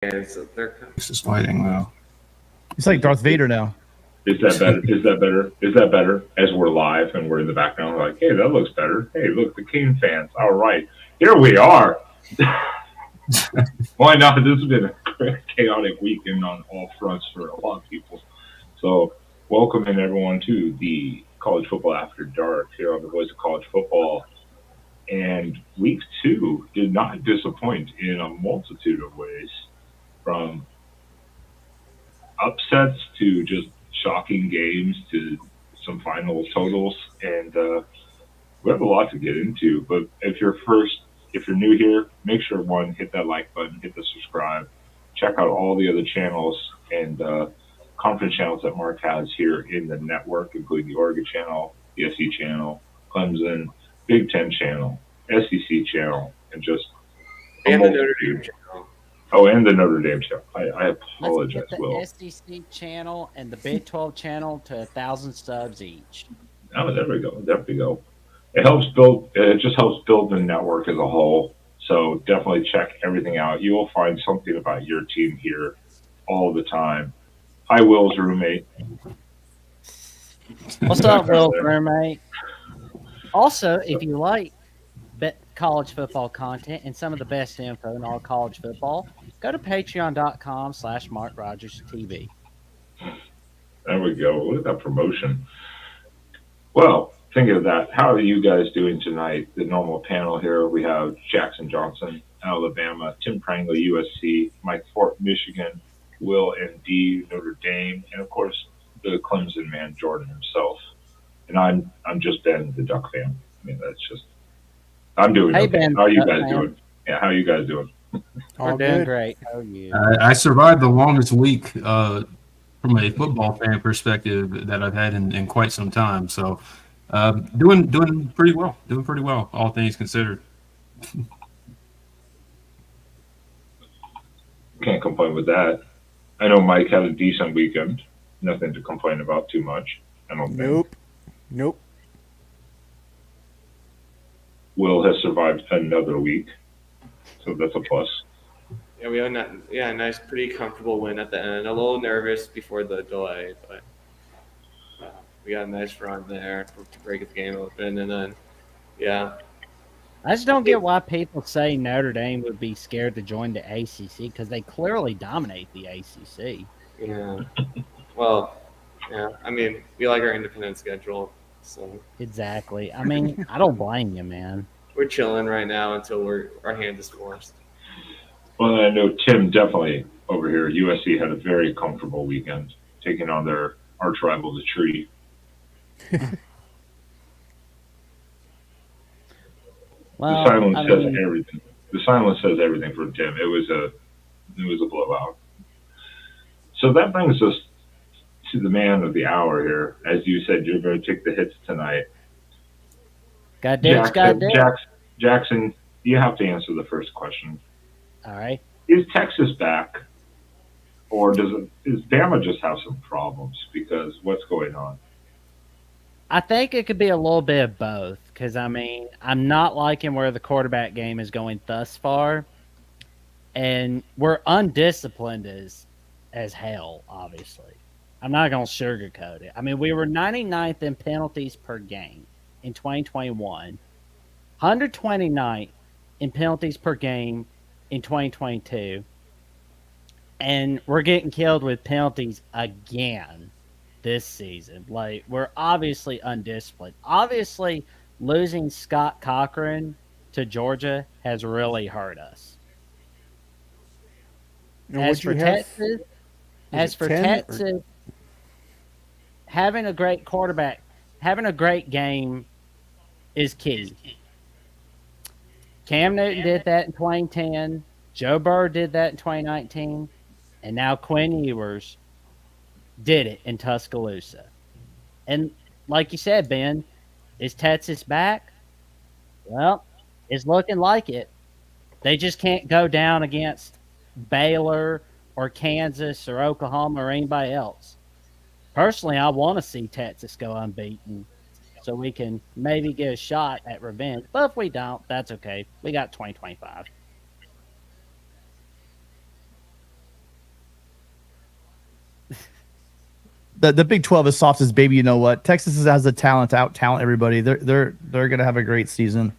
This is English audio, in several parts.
This is lighting though. It's like Darth Vader now. Is that better? Is that better? Is that better? As we're live and we're in the background, we're like, hey, that looks better. Hey, look, the King fans. All right, here we are. Why not? This has been a chaotic weekend on all fronts for a lot of people. So, welcoming everyone to the College Football After Dark here on the Voice of College Football. And week two did not disappoint in a multitude of ways, from upsets to just shocking games to some final totals. And we have a lot to get into. But if you're new here, make sure one, hit that like button, hit the subscribe, check out all the other channels and conference channels that Mark has here in the network, including the Oregon channel, the SC channel, Clemson, Big Ten channel, SEC channel, and just and the Notre Dame channel. Oh, and the Notre Dame channel. I apologize, Let's get the Will. SEC channel and the Big 12 channel to 1,000 subs each. Oh, there we go. There we go. It just helps build the network as a whole. So definitely check everything out. You will find something about your team here all the time. Hi, Will's roommate. What's up, Will roommate? Also, if you like college football content and some of the best info in all college football, go to patreon.com/MarkRogersTV. There we go. Look at that promotion. Well, thinking of that, how are you guys doing tonight? The normal panel here, we have Jackson Johnson, Alabama, Tim Prangle, USC, Mike Fort, Michigan, Will MD, Notre Dame, and of course the Clemson man, Jordan himself. And I'm just Ben, the Duck fan. I mean, that's just I'm doing Hey, okay. Ben, How are you guys doing? Yeah, how are you guys doing? We're doing great. How are you? I survived the longest week from a football fan perspective that I've had in quite some time. So doing pretty well. Doing pretty well, all things considered. Can't complain with that. I know Mike had a decent weekend. Nothing to complain about too much. I don't think. Nope. Will has survived another week, so that's a plus. Yeah, we had a nice, pretty comfortable win at the end. A little nervous before the delay, but we got a nice run there to break the game open, and then I just don't get why people say Notre Dame would be scared to join the ACC because they clearly dominate the ACC. Yeah. Well, yeah. I mean, we like our independent schedule, so Exactly. I mean, I don't blame you, man. we're chilling right now until our hand is forced. Well, I know Tim definitely over here. USC had a very comfortable weekend, taking on their arch rival, the Tree. Well, The silence I says mean, everything. The silence says everything for Tim. It was a blowout. So that brings us to the man of the hour here. As you said, you're going to take the hits tonight. goddamn. Jackson, you have to answer the first question. All right. Is Texas back, or does Bama just have some problems? Because what's going on? I think it could be a little bit of both because, I mean, I'm not liking where the quarterback game is going thus far. And we're undisciplined as hell, obviously. I'm not going to sugarcoat it. I mean, we were 99th in penalties per game in 2021, 129th in penalties per game in 2022, and we're getting killed with penalties again this season. Like, we're obviously undisciplined. Obviously, losing Scott Cochran to Georgia has really hurt us. As for Texas, having a great quarterback, having a great game is key. Cam Newton did that in 2010. Joe Burrow did that in 2019. And now Quinn Ewers did it in Tuscaloosa. And like you said, Ben, is Texas back? Well, it's looking like it. They just can't go down against Baylor or Kansas or Oklahoma or anybody else. Personally, I want to see Texas go unbeaten so we can maybe get a shot at revenge. But if we don't, that's okay. We got 2025. The Big 12 is soft as baby. You know what? Texas has the talent to out talent everybody. They're gonna have a great season.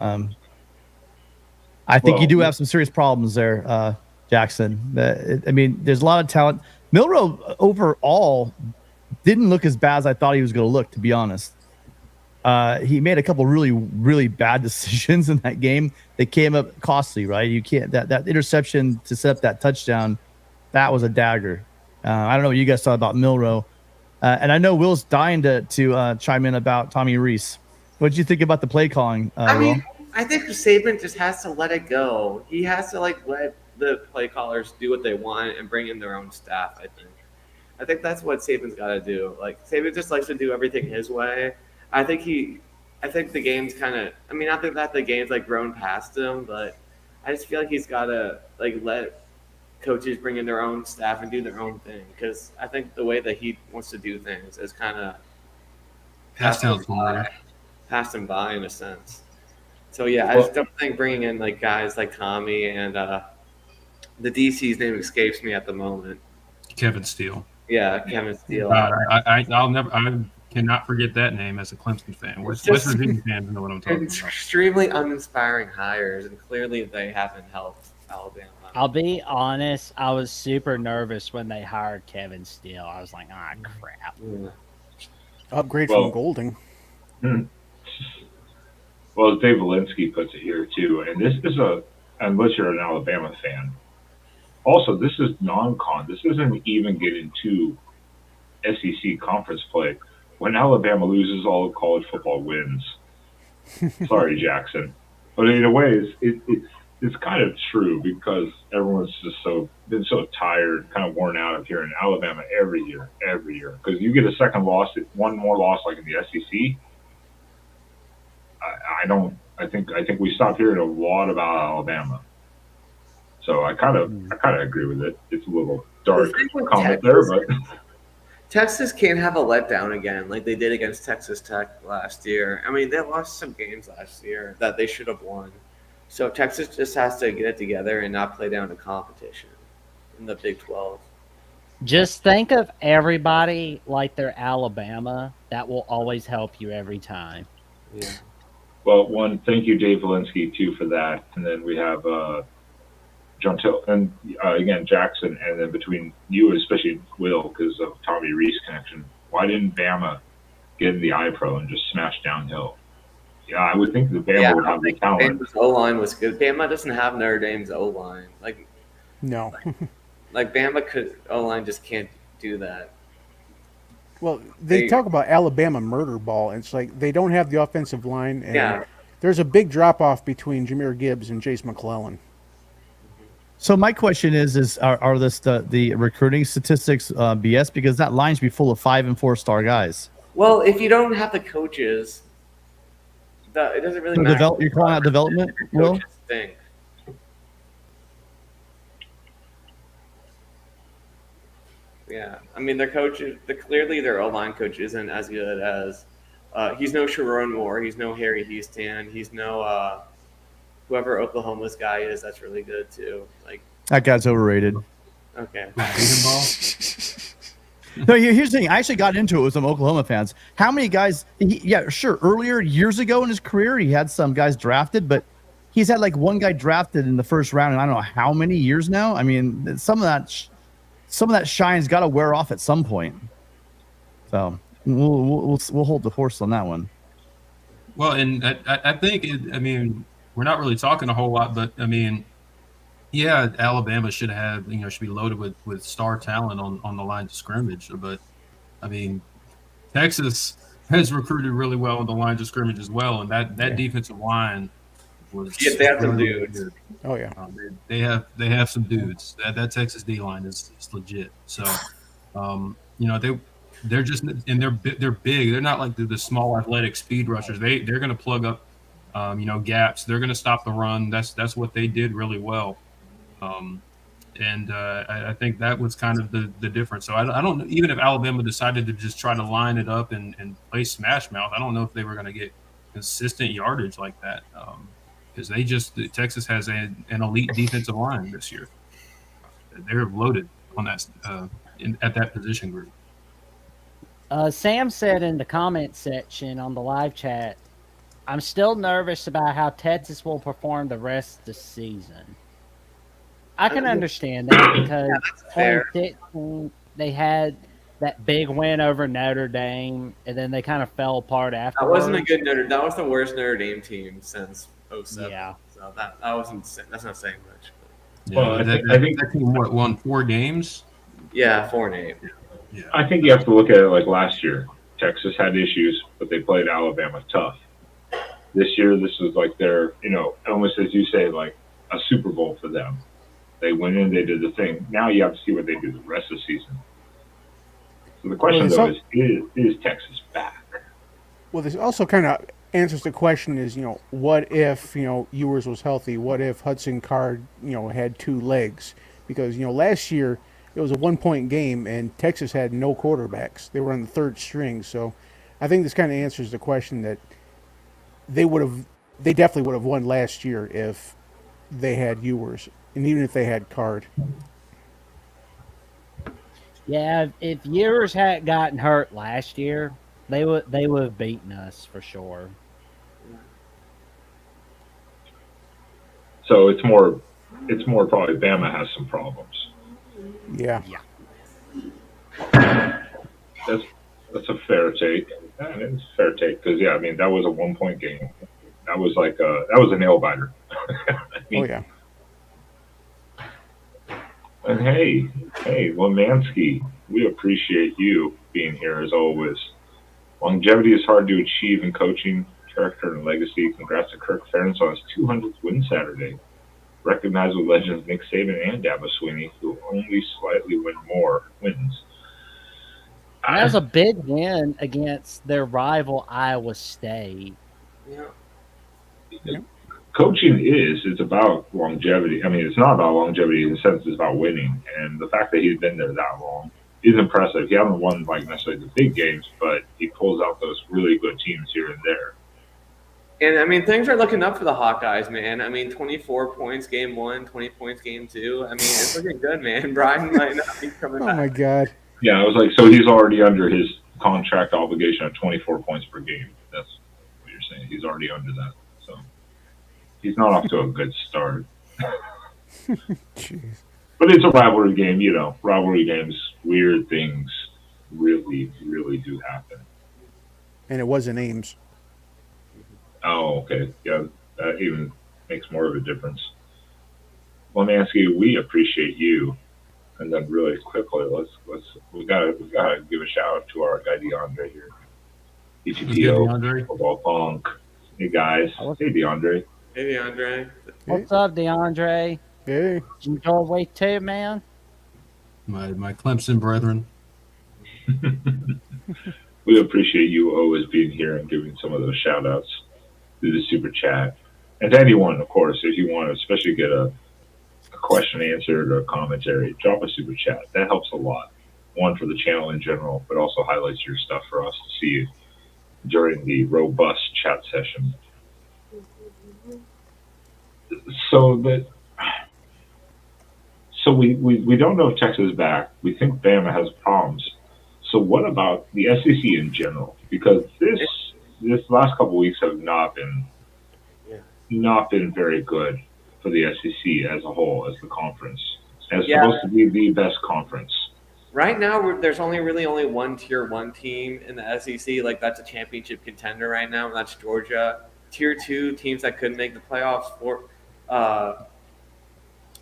I think you Well, do have some serious problems there, Jackson. I mean, there's a lot of talent. Milroe overall didn't look as bad as I thought he was going to look, to be honest. He made a couple really, really bad decisions in that game. They came up costly, right? You can't that interception to set up that touchdown. That was a dagger. I don't know what you guys thought about Milroe, and I know Will's dying to chime in about Tommy Reese. What did you think about the play calling, I Will? mean, I think Saban just has to let it go. He has to like let the play callers do what they want and bring in their own staff. I think that's what Saban's got to do. Like Saban just likes to do everything his way. I think the game's kind of. I mean, not that the game's like grown past him, but I just feel like he's got to like let coaches bring in their own staff and do their own thing because I think the way that he wants to do things is kind of passed him by in a sense. So yeah, I just don't think bringing in like guys like Tommy and the DC's name escapes me at the moment. Kevin Steele. Yeah, Kevin Steele. God, I cannot forget that name as a Clemson fan. West Virginia fans know what I'm talking It's about. extremely uninspiring hires, and clearly they haven't helped Alabama. I'll be honest, I was super nervous when they hired Kevin Steele. I was like, crap. Yeah. Upgrade Well- from Golding. Well, Dave Walensky puts it here too, and this is unless you're an Alabama fan. Also, this is non-con. This isn't even getting to SEC conference play. When Alabama loses, all of college football wins. Sorry, Jackson, but in a way, it's kind of true because everyone's just been so tired, kind of worn out of hearing Alabama every year. Because you get a second loss, one more loss like in the SEC. I think we stopped hearing a lot about Alabama. So I kind of agree with it. It's a little dark The thing with comment there, but Texas can't have a letdown again like they did against Texas Tech last year. I mean, they lost some games last year that they should have won. So Texas just has to get it together and not play down to competition in the Big 12. Just think of everybody like they're Alabama. That will always help you every time. Yeah. well, thank you, Dave Walensky, too, for that. And then we have John Till, and again, Jackson, and then between you, especially Will, because of Tommy Reese connection, why didn't Bama get in the iPro and just smash downhill? Yeah, I would think that Bama would have the talent. Bama's O-line was good. Bama doesn't have Notre Dame's O-line. No. Like Bama O-line just can't do that. Well, they talk about Alabama murder ball. It's like they don't have the offensive line, and Yeah. there's a big drop off between Jahmyr Gibbs and Jace McClellan. So my question is are the recruiting statistics BS because that line should be full of 5 and 4 star guys? Well, if you don't have the coaches, it doesn't really So matter. you're calling out development, Will? Coaches stink. Yeah, I mean their coaches. Clearly their O-line coach isn't as good as. He's no Sharon Moore. He's no Harry Houston. He's no whoever Oklahoma's guy is. That's really good too. Like, That guy's overrated. okay. No, here's the thing. I actually got into it with some Oklahoma fans. How many guys? Earlier years ago in his career, he had some guys drafted, but he's had like one guy drafted in the first round, and I don't know how many years now. I mean, some of that shine's got to wear off at some point. So we'll hold the horse on that one. Well, and I think we're not really talking a whole lot, but I mean, yeah, Alabama should be loaded with star talent on the line of scrimmage. But I mean, Texas has recruited really well on the line of scrimmage as well, and that defensive line was They have some really dudes. good. Oh yeah. They have some dudes. That Texas D line is legit. So, they're just and they're big. They're not like the small athletic speed rushers. They're going to plug up gaps. They're going to stop the run. That's what they did really well. I think that was kind of the difference. So I don't know, even if Alabama decided to just try to line it up and play smash mouth, I don't know if they were going to get consistent yardage like that. Because Texas has an elite defensive line this year. They're loaded on that at that position group. Sam said in the comment section on the live chat, I'm still nervous about how Texas will perform the rest of the season. I can understand that because that's fair. 2016 they had that big win over Notre Dame, and then they kind of fell apart That afterwards. wasn't a good That was the worst Notre Dame team since 07. Yeah. So that wasn't. That's not saying much. Yeah, Well, I think that team won 4 games. Yeah, 4-8. Yeah, I think you have to look at it like last year. Texas had issues, but they played Alabama tough. This year, this was like their, almost as you say, like a Super Bowl for them. They went in, they did the thing. Now you have to see what they do the rest of the season. So the question, though, is Texas back? Well, this also kind of answers the question is, what if, Ewers was healthy? What if Hudson Card, had 2 legs? Because, last year it was a 1-point game and Texas had no quarterbacks. They were on the 3rd string. So I think this kind of answers the question that they definitely would have won last year if they had Ewers and even if they had Card. Yeah, if Ewers hadn't gotten hurt last year, they would have beaten us for sure. So it's more probably Bama has some problems. Yeah. That's a fair take. Yeah, it's a fair take because that was a 1-point game. That was like that was a nail biter. Oh yeah. And hey, Womansky, we appreciate you being here as always. Longevity is hard to achieve in coaching, character, and legacy. Congrats to Kirk Ferentz on his 200th win Saturday. Recognized with legends Nick Saban and Dabo Swinney, who only slightly wins. That was a big win against their rival Iowa State. Yeah. Coaching it's about longevity. I mean, it's not about longevity in the sense it's about winning. And the fact that he's been there that long is impressive. He hasn't won like necessarily the big games, but he pulls out those really good teams here and there. And I mean, things are looking up for the Hawkeyes, man. I mean, 24 points game 1, 20 points game 2. I mean, it's looking good, man. Brian might not be coming back. Oh my God. Yeah, I was like, so he's already under his contract obligation of 24 points per game. That's what you're saying. He's already under that. So he's not off to a good start. Jeez. But it's a rivalry game, Rivalry games, weird things really, really do happen. And it was in Ames. Oh, okay. Yeah, that even makes more of a difference. Well, Nancy, we appreciate you. And then really quickly, we gotta give a shout out to our guy DeAndre here. DeAndre. Football Punk. Hey guys. Hey DeAndre. Hey, DeAndre. What's up, DeAndre? Hey. You enjoy week 2, man? My Clemson brethren. We appreciate you always being here and giving some of those shout outs through the super chat. And to anyone, of course, if you want to especially get a question answered or a commentary, drop a super chat. That helps a lot. One, for the channel in general, but also highlights your stuff for us to see during the robust chat session. So we don't know if Texas is back. We think Bama has problems. So what about the SEC in general? Because this last couple of weeks have not been very good for the SEC as a whole, as the conference. And it's supposed to be the best conference. Right now, there's only one Tier 1 team in the SEC. Like, that's a championship contender right now, and that's Georgia. Tier 2 teams that could make the playoffs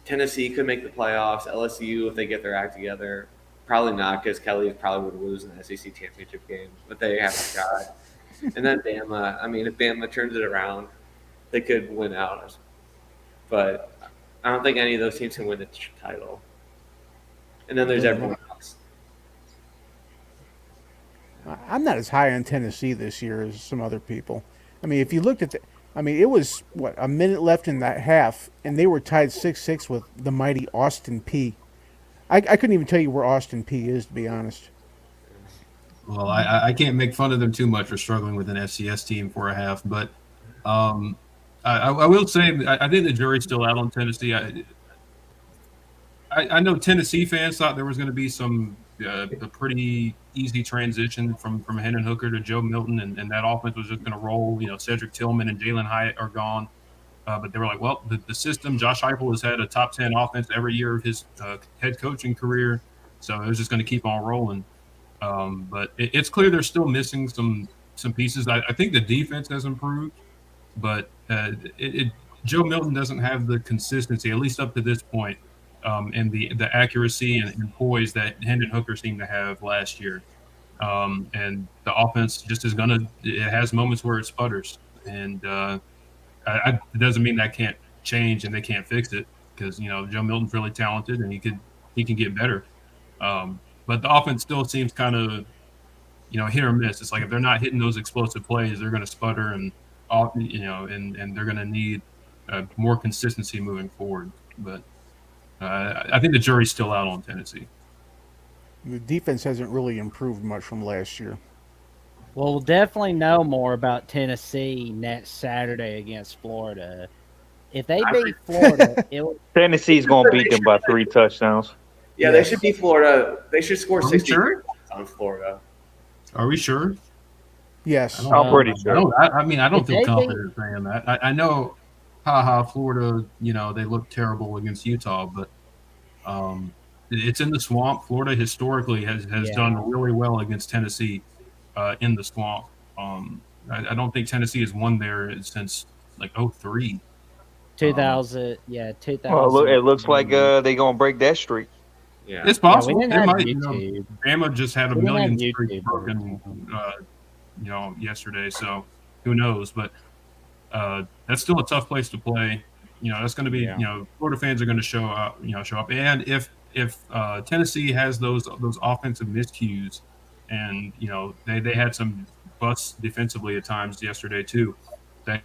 Tennessee could make the playoffs. LSU, if they get their act together, probably not, because Kelly probably would lose in the SEC championship game, but they have a shot. And then Bama. I mean, if Bama turns it around, they could win out. But I don't think any of those teams can win the title. And then there's everyone else. I'm not as high on Tennessee this year as some other people. I mean, if you looked at it was, a minute left in that half, and they were tied 6-6 with the mighty Austin Peay. I couldn't even tell you where Austin Peay is, to be honest. Well, I can't make fun of them too much for struggling with an FCS team for a half, but I will say I think the jury's still out on Tennessee. I know Tennessee fans thought there was going to be some a pretty easy transition from Hendon Hooker to Joe Milton, and that offense was just going to roll. Cedric Tillman and Jalen Hyatt are gone. But they were like, well, the system, Josh Heupel has had a top 10 offense every year of his head coaching career. So it was just going to keep on rolling. But it's clear they're still missing some pieces. I think the defense has improved, but Joe Milton doesn't have the consistency, at least up to this point, and the accuracy and poise that Hendon Hooker seemed to have last year. And the offense just is it has moments where it sputters. And it doesn't mean that can't change and they can't fix it, because Joe Milton's really talented and he can get better. But the offense still seems kind of hit or miss. It's like if they're not hitting those explosive plays, they're going to sputter and they're going to need more consistency moving forward. But I think the jury's still out on Tennessee. The defense hasn't really improved much from last year. Well, we'll definitely know more about Tennessee next Saturday against Florida. If they beat Florida, Tennessee's going to beat them by 3 touchdowns. Yeah, they should beat Florida. They should score 60 sure? on Florida. Are we sure? Yes. I'm pretty sure. I don't feel confident saying that. I know, Florida, they look terrible against Utah, but it's in the swamp. Florida historically has done really well against Tennessee in the swamp. I don't think Tennessee has won there since like 2003. 2000, 2000. Well, it looks like they're going to break that streak. Yeah, it's possible. We didn't have YouTube. Bama just had a We didn't million have streaks YouTube. broken, yesterday. So who knows? But that's still a tough place to play. That's going to be, Florida fans are going to show up. And if Tennessee has those offensive miscues, and they had some busts defensively at times yesterday too, that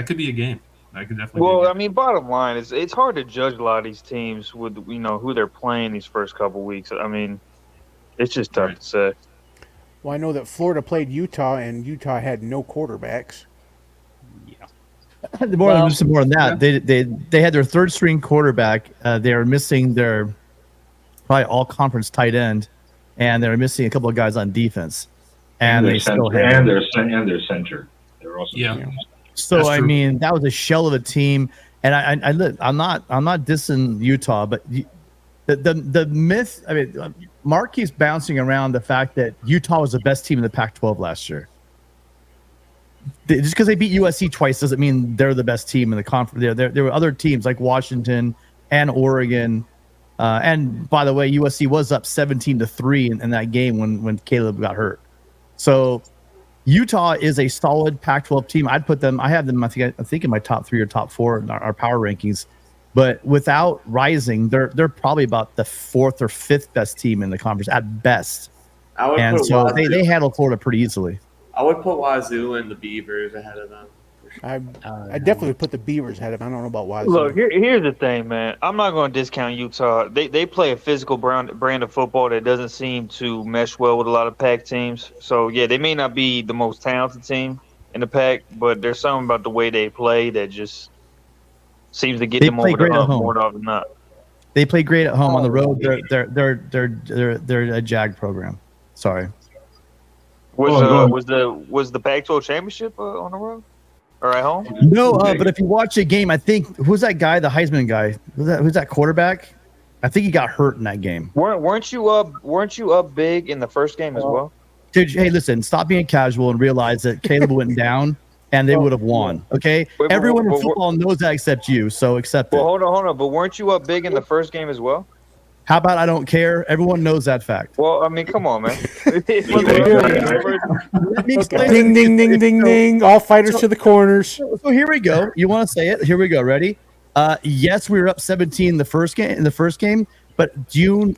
could be a game. That could definitely. Well, I mean, bottom line is it's hard to judge a lot of these teams with who they're playing these first couple weeks. I mean, it's just tough to say. Well, I know that Florida played Utah, and Utah had no quarterbacks. More than that, they had their third string quarterback. They were missing their probably all conference tight end, and they were missing a couple of guys on defense. And they still had their center. They were also So I mean, that was a shell of a team. And I'm not dissing Utah, but the myth. I mean, Mark keeps bouncing around the fact that Utah was the best team in the Pac-12 last year. Just because they beat USC twice doesn't mean they're the best team in the conference. There were other teams like Washington and Oregon. And by the way, USC was up 17-3 in that game when Caleb got hurt. So Utah is a solid Pac-12 team. I'd put them. I have them. I think in my top 3 or top 4 in our power rankings. But without Rising, they're probably about the 4th or 5th best team in the conference at best. And so they handle Florida pretty easily. I would put Wazoo and the Beavers ahead of them. I definitely would put the Beavers ahead of them. I don't know about Wazoo. Look, here's the thing, man. I'm not going to discount Utah. They play a physical brand of football that doesn't seem to mesh well with a lot of Pac teams. So, yeah, they may not be the most talented team in the Pac, but there's something about the way they play that just seems to get them over the hump more often than not. They play great at home. On the road, they're a Jag program. Sorry. Was the Pac-12 championship on the road or at home? No, but if you watch a game, I think who's that guy, the Heisman guy? Who's that quarterback? I think he got hurt in that game. Weren't you up big in the first game as well? Dude, hey, listen, stop being casual and realize that Caleb went down and they would have won. Okay, everyone in football knows that except you, so accept it. Well, hold on. But weren't you up big in the first game as well? How about I don't care? Everyone knows that fact. Well, I mean, come on, man. Let me explain. Ding, ding, ding, ding, ding. All fighters to the corners. So here we go. You want to say it? Here we go. Ready? Yes, we were up 17 in the first game. But June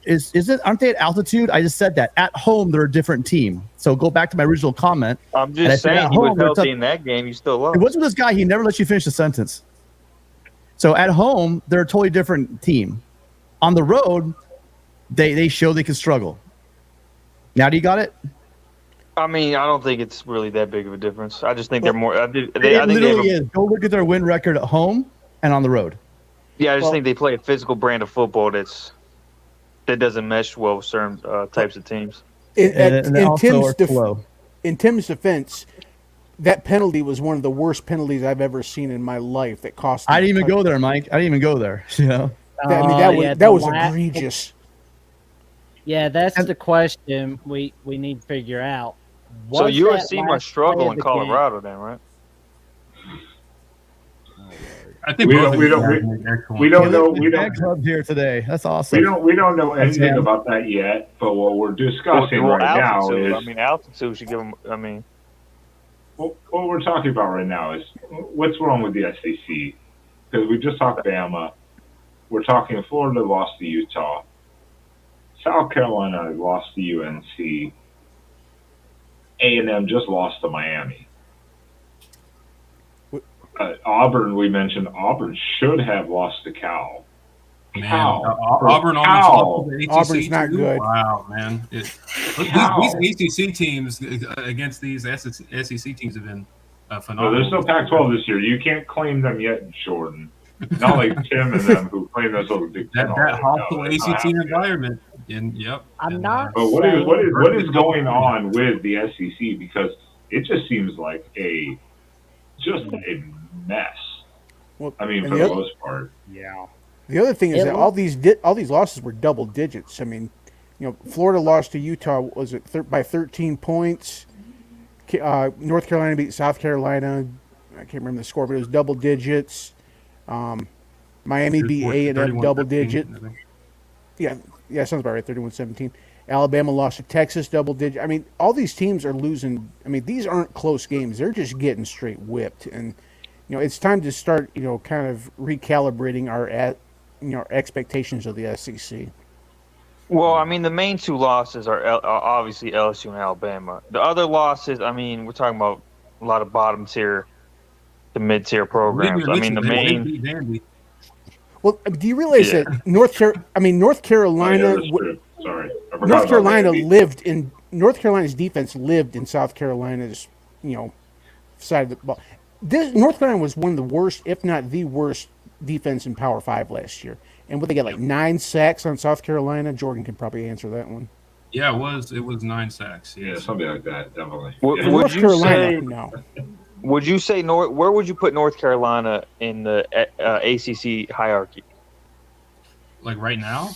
aren't they at altitude? I just said that. At home, they're a different team. So go back to my original comment. I'm just saying, he was healthy in that game. You still lost. It wasn't this guy. He never lets you finish the sentence. So at home, they're a totally different team. On the road, they show they can struggle. Now, do you got it? I mean, I don't think it's really that big of a difference. I just think they're more. It literally is. Go look at their win record at home and on the road. Yeah, I just think they play a physical brand of football that's that doesn't mesh well with certain types of teams. And also our flow. In Tim's defense, that penalty was one of the worst penalties I've ever seen in my life. That cost. I didn't even go there, Mike. I didn't even go there. You know, that was egregious. Yeah, that's the question we need to figure out. So USC must struggle in Colorado then, right? I think we don't know. We don't club here today. That's awesome. We don't know anything about that yet. But what we're discussing right now is. I mean, altitude should give them. I mean, what we're talking about right now is what's wrong with the SEC, because we just talked Bama. We're talking Florida lost to Utah. South Carolina lost to UNC. A&M just lost to Miami. Auburn, we mentioned Auburn should have lost to Cal. Auburn almost lost to the ACC. Auburn's not good. Wow, man. These ACC teams against these SEC teams have been phenomenal. No, there's no Pac-12 this year. You can't claim them yet, Jordan. Not like Tim and them who claim those little big. That hostile ACC environment. Yep. I'm not. But what is going on with the SEC? Because it just seems like a mess. Well, I mean, for the most part. Yeah. The other thing is that all these losses were double digits. I mean, Florida lost to Utah. Was it by 13 points? North Carolina beat South Carolina. I can't remember the score, but it was double digits. Miami beat A&M double digit. Yeah, sounds about right. 31-17. Alabama lost to Texas double digit. I mean, all these teams are losing. I mean, these aren't close games. They're just getting straight whipped. And it's time to start kind of recalibrating our expectations of the SEC. Well, I mean, the main two losses are obviously LSU and Alabama. The other losses, I mean, we're talking about a lot of bottom tier to mid tier programs. I mean, the main. Well, do you realize that North Carolina? Sorry, North Carolina's defense lived in South Carolina's side of the ball. North Carolina was one of the worst, if not the worst, defense in Power 5 last year. And what they got, like 9 sacks on South Carolina? Jordan can probably answer that one. Yeah, it was 9 sacks. Yeah, something like that, definitely. Would you say where would you put North Carolina in the ACC hierarchy? Like right now,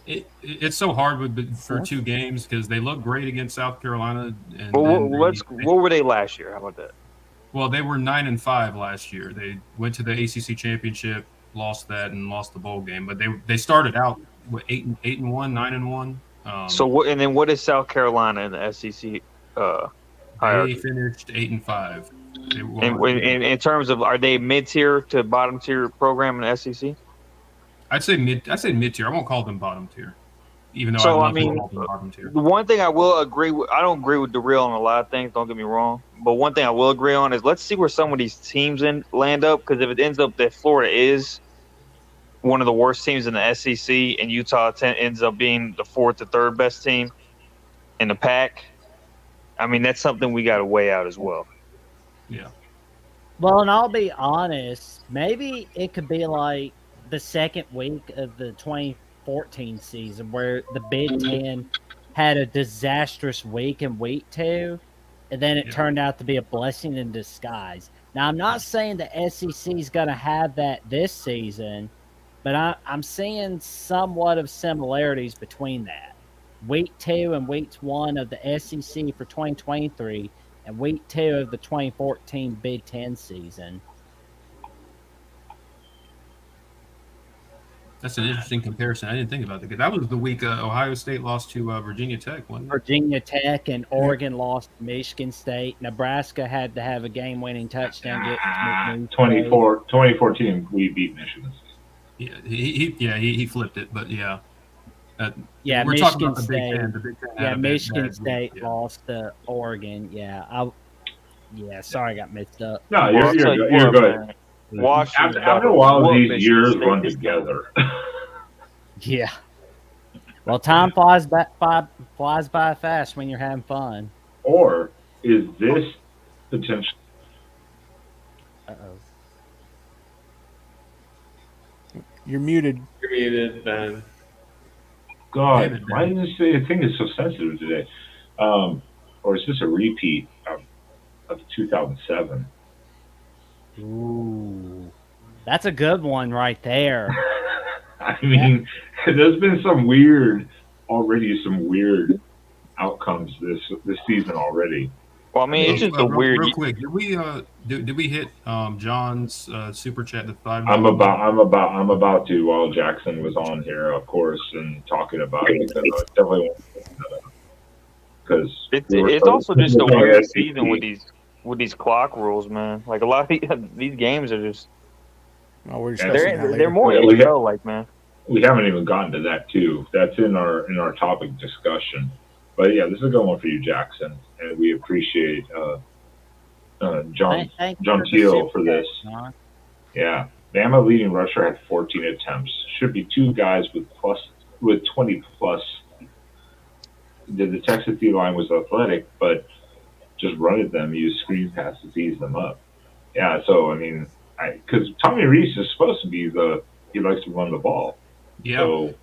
it's so hard for 2 games because they look great against South Carolina. And what were they last year? How about that? Well, they were 9-5 last year. They went to the ACC championship, lost that, and lost the bowl game. But they started out with 8-1, 9-1. So what is South Carolina in the SEC hierarchy? They finished 8-5. In terms of, are they mid tier to bottom tier program in the SEC? I'd say mid tier. I won't call them bottom tier, even though so, I mean, call them bottom tier. The one thing I will agree with, I don't agree with Darrell on a lot of things. Don't get me wrong, but one thing I will agree on is let's see where some of these teams land up. Because if it ends up that Florida is one of the worst teams in the SEC and Utah ends up being the 4th or 3rd best team in the pack, I mean that's something we got to weigh out as well. Yeah. Well, and I'll be honest, maybe it could be like the second week of the 2014 season where the Big Ten had a disastrous week in week 2, and then it turned out to be a blessing in disguise. Now, I'm not saying the SEC is going to have that this season, but I'm seeing somewhat of similarities between that. Week 2 and week 1 of the SEC for 2023 and week 2 of the 2014 Big Ten season. That's an interesting comparison. I didn't think about that because that was the week Ohio State lost to Virginia Tech, wasn't it? Virginia Tech and Oregon lost to Michigan State. Nebraska had to have a game-winning touchdown. 2014, we beat Michigan State. Yeah, he flipped it, but yeah. Yeah, we're Michigan talking about the State. Big Ten. The Big Ten Yeah, Michigan bad State week, lost to Oregon. Yeah, sorry, I got mixed up. No, you're good. After a while, these years run together. Yeah. Well, time flies by fast when you're having fun. Or is this potential? You're muted. You're muted, Ben. God, Damn it, why Ben. does this say the thing is so sensitive today? Or is this a repeat of 2007? Ooh, that's a good one right there. I mean, there's been some weird, already some weird outcomes this season already. Well, I mean, it's just a weird. Real quick, did we hit John's super chat to I'm about to while Jackson was on here, of course, and talking about it because I definitely because It's also just a weird season with these clock rules, man. Like a lot of these games are just Oh, we're discussing that later. they're more Yeah, we NFL like, man. we haven't even gotten to that too. That's in our topic discussion. But yeah, this is a good one for you, Jackson, and we appreciate John Thank you John for the Teal super for this. chat, John. Yeah, Bama leading rusher had 14 attempts. Should be two guys with 20 plus. The Texas D line was athletic, but just running them, use screen passes, ease them up. Yeah, so I mean, because Tommy Reese is supposed to be he likes to run the ball. Yeah. So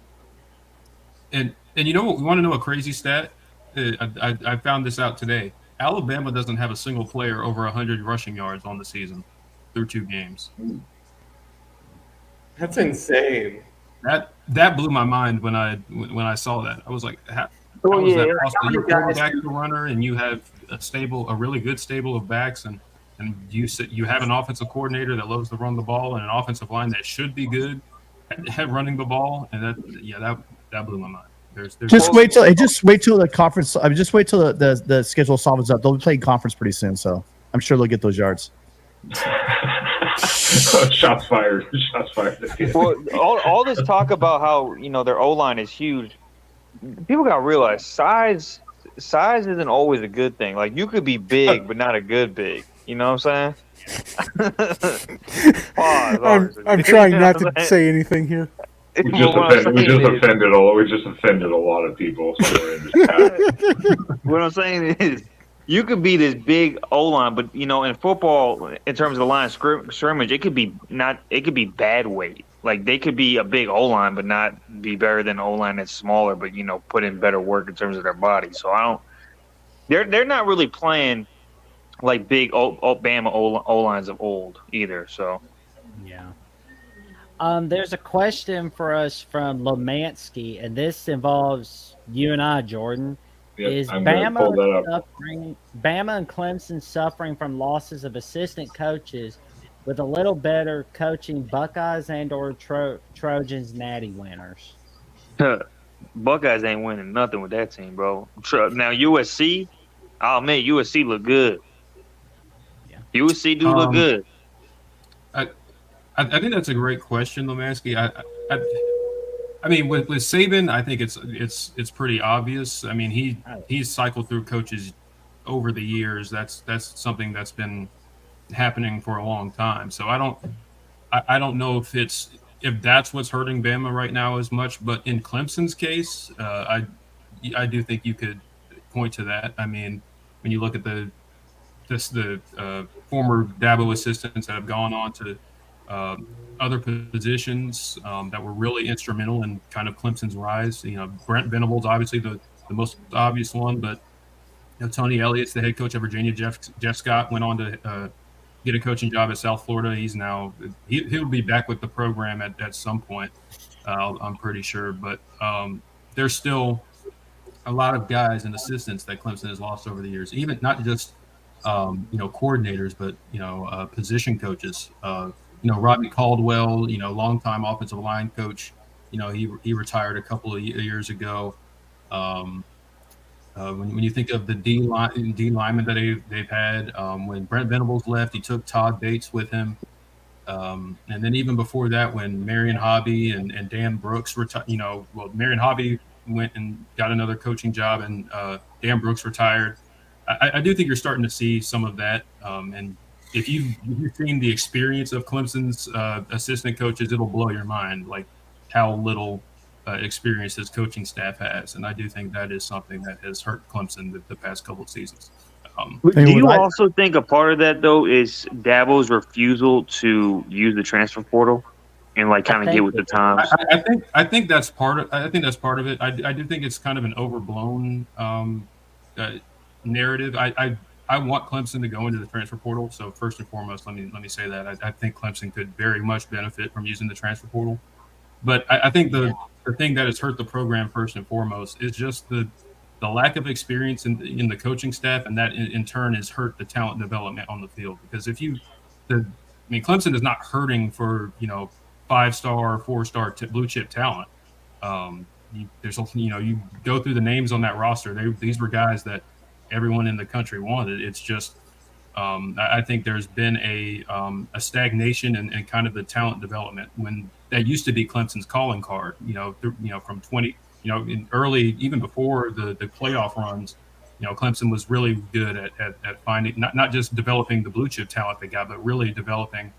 And you know what? We want to know a crazy stat? I found this out today. Alabama doesn't have a single player over 100 rushing yards on the season through 2 games. That's insane. That blew my mind when I saw that. I was like, how Oh, is yeah, that possible? You're guys quarterback the runner, and you have a really good stable of backs, and you have an offensive coordinator that loves to run the ball, and an offensive line that should be good at running the ball, and that blew my mind. Just wait till the conference. I mean, just wait till the schedule softens up. They'll be playing conference pretty soon, so I'm sure they'll get those yards. shots fired. Shots fired. Well, all this talk about how their O line is huge. People gotta realize size isn't always a good thing. Like you could be big, but not a good big. You know what I'm saying? Pause. I'm trying not to say anything here. We just offended a lot of people somewhere in this chat. What I'm saying is, you could be this big O line, but in football, in terms of the line scrimmage, it could be bad weight. Like they could be a big O line, but not be better than O line that's smaller, but put in better work in terms of their body. So they're not really playing like big Bama O lines of old either. So Yeah. There's a question for us from Lomansky, and this involves you and I, Jordan. Yep, Is I'm gonna pull that up. Bama and Clemson suffering from losses of assistant coaches with a little better coaching Buckeyes and or Trojans natty winners? Buckeyes ain't winning nothing with that team, bro. Now USC, I'll admit USC look good. Yeah. USC do look good. I think that's a great question, Lomansky. I mean, with Saban, I think it's pretty obvious. I mean, he's cycled through coaches over the years. That's something that's been happening for a long time. So I don't know if that's what's hurting Bama right now as much. But in Clemson's case, I do think you could point to that. I mean, when you look at the former Dabo assistants that have gone on to other positions that were really instrumental in kind of Clemson's rise. Brent Venables, obviously the most obvious one, but Tony Elliott's the head coach of Virginia. Jeff Scott went on to get a coaching job at South Florida. He's now he'll be back with the program at some point. I'm pretty sure, but there's still a lot of guys and assistants that Clemson has lost over the years. Even not just coordinators, but position coaches. Rodney Caldwell, longtime offensive line coach. He retired a couple of years ago. When you think of the D linemen that they've had, when Brent Venables left, he took Todd Bates with him. And then even before that, when Marion Hobby and Dan Brooks Marion Hobby went and got another coaching job, and Dan Brooks retired. I do think you're starting to see some of that. And if you've seen the experience of Clemson's assistant coaches, it'll blow your mind, like how little experience his coaching staff has. And I do think that is something that has hurt Clemson the past couple of seasons. Do you also think a part of that, though, is Dabo's refusal to use the transfer portal? and like kind of get with the times. I think that's part of. I think that's part of it. I do think it's kind of an overblown uh, narrative. I want Clemson to go into the transfer portal. So first and foremost, let me say that I think Clemson could very much benefit from using the transfer portal. But I think the thing that has hurt the program first and foremost is just the lack of experience in the coaching staff, and that in turn has hurt the talent development on the field. Because if you, Clemson is not hurting for 5-star, 4-star blue chip talent. You go through the names on that roster. These were guys that everyone in the country wanted. It's just I think there's been a stagnation and kind of the talent development when that used to be Clemson's calling card. From 20, in early, even before the playoff runs, Clemson was really good at finding not just developing the blue chip talent they got, but really developing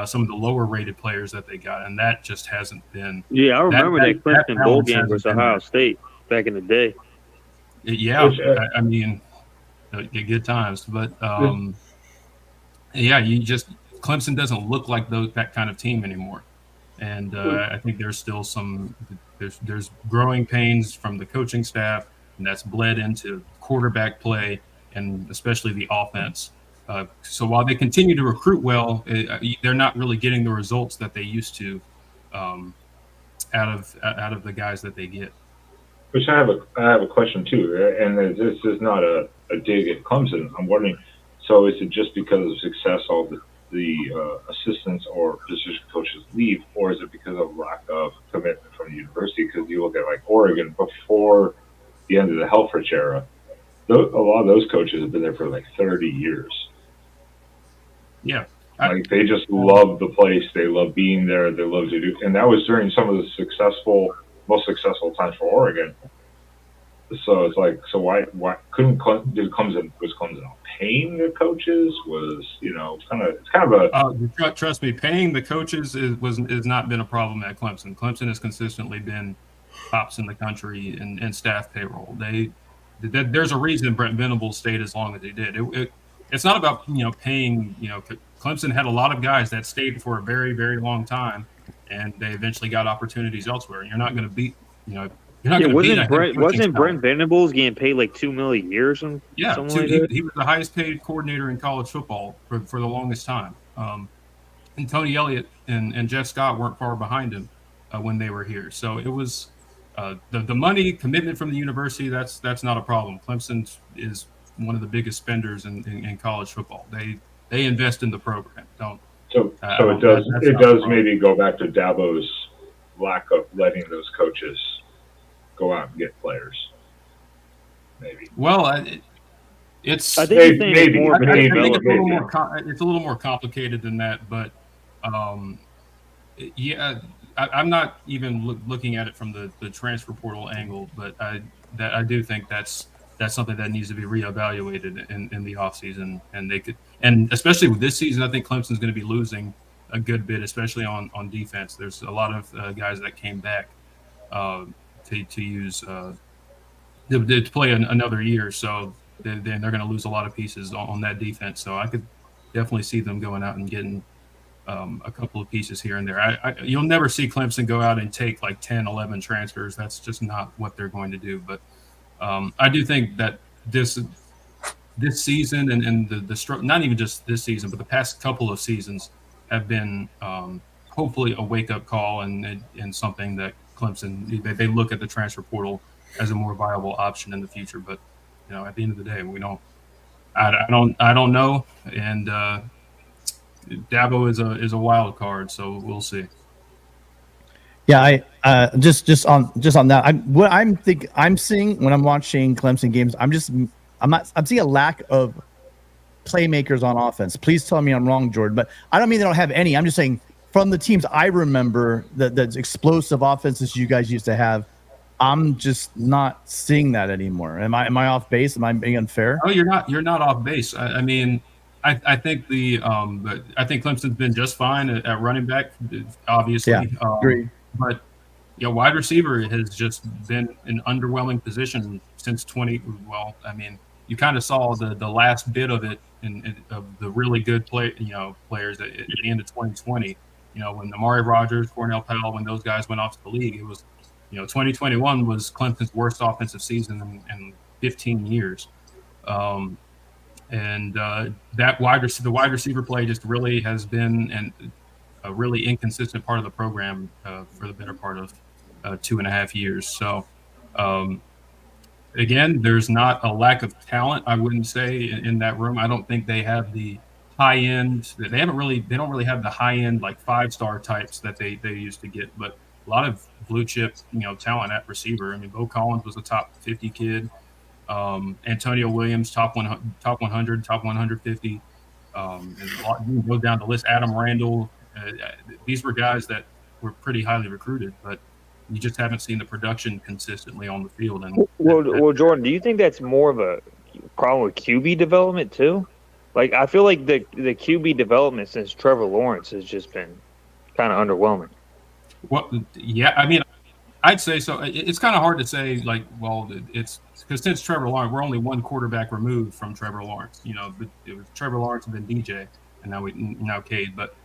some of the lower rated players that they got, and that just hasn't been. Yeah, I remember that Clemson bowl game versus Ohio State back in the day. Yeah, I mean, good times, but yeah, Clemson doesn't look like that kind of team anymore, and I think there's still there's growing pains from the coaching staff, and that's bled into quarterback play and especially the offense. So while they continue to recruit well, they're not really getting the results that they used to out of the guys that they get. Which I have a question too, and this is not a dig at Clemson. I'm wondering, so is it just because of success all the assistants or position coaches leave, or is it because of lack of commitment from the university? Because you look at like Oregon before the end of the Helfrich era, a lot of those coaches have been there for like 30 years. Yeah. Like they just love the place. They love being there. They love to do, and that was during some of the most successful times for Oregon. So it's like, so why couldn't Clemson paying the coaches? It's kind of a. Trust me, paying the coaches has not been a problem at Clemson. Clemson has consistently been tops in the country in staff payroll. There's a reason Brent Venables stayed as long as he did. It's not about paying. Clemson had a lot of guys that stayed for a very, very long time, and they eventually got opportunities elsewhere. You're not going to beat You're not going to beat. Wasn't Brent Venables getting paid like $2 million a year or something? Yeah, something like that? He was the highest paid coordinator in college football for the longest time. And Tony Elliott and Jeff Scott weren't far behind him when they were here. So it was the money commitment from the university. That's not a problem. Clemson is one of the biggest spenders in college football. They invest in the program. So it does maybe go back to Dabo's lack of letting those coaches go out and get players. Maybe. Well, I think it's I think it's a little more complicated than that, but yeah, I'm not even looking at it from the transfer portal angle, but I do think that's something that needs to be reevaluated in the offseason, and especially with this season, I think Clemson's going to be losing a good bit, especially on defense. There's a lot of guys that came back to use to play another year, so then they're going to lose a lot of pieces on that defense. So I could definitely see them going out and getting a couple of pieces here and there. You'll never see Clemson go out and take like 10, 11 transfers. That's just not what they're going to do. But I do think that this season and the not even just this season, but the past couple of seasons have been hopefully a wake-up call and something that Clemson, they look at the transfer portal as a more viable option in the future. But at the end of the day, I don't know, and Dabo is a wild card, so we'll see. Yeah, I just on that. I'm seeing when I'm watching Clemson games. I'm seeing a lack of playmakers on offense. Please tell me I'm wrong, Jordan, but I don't mean they don't have any. I'm just saying from the teams I remember, the explosive offenses you guys used to have, I'm just not seeing that anymore. Am I off base? Am I being unfair? Oh, you're not off base. I mean, I think I think Clemson's been just fine at running back, obviously. Yeah, agree. But wide receiver has just been an underwhelming position since 20. Well, I mean, you kind of saw the last bit of it of the really good players at the end of 2020. when Amari Rogers, Cornell Powell, when those guys went off to the league, it was, 2021 was Clemson's worst offensive season in 15 years. And the wide receiver play just really has been a really inconsistent part of the program for the better part of 2.5 years. So, again, there's not a lack of talent, I wouldn't say, in that room. I don't think they have the high end. They don't really have the high end like 5-star types that they used to get, but a lot of blue chip, talent at receiver. I mean, Bo Collins was a top 50 kid. Antonio Williams, top 100, top 150. And a lot, you can go down the list. Adam Randall. These were guys that were pretty highly recruited, but you just haven't seen the production consistently on the field. And well, Jordan, do you think that's more of a problem with QB development too? Like, I feel like the QB development since Trevor Lawrence has just been kind of underwhelming. Well, yeah, I mean, I'd say so. It's kind of hard to say, like, well, it's because since Trevor Lawrence, we're only one quarterback removed from Trevor Lawrence. But it was Trevor Lawrence and then DJ, and now Cade. But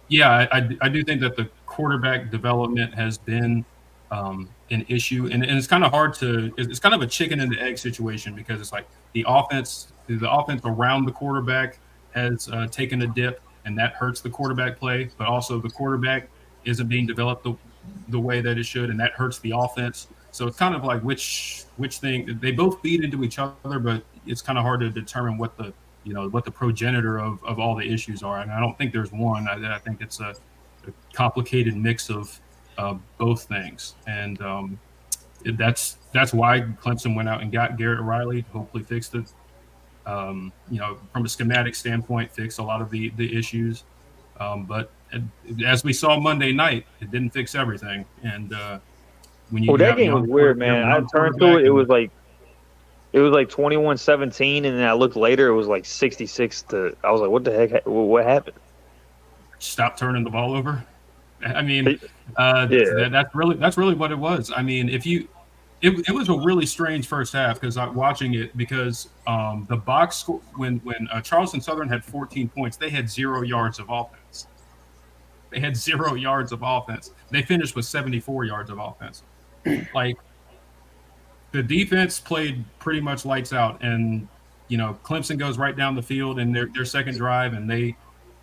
yeah, I do think that the quarterback development has been an issue, and it's kind of hard to. It's kind of a chicken and the egg situation because it's like the offense around the quarterback has taken a dip, and that hurts the quarterback play. But also the quarterback isn't being developed the way that it should, and that hurts the offense. So it's kind of like which thing, they both feed into each other, but it's kind of hard to determine what the progenitor of all the issues are. And I don't think there's one. I think it's a complicated mix of both things. And that's why Clemson went out and got Garrett Riley, hopefully fixed it. From a schematic standpoint, fix a lot of the issues. But as we saw Monday night, it didn't fix everything. And when you that game was weird, man. I turned to it. It was like 21-17, and then I looked later. It was like 66 to. I was like, "What the heck? What happened?" Stop turning the ball over. I mean, that's really what it was. I mean, it was a really strange first half because I'm watching it because the box score when Charleston Southern had 14 points, they had 0 yards of offense. They had 0 yards of offense. They finished with 74 yards of offense. Like, the defense played pretty much lights out, and Clemson goes right down the field in their second drive, and they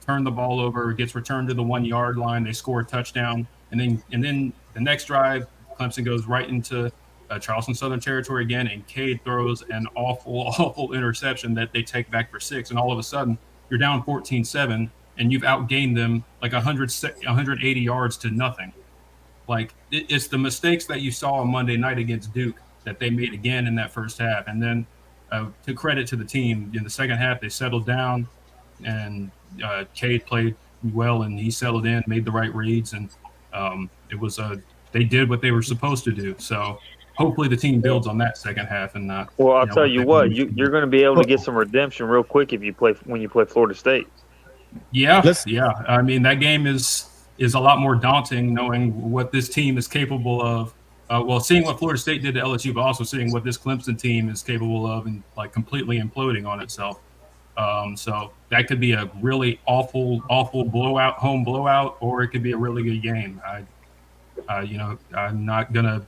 turn the ball over. It gets returned to the 1-yard line. They score a touchdown, and then the next drive, Clemson goes right into Charleston Southern territory again, and Cade throws an awful interception that they take back for 6, and all of a sudden you're down 14-7, and you've outgained them like 180 yards to nothing. Like, it's the mistakes that you saw on Monday night against Duke that they made again in that first half. And then to credit to the team, in the second half, they settled down, and Cade played well, and he settled in, made the right reads, and they did what they were supposed to do. So hopefully the team builds on that second half and not. Well, I'll tell you what, you're going to be able to get some redemption real quick when you play Florida State. Yeah. I mean, that game is a lot more daunting, knowing what this team is capable of. Seeing what Florida State did to LSU, but also seeing what this Clemson team is capable of, and like completely imploding on itself. So that could be a really awful home blowout, or it could be a really good game. I'm not gonna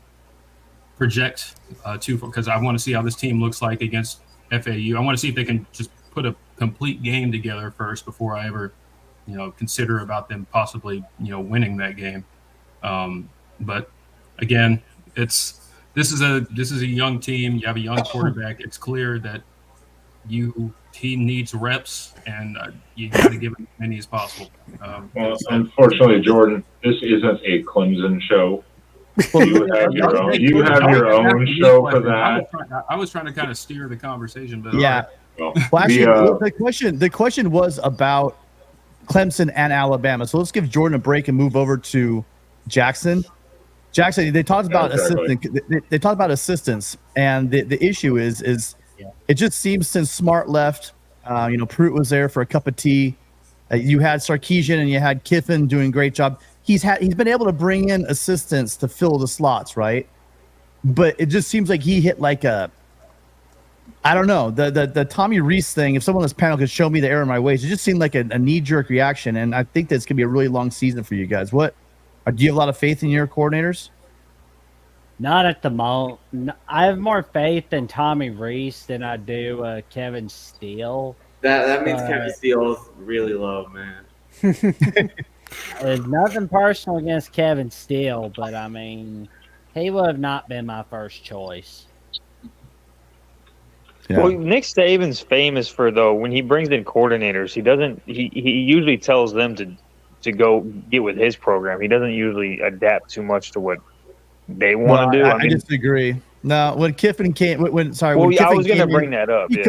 project too far because I want to see how this team looks like against FAU. I want to see if they can just put a complete game together first before I ever, consider about them possibly, winning that game. But again, this is a young team. You have a young quarterback. It's clear that he needs reps, and you got to give him as many as possible. Unfortunately, Jordan, this isn't a Clemson show. You have your own show for that. I was trying to kind of steer the conversation, but yeah. Well, actually, the question was about Clemson and Alabama. So let's give Jordan a break and move over to Jackson. Jackson, they talked about they talked about assistance, and the issue is it just seems since Smart left, Pruitt was there for a cup of tea. You had Sarkisian and you had Kiffin doing a great job. He's been able to bring in assistants to fill the slots, right? But it just seems like he hit like a I don't know. The Tommy Reese thing, if someone on this panel could show me the error in my ways, it just seemed like a knee-jerk reaction, and I think that's going to be a really long season for you guys. Do you have a lot of faith in your coordinators? Not at the moment. I have more faith in Tommy Reese than I do Kevin Steele. That means Kevin Steele is really low, man. There's nothing personal against Kevin Steele, but I mean, he would have not been my first choice. Yeah. Well, Nick Saban's famous for, though, when he brings in coordinators, he usually tells them to go get with his program. He doesn't usually adapt too much to what they want to do. I disagree. No, when Kiffin came, I was going to bring that up. He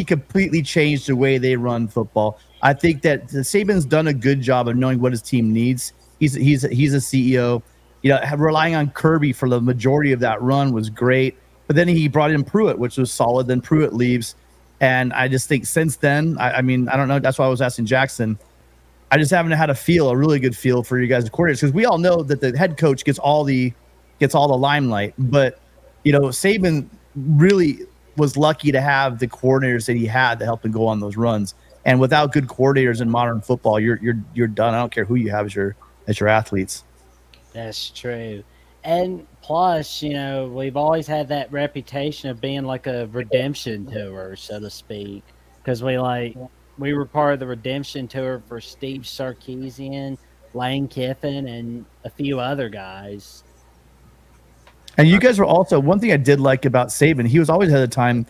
completely changed the way they run football. I think that Saban's done a good job of knowing what his team needs. He's a CEO. You know, relying on Kirby for the majority of that run was great. But then he brought in Pruitt, which was solid. Then Pruitt leaves, and I just think since then, I mean, I don't know. That's why I was asking Jackson. I just haven't had a really good feel for you guys, the coordinators, because we all know that the head coach gets all the limelight. But you know, Saban really was lucky to have the coordinators that he had to help him go on those runs. And without good coordinators in modern football, you're done. I don't care who you have as your athletes. That's true. And plus, you know, we've always had that reputation of being like a redemption tour, so to speak, because we were part of the redemption tour for Steve Sarkisian, Lane Kiffin, and a few other guys. And you guys were also, one thing I did like about Saban, he was always ahead of time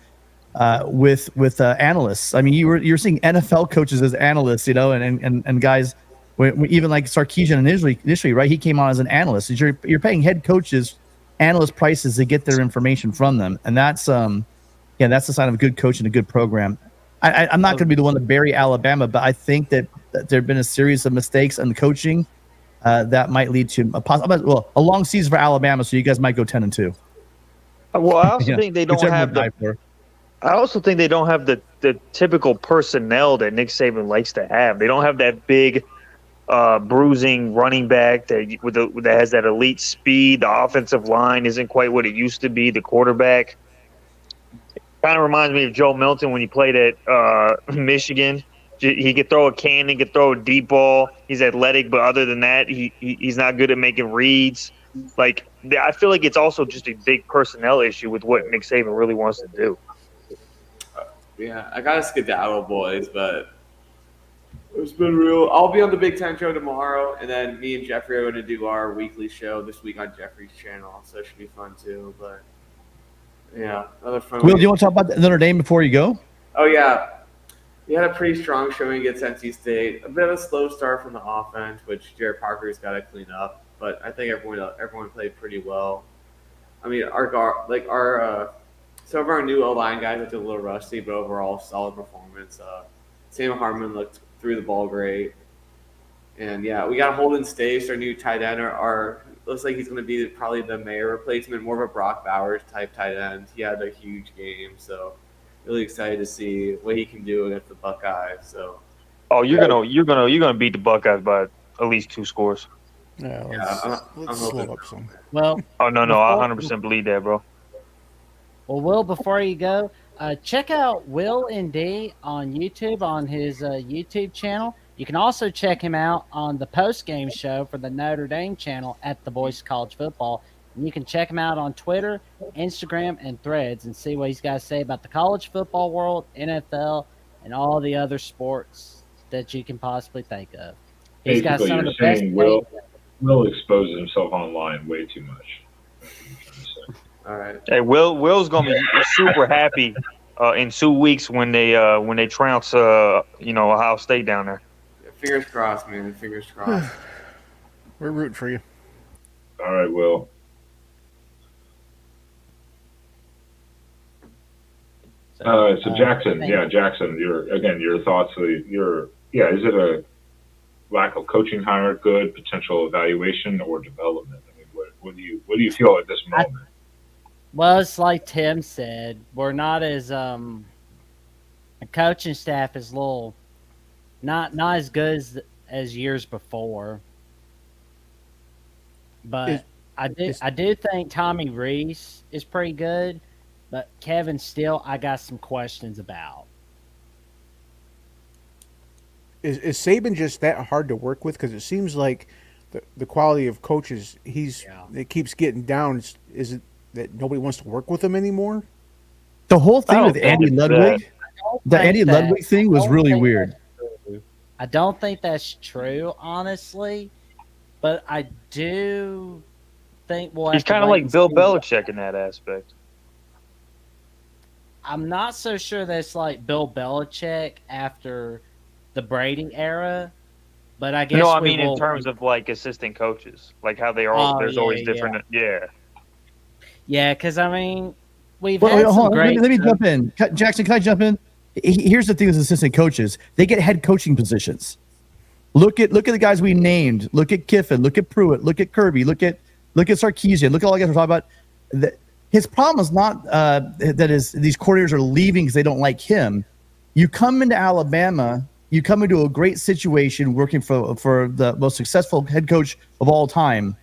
with analysts. I mean, you're seeing NFL coaches as analysts, you know, and guys. Even like Sarkisian initially, right? He came on as an analyst. You're paying head coaches analyst prices to get their information from them, and that's that's the sign of a good coach and a good program. I'm not going to be the one to bury Alabama, but I think that there have been a series of mistakes in coaching that might lead to a long season for Alabama. So you guys might go 10-2. Well, I also think they don't have I also think they don't have the typical personnel that Nick Saban likes to have. They don't have that big bruising running back that has that elite speed. The offensive line isn't quite what it used to be. The quarterback kind of reminds me of Joe Milton when he played at Michigan. He could throw a cannon, could throw a deep ball. He's athletic, but other than that, he's not good at making reads. Like, I feel like it's also just a big personnel issue with what Nick Saban really wants to do. Yeah, I gotta skedaddle, boys, but it's been real. I'll be on the Big Ten show tomorrow, and then me and Jeffrey are going to do our weekly show this week on Jeffrey's channel, so it should be fun too. But yeah, another fun. Will, do you want to talk about Notre Dame before you go? Oh yeah, we had a pretty strong showing against NC State. A bit of a slow start from the offense, which Jared Parker's got to clean up. But I think everyone played pretty well. I mean, some of our new O-line guys looked a little rusty, but overall solid performance. Sam Hartman looked threw the ball great. And yeah, we got Holden Stace, our new tight end. Looks like he's going to be probably the Mayer replacement, more of a Brock Bowers type tight end. He had a huge game, so really excited to see what he can do against the Buckeyes. So, you're gonna beat the Buckeyes by at least 2 scores. Yeah, let's slow up some. Well, no, I 100% believe that, bro. Well, Will, before you go, check out Will ND on YouTube on his YouTube channel. You can also check him out on the post-game show for the Notre Dame channel at The Voice of College Football. And you can check him out on Twitter, Instagram, and Threads and see what he's got to say about the college football world, NFL, and all the other sports that you can possibly think of. He's got some of the best. Will exposes himself online way too much. All right. Hey, Will's gonna be super happy in 2 weeks when they trounce Ohio State down there. Fingers crossed, man. Fingers crossed. We're rooting for you. All right, Will. So Jackson, Jackson, your thoughts. Is it a lack of coaching hire, good potential evaluation, or development? I mean, what do you feel at this moment? Well, it's like Tim said, we're not as the coaching staff is not as good as years before. But I do think Tommy Reese is pretty good. But Kevin Steele, I got some questions about. Is Saban just that hard to work with? Because it seems like the quality of coaches it keeps getting down. Is it that nobody wants to work with him anymore? The whole I thing don't with think Andy it's that. Ludwig, the think Andy that- Ludwig thing was I don't really think weird. that's true. I don't think that's true, honestly. But I do think we'll He's have to kind of wait like and Bill see. Belichick in that aspect. I'm not so sure that's like Bill Belichick after the Brady era, but I guess No, I we mean will in terms wait. of like assistant coaches, like how they are. All, Oh, there's yeah, always yeah. different. Yeah. Yeah, because I mean, we've Well, had some hold on. great. Let me jump in. Jackson, can I jump in? Here's the thing with assistant coaches. They get head coaching positions. Look at the guys we named. Look at Kiffin. Look at Pruitt. Look at Kirby. Look at Sarkisian. Look at all the guys we're talking about. His problem is not these coordinators are leaving because they don't like him. You come into Alabama, you come into a great situation working for the most successful head coach of all time,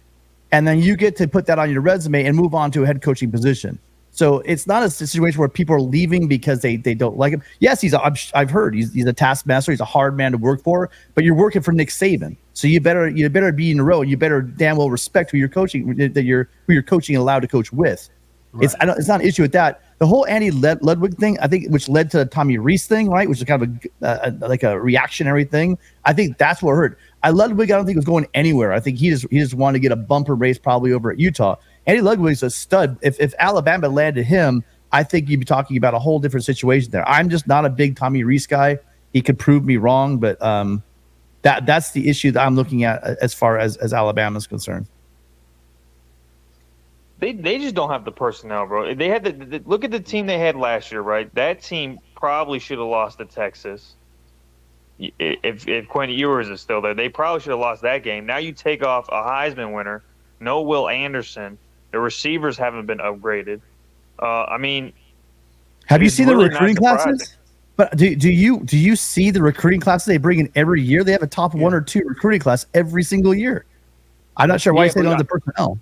and then you get to put that on your resume and move on to a head coaching position. So it's not a situation where people are leaving because they don't like him. Yes, I've heard he's a taskmaster. He's a hard man to work for, but you're working for Nick Saban, so you better be in a row. You better damn well respect who you're coaching, who you're coaching and allowed to coach with. Right. It's not an issue with that. The whole Andy Ludwig thing, I think, which led to the Tommy Rees thing, right? Which is kind of like a reactionary thing. I think that's what hurt. Ludwig, I don't think was going anywhere. I think he just wanted to get a bumper race probably over at Utah. Andy Ludwig's a stud. If Alabama landed him, I think you'd be talking about a whole different situation there. I'm just not a big Tommy Rees guy. He could prove me wrong, but that's the issue that I'm looking at as far as Alabama's concerned. They just don't have the personnel, bro. They had look at the team they had last year, right? That team probably should have lost to Texas. If Quinn Ewers is still there, they probably should have lost that game. Now you take off a Heisman winner, no Will Anderson. The receivers haven't been upgraded. I mean, have you it's seen really the not recruiting surprising. classes? But do you see the recruiting classes they bring in every year? They have a top one or two recruiting class every single year. I'm not sure why they don't have the personnel.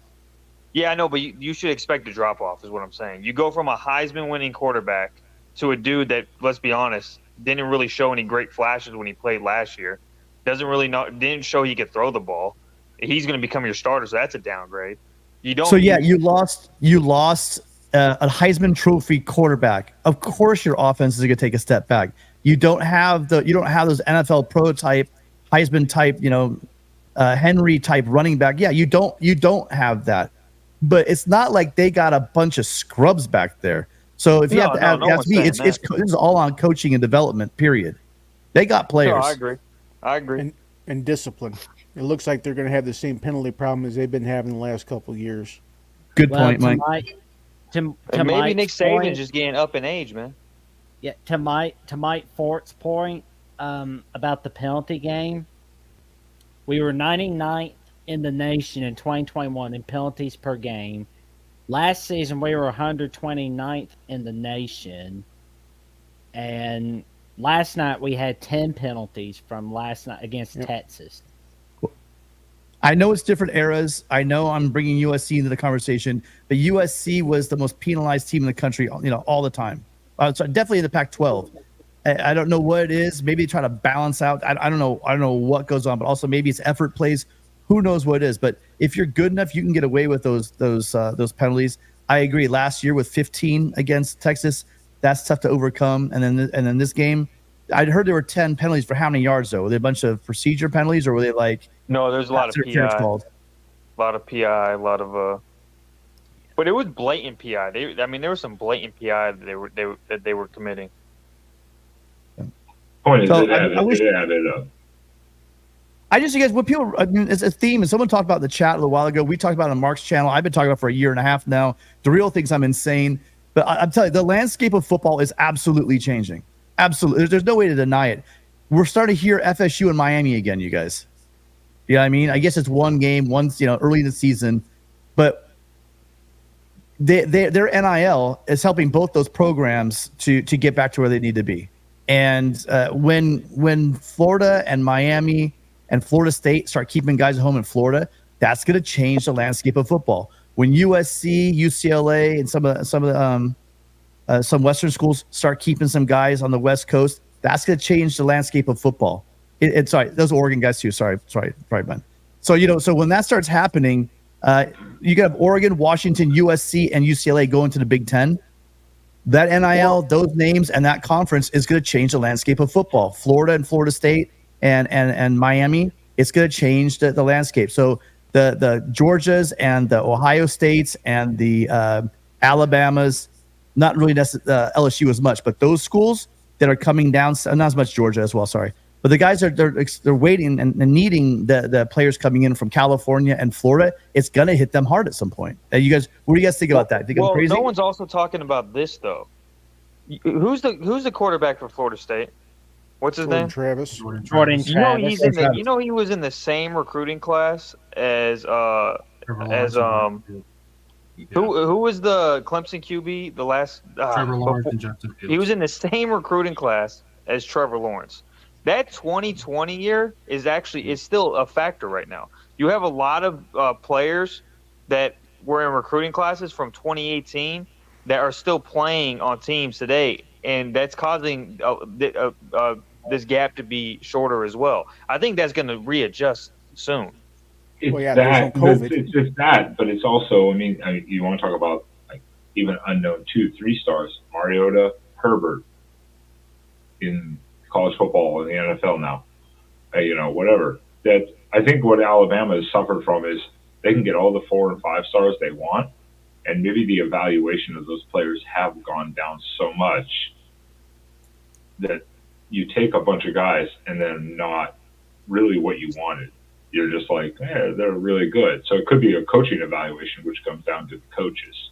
Yeah, I know, but you should expect a drop off, is what I'm saying. You go from a Heisman winning quarterback to a dude that, let's be honest, didn't really show any great flashes when he played last year. Didn't show he could throw the ball. He's going to become your starter, so that's a downgrade. You don't. So yeah, you lost a Heisman Trophy quarterback. Of course, your offense is going to take a step back. You don't have those NFL prototype Heisman type, Henry type running back. Yeah, you don't have that. But it's not like they got a bunch of scrubs back there. So if you have to ask me, this is all on coaching and development. Period. They got players. No, I agree. And discipline. It looks like they're going to have the same penalty problem as they've been having the last couple of years. Good point, Mike. And maybe Nick Saban's just getting up in age, man. Yeah, to Mike Fort's point about the penalty game, we were 99th in the nation in 2021 in penalties per game. Last season, we were 129th in the nation. And last night, we had 10 penalties from last night against Texas. I know it's different eras. I know I'm bringing USC into the conversation, but USC was the most penalized team in the country, all the time. So definitely in the Pac-12. I don't know what it is. Maybe they try to balance out. I don't know. I don't know what goes on, but also maybe it's effort plays. Who knows what it is? But if you're good enough, you can get away with those penalties. I agree. Last year with 15 against Texas, that's tough to overcome. And then this game, I'd heard there were 10 penalties for how many yards though? Were they a bunch of procedure penalties, or were they like? No, there's a lot of PI. A lot of but it was blatant PI. There was some blatant PI that they were committing. Point is, So it added up. I just, you guys, what people, it's a theme, and someone talked about in the chat a little while ago. We talked about it on Mark's channel. I've been talking about it for a year and a half now. The real thinks I'm insane, but I'm telling you, the landscape of football is absolutely changing. Absolutely, there's no way to deny it. We're starting to hear FSU and Miami again, you guys. You know what I mean? I guess it's one game, once early in the season, but their NIL is helping both those programs to get back to where they need to be. And when Florida and Miami and Florida State start keeping guys at home in Florida, that's going to change the landscape of football. When USC, UCLA, and some of some Western schools start keeping some guys on the West Coast, that's going to change the landscape of football. Sorry, those Oregon guys too. Sorry, Ben. So so when that starts happening, you got Oregon, Washington, USC, and UCLA going to the Big Ten. That NIL, those names, and that conference is going to change the landscape of football. Florida and Florida State and Miami, it's going to change the landscape. So the Georgias and the Ohio States and the Alabamas, not really LSU as much, but those schools that are coming down, not as much Georgia as well, sorry. But the guys they're waiting and needing the players coming in from California and Florida. It's gonna hit them hard at some point. You guys, what do you guys think about that? Think I'm crazy? No one's also talking about this though. Who's the quarterback for Florida State? What's his name? Travis. Jordan Travis. You know he was in the same recruiting class as who was the Clemson QB the last Trevor Lawrence and Justin Fields. He was in the same recruiting class as Trevor Lawrence. That 2020 year is still a factor right now. You have a lot of players that were in recruiting classes from 2018 that are still playing on teams today, and that's causing this gap to be shorter as well. I think that's going to readjust soon. It's it's just that, but it's also, I mean, you want to talk about like even unknown 2-3 stars, Mariota, Herbert in college football in the NFL now, whatever. That I think what Alabama has suffered from is they can get all the 4 and 5 stars they want, and maybe the evaluation of those players have gone down so much that you take a bunch of guys and they're not really what you wanted. You're just like, they're really good. So it could be a coaching evaluation, which comes down to the coaches.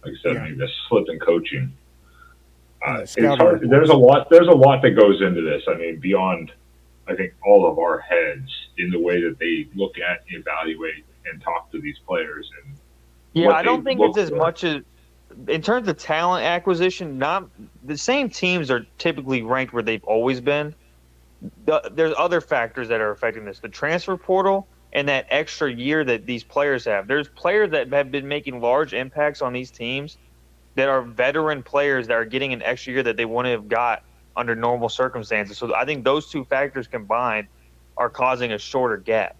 Like I said, maybe a slip in coaching. It's hard. There's a lot that goes into this. I mean, beyond, I think, all of our heads in the way that they look at, evaluate, and talk to these players. And I don't think it's as much as in terms of talent acquisition. Not the same teams are typically ranked where they've always been. There's other factors that are affecting this: the transfer portal and that extra year that these players have. There's players that have been making large impacts on these teams that are veteran players that are getting an extra year that they wouldn't have got under normal circumstances. So I think those two factors combined are causing a shorter gap.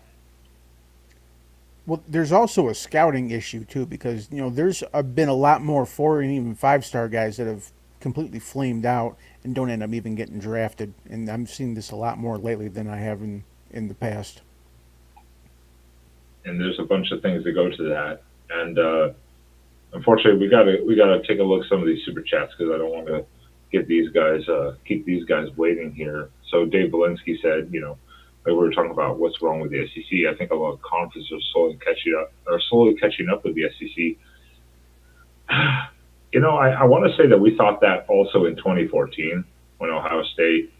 Well, there's also a scouting issue too, because there's been a lot more 4 and even 5-star guys that have completely flamed out and don't end up even getting drafted. And I'm seeing this a lot more lately than I have in the past. And there's a bunch of things that go to that. And unfortunately, we gotta take a look at some of these super chats because I don't want to get these guys keep these guys waiting here. So Dave Belinsky said, like we were talking about what's wrong with the SEC. I think a lot of conferences are slowly catching up with the SEC. I want to say that we thought that also in 2014 when Ohio State,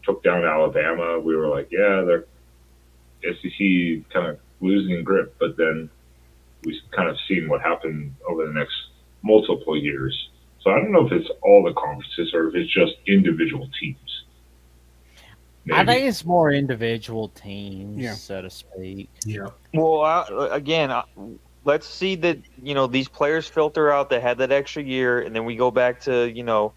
took down Alabama. We were like, the SEC kind of losing grip, but then we've kind of seen what happened over the next multiple years. So I don't know if it's all the conferences or if it's just individual teams. Maybe. I think it's more individual teams, so to speak. Yeah. Well, let's see that these players filter out that had that extra year, and then we go back to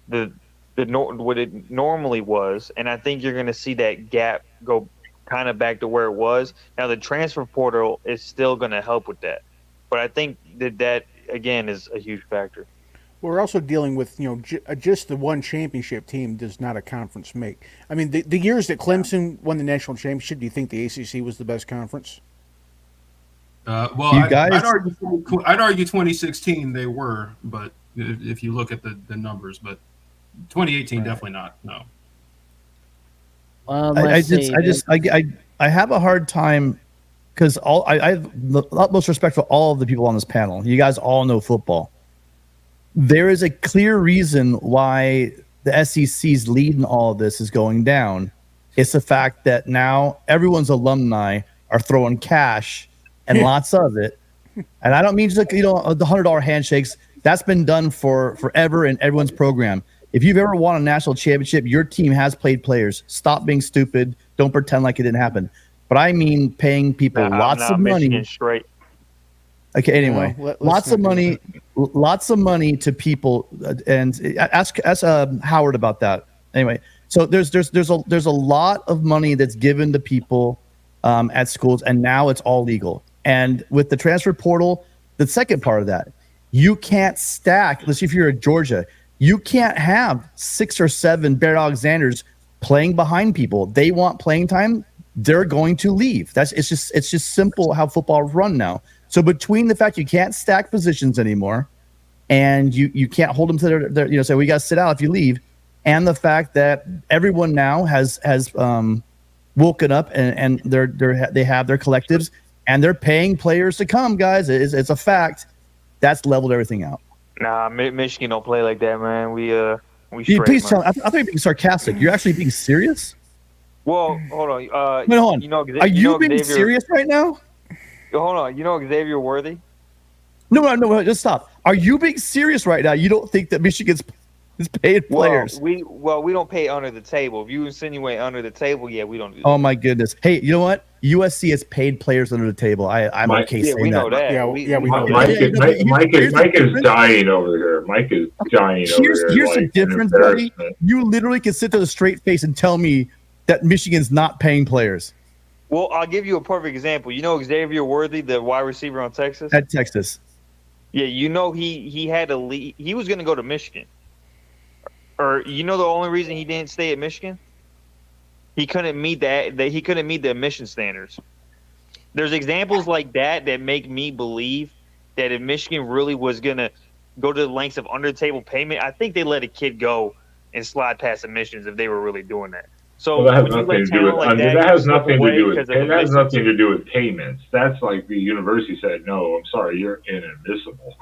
what it normally was, and I think you're going to see that gap go kind of back to where it was. Now the transfer portal is still going to help with that, but I think that again is a huge factor. We're also dealing with just the one championship team does not a conference make. I mean, the years that Clemson won the national championship, do you think the ACC was the best conference? I'd argue 2016 they were, but if you look at the numbers, but 2018 definitely not. No. I have a hard time because I have the utmost respect for all of the people on this panel. You guys all know football. There is a clear reason why the SEC's lead in all of this is going down. It's the fact that now everyone's alumni are throwing cash and lots of it. And I don't mean just the $100 handshakes. That's been done for forever in everyone's program. If you've ever won a national championship, your team has played players. Stop being stupid. Don't pretend like it didn't happen. But I mean paying people lots of money. Straight. Okay, anyway, lots of money. lots of money to people, and ask Howard about that. Anyway, so there's a lot of money that's given to people at schools, and now it's all legal. And with the transfer portal, the second part of that, you can't stack. Let's see, if you're at Georgia, you can't have 6 or 7 Bear Alexanders playing behind people. They want playing time. They're going to leave. It's just simple how football is run now. So between the fact you can't stack positions anymore, and you can't hold them to their say, we got to sit out if you leave, and the fact that everyone now has woken up and they have their collectives and they're paying players to come, guys. It's a fact. That's leveled everything out. Nah, Michigan don't play like that, man. We Please straight, tell man. me. I thought you were being sarcastic. You're actually being serious? Well, hold on. Wait, hold on. You know, Are you being Xavier, serious right now? Hold on. You know Xavier Worthy? No, just stop. Are you being serious right now? You don't think that Michigan's is paying players? Well, we don't pay under the table. If you insinuate under the table, yeah, we don't do that. Oh my goodness. Hey, you know what? USC has paid players under the table. I'm okay saying we know that. Yeah, we know Mike that. is dying over here. Mike is dying over here. Here's like the difference, an buddy. embarrassment. You literally can sit to the straight face and tell me that Michigan's not paying players Well, I'll give you a perfect example. You know Xavier Worthy, the wide receiver on Texas? at Texas. Yeah, you know he had to leave. He was going to go to Michigan. Or you know the only reason he didn't stay at Michigan? He couldn't meet he couldn't meet the admission standards. There's examples like that make me believe that if Michigan really was going to go to the lengths of under the table payment, I think they let a kid go and slide past admissions if they were really doing that. So Well, that has when you nothing let to do talent with. like that that has slip nothing to away do with. because of It has admissions- nothing to do with payments. That's like the university said, no, I'm sorry, you're inadmissible.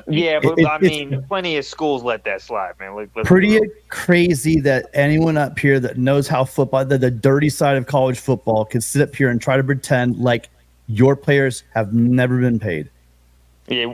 Yeah, but It- I it's- mean, plenty of schools let that slide, man. Let's Pretty be real. crazy that anyone up here that knows how football, the dirty side of college football, can sit up here and try to pretend like your players have never been paid. Yeah,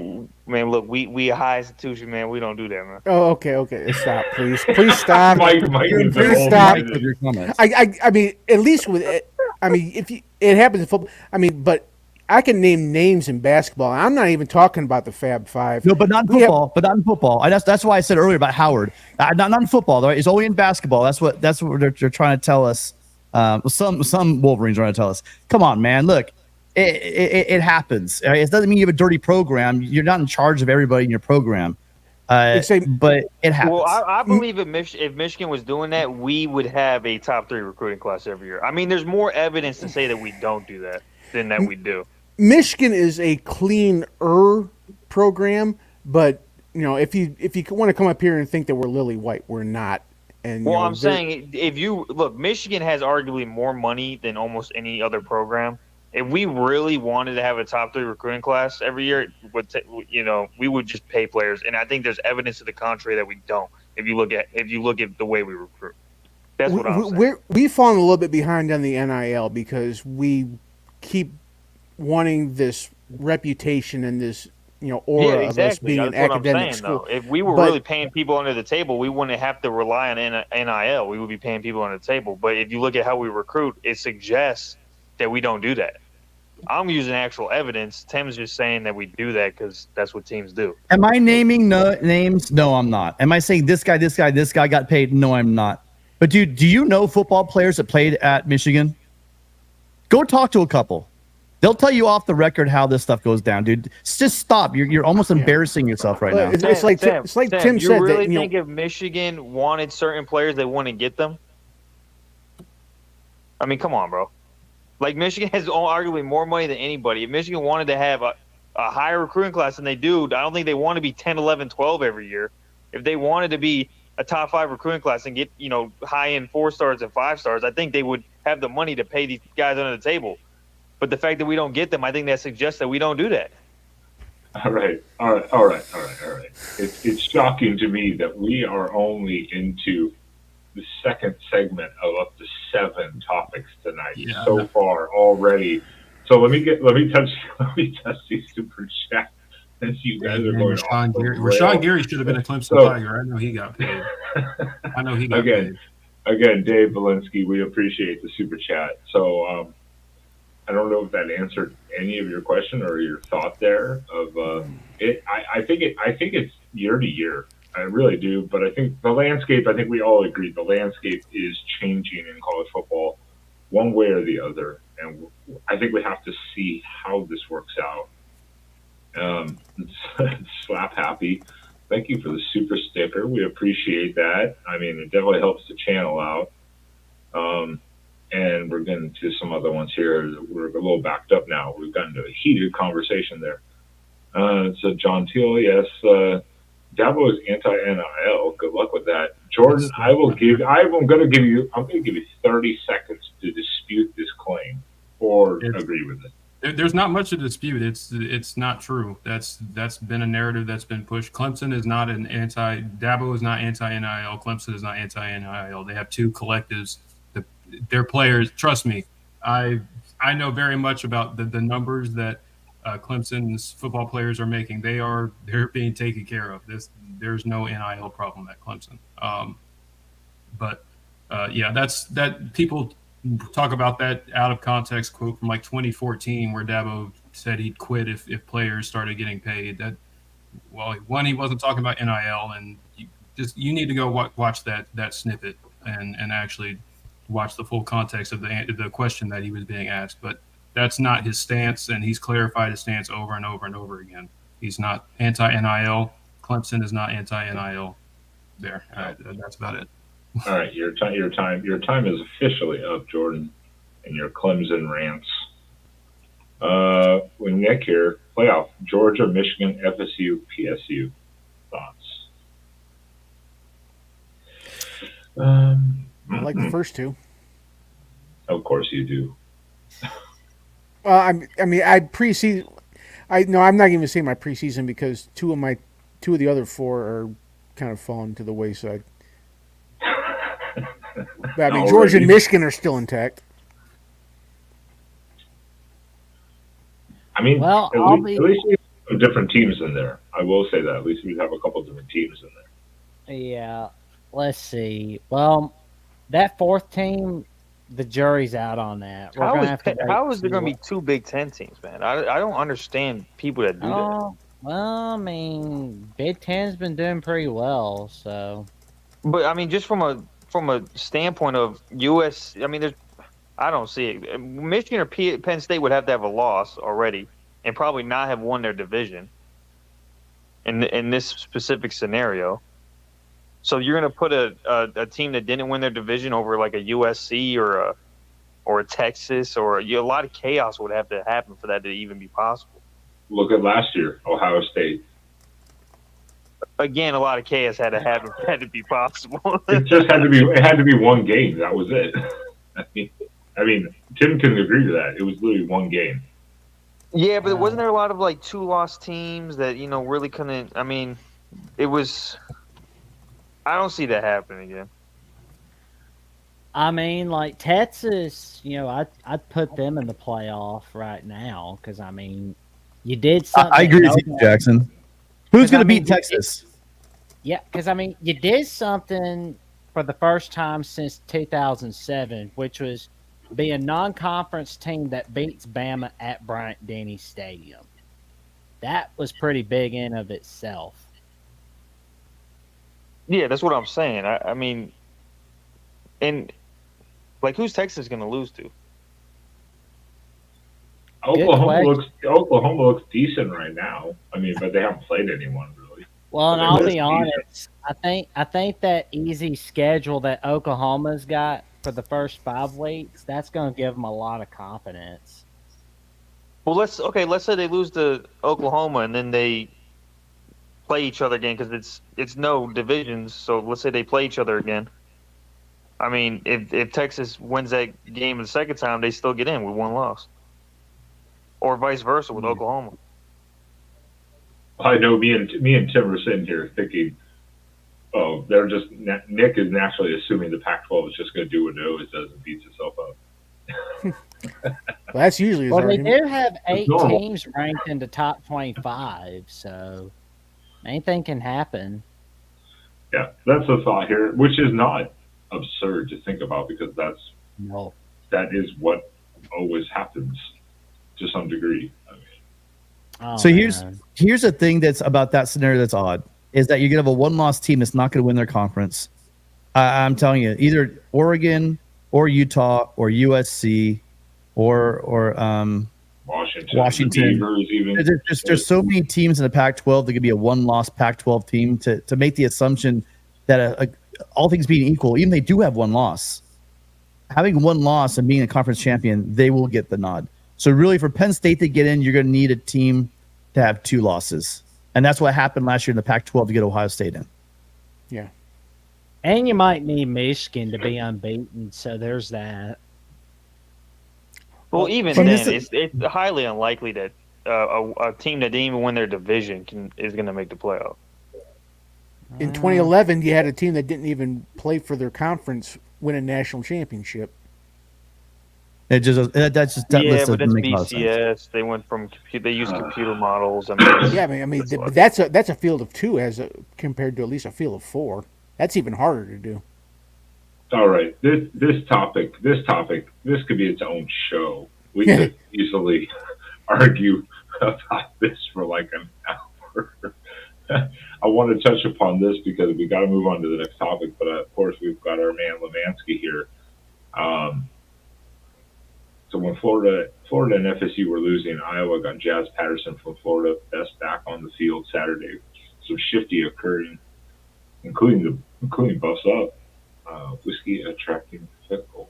man. Look, we a high institution, man. We don't do that, man. Oh, okay. Stop, please. Please stop. Mike needs Please a whole stop. minute. Your comments. I mean, at least with it, I mean, if it happens in football, I mean, but I can name names in basketball. I'm not even talking about the Fab Five. No, but not in We have- football. But not in football. That's why I said earlier about Howard. Not in football, though. It's only in basketball. That's what they're trying to tell us. Some Wolverines are trying to tell us. Come on, man. Look, it happens. It doesn't mean you have a dirty program. You're not in charge of everybody in your program. But it happens. Well, I believe if Michigan was doing that, we would have a top 3 recruiting class every year. I mean, there's more evidence to say that we don't do that than that we do. Michigan is a cleaner program, but if you want to come up here and think that we're lily white, we're not. And Well, I'm saying if you look, Michigan has arguably more money than almost any other program. If we really wanted to have a top 3 recruiting class every year, we would just pay players. And I think there's evidence to the contrary that we don't. If you look at the way we recruit, that's what I'm saying. We've fallen a little bit behind on the NIL because we keep wanting this reputation and this aura of us being an That's what academic I'm saying, school. though. If we were really paying people under the table, we wouldn't have to rely on NIL. We would be paying people under the table. But if you look at how we recruit, it suggests that we don't do that. I'm using actual evidence. Tim's just saying that we do that because that's what teams do. Am I naming names? No, I'm not. Am I saying this guy got paid? No, I'm not. But do you know football players that played at Michigan? Go talk to a couple. They'll tell you off the record how this stuff goes down, dude. Just stop. You're almost embarrassing yourself right now. It's like Tim Tim you said. really that, think if Michigan wanted certain players, they wouldn't get them? I mean, come on, bro. Like, Michigan has arguably more money than anybody. If Michigan wanted to have a higher recruiting class than they do, I don't think they want to be 10, 11, 12 every year. If they wanted to be a top 5 recruiting class and get, high-end 4 stars and 5 stars, I think they would have the money to pay these guys under the table. But the fact that we don't get them, I think that suggests that we don't do that. All right. It's shocking to me that we are only into the second segment of up to 7 topics tonight so far already. So let me touch these super chats. As you guys are going off. Rashawn Gary should have been a Clemson Tiger. I know he got paid. paid. Again, Dave Valinsky, we appreciate the super chat. So I don't know if that answered any of your question or your thought there of it. I think it's year to year. I really do, but I think the landscape. I think we all agree the landscape is changing in college football, one way or the other, and I think we have to see how this works out. Um, Slap happy. Thank you for the super sticker. We appreciate that. I mean, it definitely helps the channel out. And we're getting to some other ones here. We're a little backed up now. We've gotten to a heated conversation there. So John Teal, yes. Dabo is anti-NIL. Good luck with that, Jordan. I'm going to give you 30 seconds to dispute this claim or agree with it. There's not much to dispute. It's not true. That's been a narrative that's been pushed. Clemson is not Dabo is not anti-NIL. Clemson is not anti-NIL. They have two collectives. Their players, trust me, I know very much about the numbers that Clemson's football players are making. They're being taken care of. There's no NIL problem at Clemson. That people talk about that out of context quote from like 2014 where Dabo said he'd quit if players started getting paid. One, he wasn't talking about NIL, and you need to go watch that snippet and actually watch the full context of the question that he was being asked. But that's not his stance, and he's clarified his stance over and over and over again. He's not anti-NIL. Clemson is not anti-NIL. That's about it. All right, your time is officially up, Jordan, and your Clemson rants. When Nick here, playoff: Georgia, Michigan, FSU, PSU. Thoughts? I like the first two. Of course you do. I mean, I'm not even saying my preseason because two of the other four are kind of falling to the wayside. But, I mean, Georgia and Michigan are still intact. I mean, Well, at least we have different teams in there. I will say that. At least we have a couple different teams in there. Yeah. Let's see. Well, that fourth team, the jury's out on that. How is there going to be two Big Ten teams, man? I don't understand people that do that. Well, I mean, Big Ten's been doing pretty well, so. But I mean, just from a standpoint of U.S., I mean, I don't see it. Michigan or Penn State would have to have a loss already, and probably not have won their division. In this specific scenario, so you're going to put a team that didn't win their division over like a USC or a Texas or a lot of chaos would have to happen for that to even be possible. Look at last year, Ohio State. Again, a lot of chaos had to be possible. It just had to be one game. That was it. I mean, Tim can agree to that. It was literally one game. Yeah, but wasn't there a lot of like 2-loss teams that really couldn't? I mean, it was. I don't see that happening again. I mean, like Texas, I'd put them in the playoff right now because I mean, you did something. I agree with you, Jackson. Who's going to beat Texas? Yeah, because I mean, you did something for the first time since 2007, which was be a non-conference team that beats Bama at Bryant-Denny Stadium. That was pretty big in of itself. Yeah, that's what I'm saying. I mean, and like, who's Texas going to lose to? Oklahoma looks decent right now. I mean, but they haven't played anyone really. Well, and I'll be honest. I think that easy schedule that Oklahoma's got for the first 5 weeks, that's going to give them a lot of confidence. Well, let's say they lose to Oklahoma and then they play each other again because it's no divisions. So let's say they play each other again. I mean, if Texas wins that game the second time, they still get in with 1 loss, or vice versa with Oklahoma. I know me and Tim are sitting here thinking, oh, they're just Nick is naturally assuming the Pac-12 is just going to do what it always does and beats itself up. Well, that's usually his argument. They do have 8 teams ranked in the top 25, so anything can happen. Yeah, that's the thought here, which is not absurd to think about because that is what always happens to some degree. I mean, Oh, So man. here's the thing that's about that scenario that's odd is that you're gonna have a one-loss team that's not gonna win their conference. I'm telling you, either Oregon or Utah or USC or Washington, Washington. the Beavers, even. There's so many teams in the Pac-12 that could be a one-loss Pac-12 team to make the assumption that all things being equal, even they do have one loss. Having one loss and being a conference champion, they will get the nod. So really, for Penn State to get in, you're going to need a team to have 2 losses, and that's what happened last year in the Pac-12 to get Ohio State in. Yeah. And you might need Michigan to be unbeaten, so there's that. Well, even From then, this- it's highly unlikely that a team that didn't even win their division is going to make the playoff. In 2011, you had a team that didn't even play for their conference win a national championship. That list Yeah, but doesn't that's make a lot of sense. BCS. They went from they used computer models. I mean, Yeah, I mean, that's a field of 2 compared to at least a field of 4. That's even harder to do. All right, this topic, this could be its own show. We could easily argue about this for like an hour. I want to touch upon this because we got to move on to the next topic. But of course, we've got our man Lemansky here. So when Florida and FSU were losing, Iowa got Jazz Patterson from Florida best back on the field Saturday. Some shifty occurring, including buffs up, whiskey attracting fickle.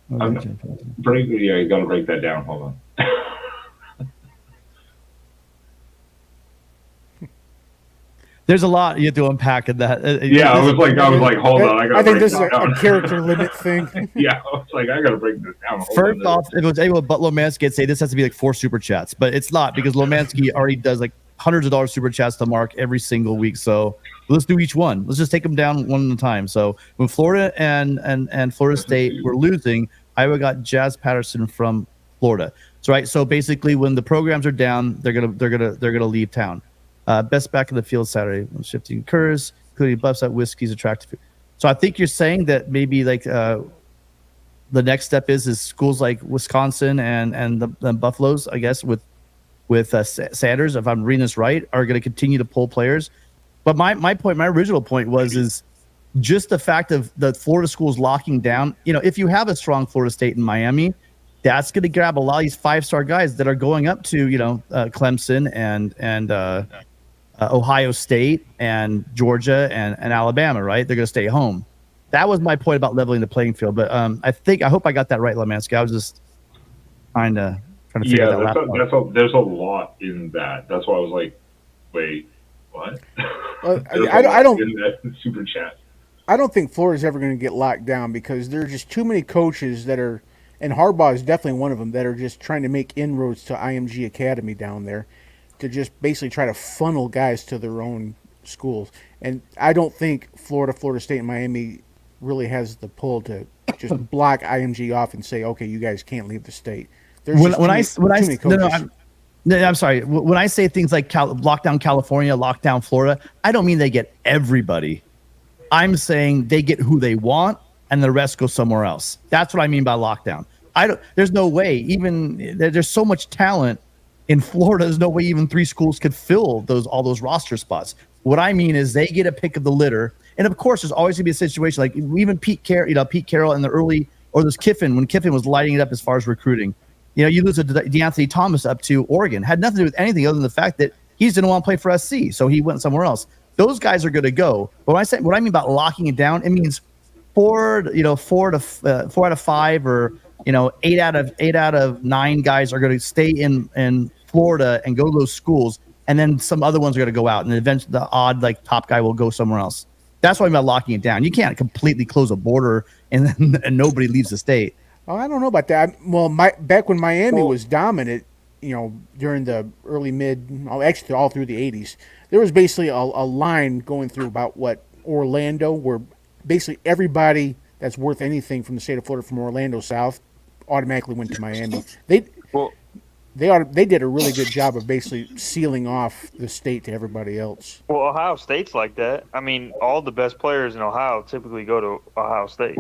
You got to break that down. Hold on. There's a lot you have to unpack in that. Yeah, I was like, hold on, I think this is a character limit thing. Yeah, I was like, I got to break this down. First off, if it was able, but Lomansky would say this has to be like 4 super chats, but it's not because Lomansky already does like hundreds of dollars super chats to Mark every single week. So let's do each one. Let's just take them down one at a time. So when Florida and Florida State were losing, Iowa got Jazz Patterson from Florida. So right. So basically, when the programs are down, they're gonna leave town. Best back in the field Saturday. Shifting occurs, including buffs at whiskey's attractive. So I think you're saying that maybe like the next step is schools like Wisconsin and the Buffaloes, I guess, with Sanders, if I'm reading this right, are going to continue to pull players. But my original point is just the fact of the Florida schools locking down. You know, if you have a strong Florida State in Miami, that's going to grab a lot of these 5-star guys that are going up to Clemson and Ohio State and Georgia and Alabama, right? They're going to stay home. That was my point about leveling the playing field. But I hope I got that right, Lemansky. I was just trying to figure that out. There's a lot in that. That's why I was like, wait, what? I don't in that super chat. I don't think Florida's ever going to get locked down because there are just too many coaches that are, and Harbaugh is definitely one of them, that are just trying to make inroads to IMG Academy down there to just basically try to funnel guys to their own schools. And I don't think Florida State, and Miami really has the pull to just block IMG off and say, okay, you guys can't leave the state. There's I'm sorry. When I say things like lockdown California, lockdown Florida, I don't mean they get everybody. I'm saying they get who they want and the rest go somewhere else. That's what I mean by lockdown. There's no way, even there's so much talent in Florida, there's no way even 3 schools could fill all those roster spots. What I mean is they get a pick of the litter. And of course, there's always gonna be a situation like even Pete Carroll in the early, or there's Kiffin, when Kiffin was lighting it up as far as recruiting. You know, you lose a DeAnthony Thomas up to Oregon. Had nothing to do with anything other than the fact that he just didn't want to play for SC, so he went somewhere else. Those guys are going to go. But what I mean about locking it down, it means 4 out of 5, or 8 out of 9 guys are going to stay in Florida and go to those schools, and then some other ones are going to go out, and eventually the odd top guy will go somewhere else. That's what I mean about locking it down. You can't completely close a border and nobody leaves the state. Oh, I don't know about that. Well, back when Miami was dominant, during the early actually all through the 80s, there was basically a line going through about Orlando, where basically everybody that's worth anything from the state of Florida from Orlando south automatically went to Miami. They did a really good job of basically sealing off the state to everybody else. Well, Ohio State's like that. I mean, all the best players in Ohio typically go to Ohio State.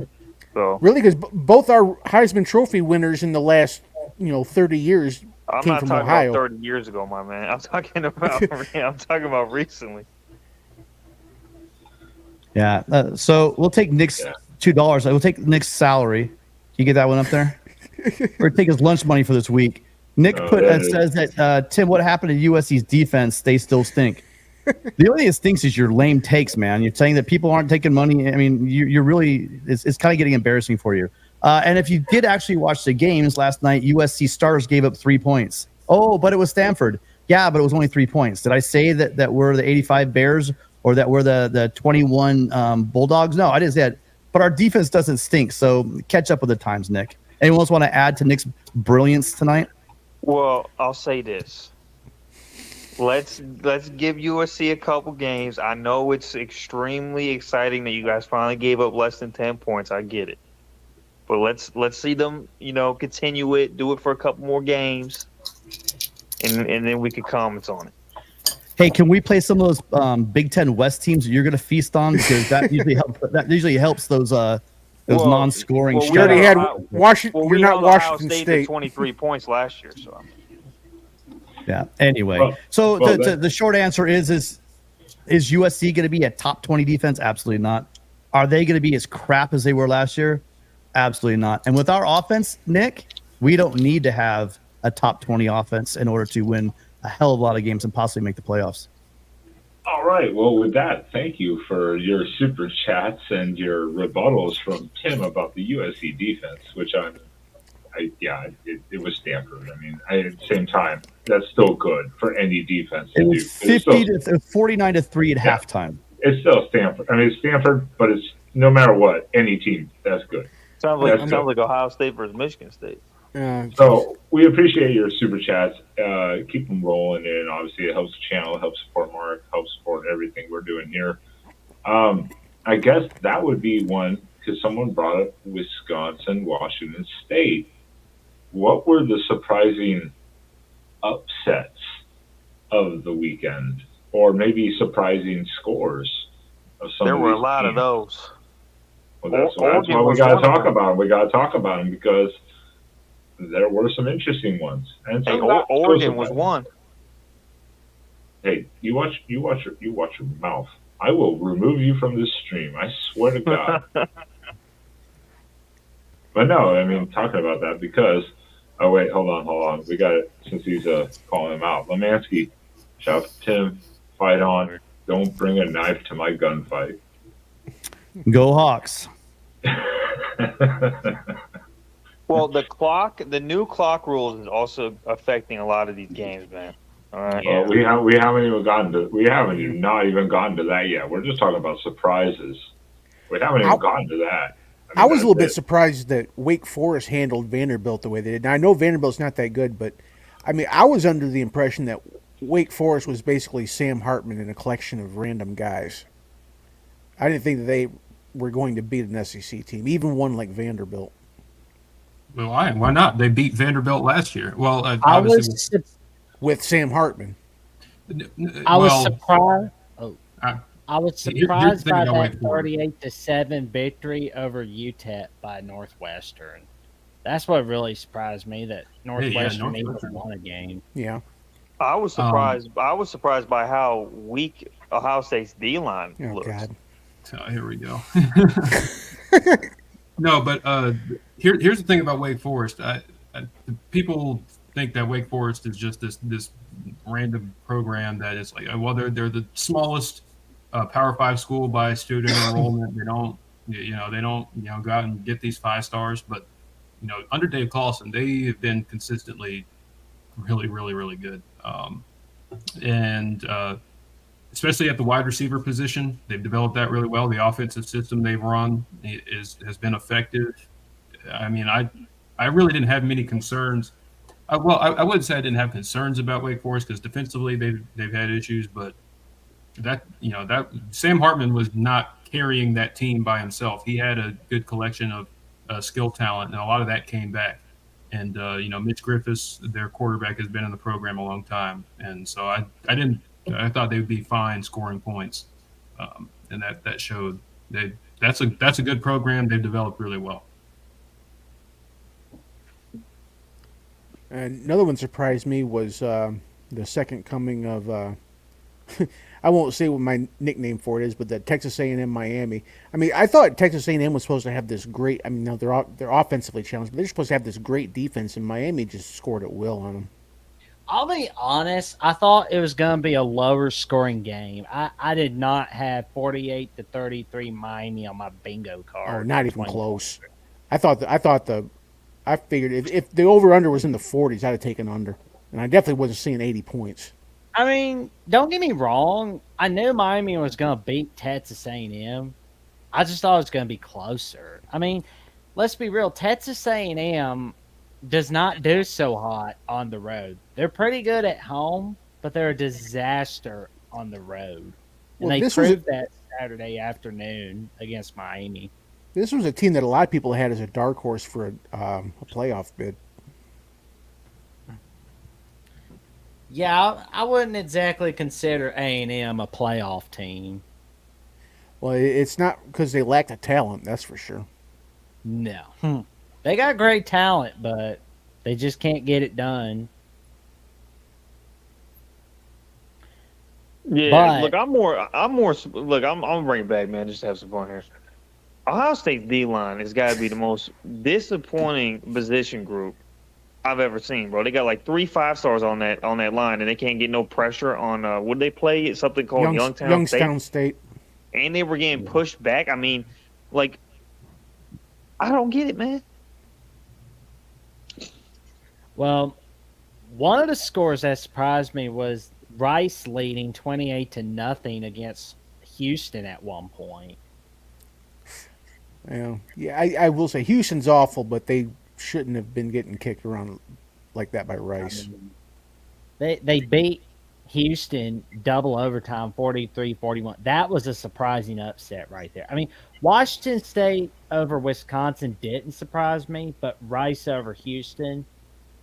So really, because both our Heisman Trophy winners in the last 30 years I'm came not from talking Ohio. about 30 years ago, my man. I'm talking about recently. Yeah. So we'll take Nick's Yeah. $2. We'll take Nick's salary. Can you get that one up there? Or take his lunch money for this week. Nick says that Tim, what happened to USC's defense? They still stink. The only thing that stinks is your lame takes, man. You're saying that people aren't taking money. I mean, you're really it's kind of getting embarrassing for you. And if you did actually watch the games last night, USC starters gave up 3 points. Oh, but it was Stanford. Yeah, but it was only 3 points. Did I say that we're the 85 Bears or that we're the 21 Bulldogs? No, I didn't say that. But our defense doesn't stink. So catch up with the times, Nick. Anyone else want to add to Nick's brilliance tonight? Well, I'll say this. Let's give USC a couple games. I know it's extremely exciting that you guys finally gave up less than 10 points. I get it. But let's see them, continue it, do it for a couple more games, and then we can comment on it. Hey, can we play some of those Big Ten West teams that you're going to feast on, because that usually helps those non-scoring. Well, We already had Washington. Well, you're we not held Ohio Washington State State. to 23 points last year, so. Yeah. Anyway, the short answer is USC going to be a top 20 defense? Absolutely not. Are they going to be as crap as they were last year? Absolutely not. And with our offense, Nick, we don't need to have a top 20 offense in order to win a hell of a lot of games and possibly make the playoffs. All right. Well, with that, thank you for your super chats and your rebuttals from Tim about the USC defense, which it was Stanford. I mean, at the same time, that's still good for any defense to It do. was 49-3 at halftime. It's still Stanford. I mean, it's Stanford, but it's no matter what, any team, that's good. Sounds like Ohio State versus Michigan State. So we appreciate your super chats. Keep them rolling in. Obviously, it helps the channel, it helps support Mark, helps support everything we're doing here. I guess that would be one, because someone brought up Wisconsin, Washington State. What were the surprising upsets of the weekend, or maybe surprising scores of some? There of were a these lot teams? of those. Well, that's why we got to talk about them. We got to talk about them because there were some interesting ones. And Hey, Oregon was one. Hey, you watch your mouth. I will remove you from this stream. I swear to God. But no, I mean, talking about that because. Oh wait, hold on. We got it since he's calling him out. Lemansky, shout out to Tim. Fight on. Don't bring a knife to my gunfight. Go Hawks. Well, the new clock rules is also affecting a lot of these games, man. All right. Well, we haven't even gotten to that yet. We're just talking about surprises. We haven't even gotten to that. I was a little bit surprised that Wake Forest handled Vanderbilt the way they did. Now, I know Vanderbilt's not that good, but I mean, I was under the impression that Wake Forest was basically Sam Hartman and a collection of random guys. I didn't think that they were going to beat an SEC team, even one like Vanderbilt. Well, why not? They beat Vanderbilt last year. Well, with Sam Hartman. I was surprised. I was Here's surprised the by thing that 38-7 victory over UTEP by Northwestern. That's what really surprised me, that Northwestern even won a game. Yeah. I was surprised. I was surprised by how weak Ohio State's D-line looks. God. So here we go. No, but here's the thing about Wake Forest. People think that Wake Forest is just this random program that is like, well, they're the smallest Power 5 school by student enrollment. They don't go out and get these 5 stars, but under Dave Clawson, they have been consistently really, really, really good. And especially at the wide receiver position, they've developed that really well. The offensive system they've run has been effective. I mean, I really didn't have many concerns. I wouldn't say I didn't have concerns about Wake Forest, because defensively they've had issues, but that Sam Hartman was not carrying that team by himself. He had a good collection of skill talent, and a lot of that came back. And Mitch Griffiths, their quarterback, has been in the program a long time, and so I thought they would be fine scoring points, and that showed. That's a good program. They've developed really well. And another one surprised me was the second coming of I won't say what my nickname for it is, but the Texas A&M Miami. I mean, I thought Texas A&M was supposed to have this great. I mean, no, they're offensively challenged, but they're supposed to have this great defense, and Miami just scored at will on them. I'll be honest. I thought it was going to be a lower scoring game. I did not have 48-33 Miami on my bingo Oh, card not for even 20. close. I figured if the over under was in the 40s, I'd have taken under, and I definitely wasn't seeing 80 points. I mean, don't get me wrong. I knew Miami was going to beat Texas A&M. I just thought it was going to be closer. I mean, let's be real. Texas A&M does not do so hot on the road. They're pretty good at home, but they're a disaster on the road. And Well, they proved that Saturday afternoon against Miami. this was a team that a lot of people had as a dark horse for a playoff bid. Yeah, I wouldn't exactly consider A&M a playoff team. Well, it's not because they lack the talent, that's for sure. No. They got great talent, but they just can't get it done. Yeah, But look, look, I'm bringing it back, man, just to have some fun here. Ohio State D line has got to be the most disappointing position group I've ever seen, bro. They got like 3 5-stars on that line, and they can't get no pressure on what did they play? It's something called Youngstown State. And they were getting pushed back. I mean, like, I don't get it, man. well, one of the scores that surprised me was Rice leading 28-0 against Houston at one point. Yeah, I will say Houston's awful, but they shouldn't have been getting kicked around like that by Rice. They beat Houston double overtime 43-41. That was a surprising upset right there. I mean, Washington State over Wisconsin didn't surprise me, but Rice over Houston,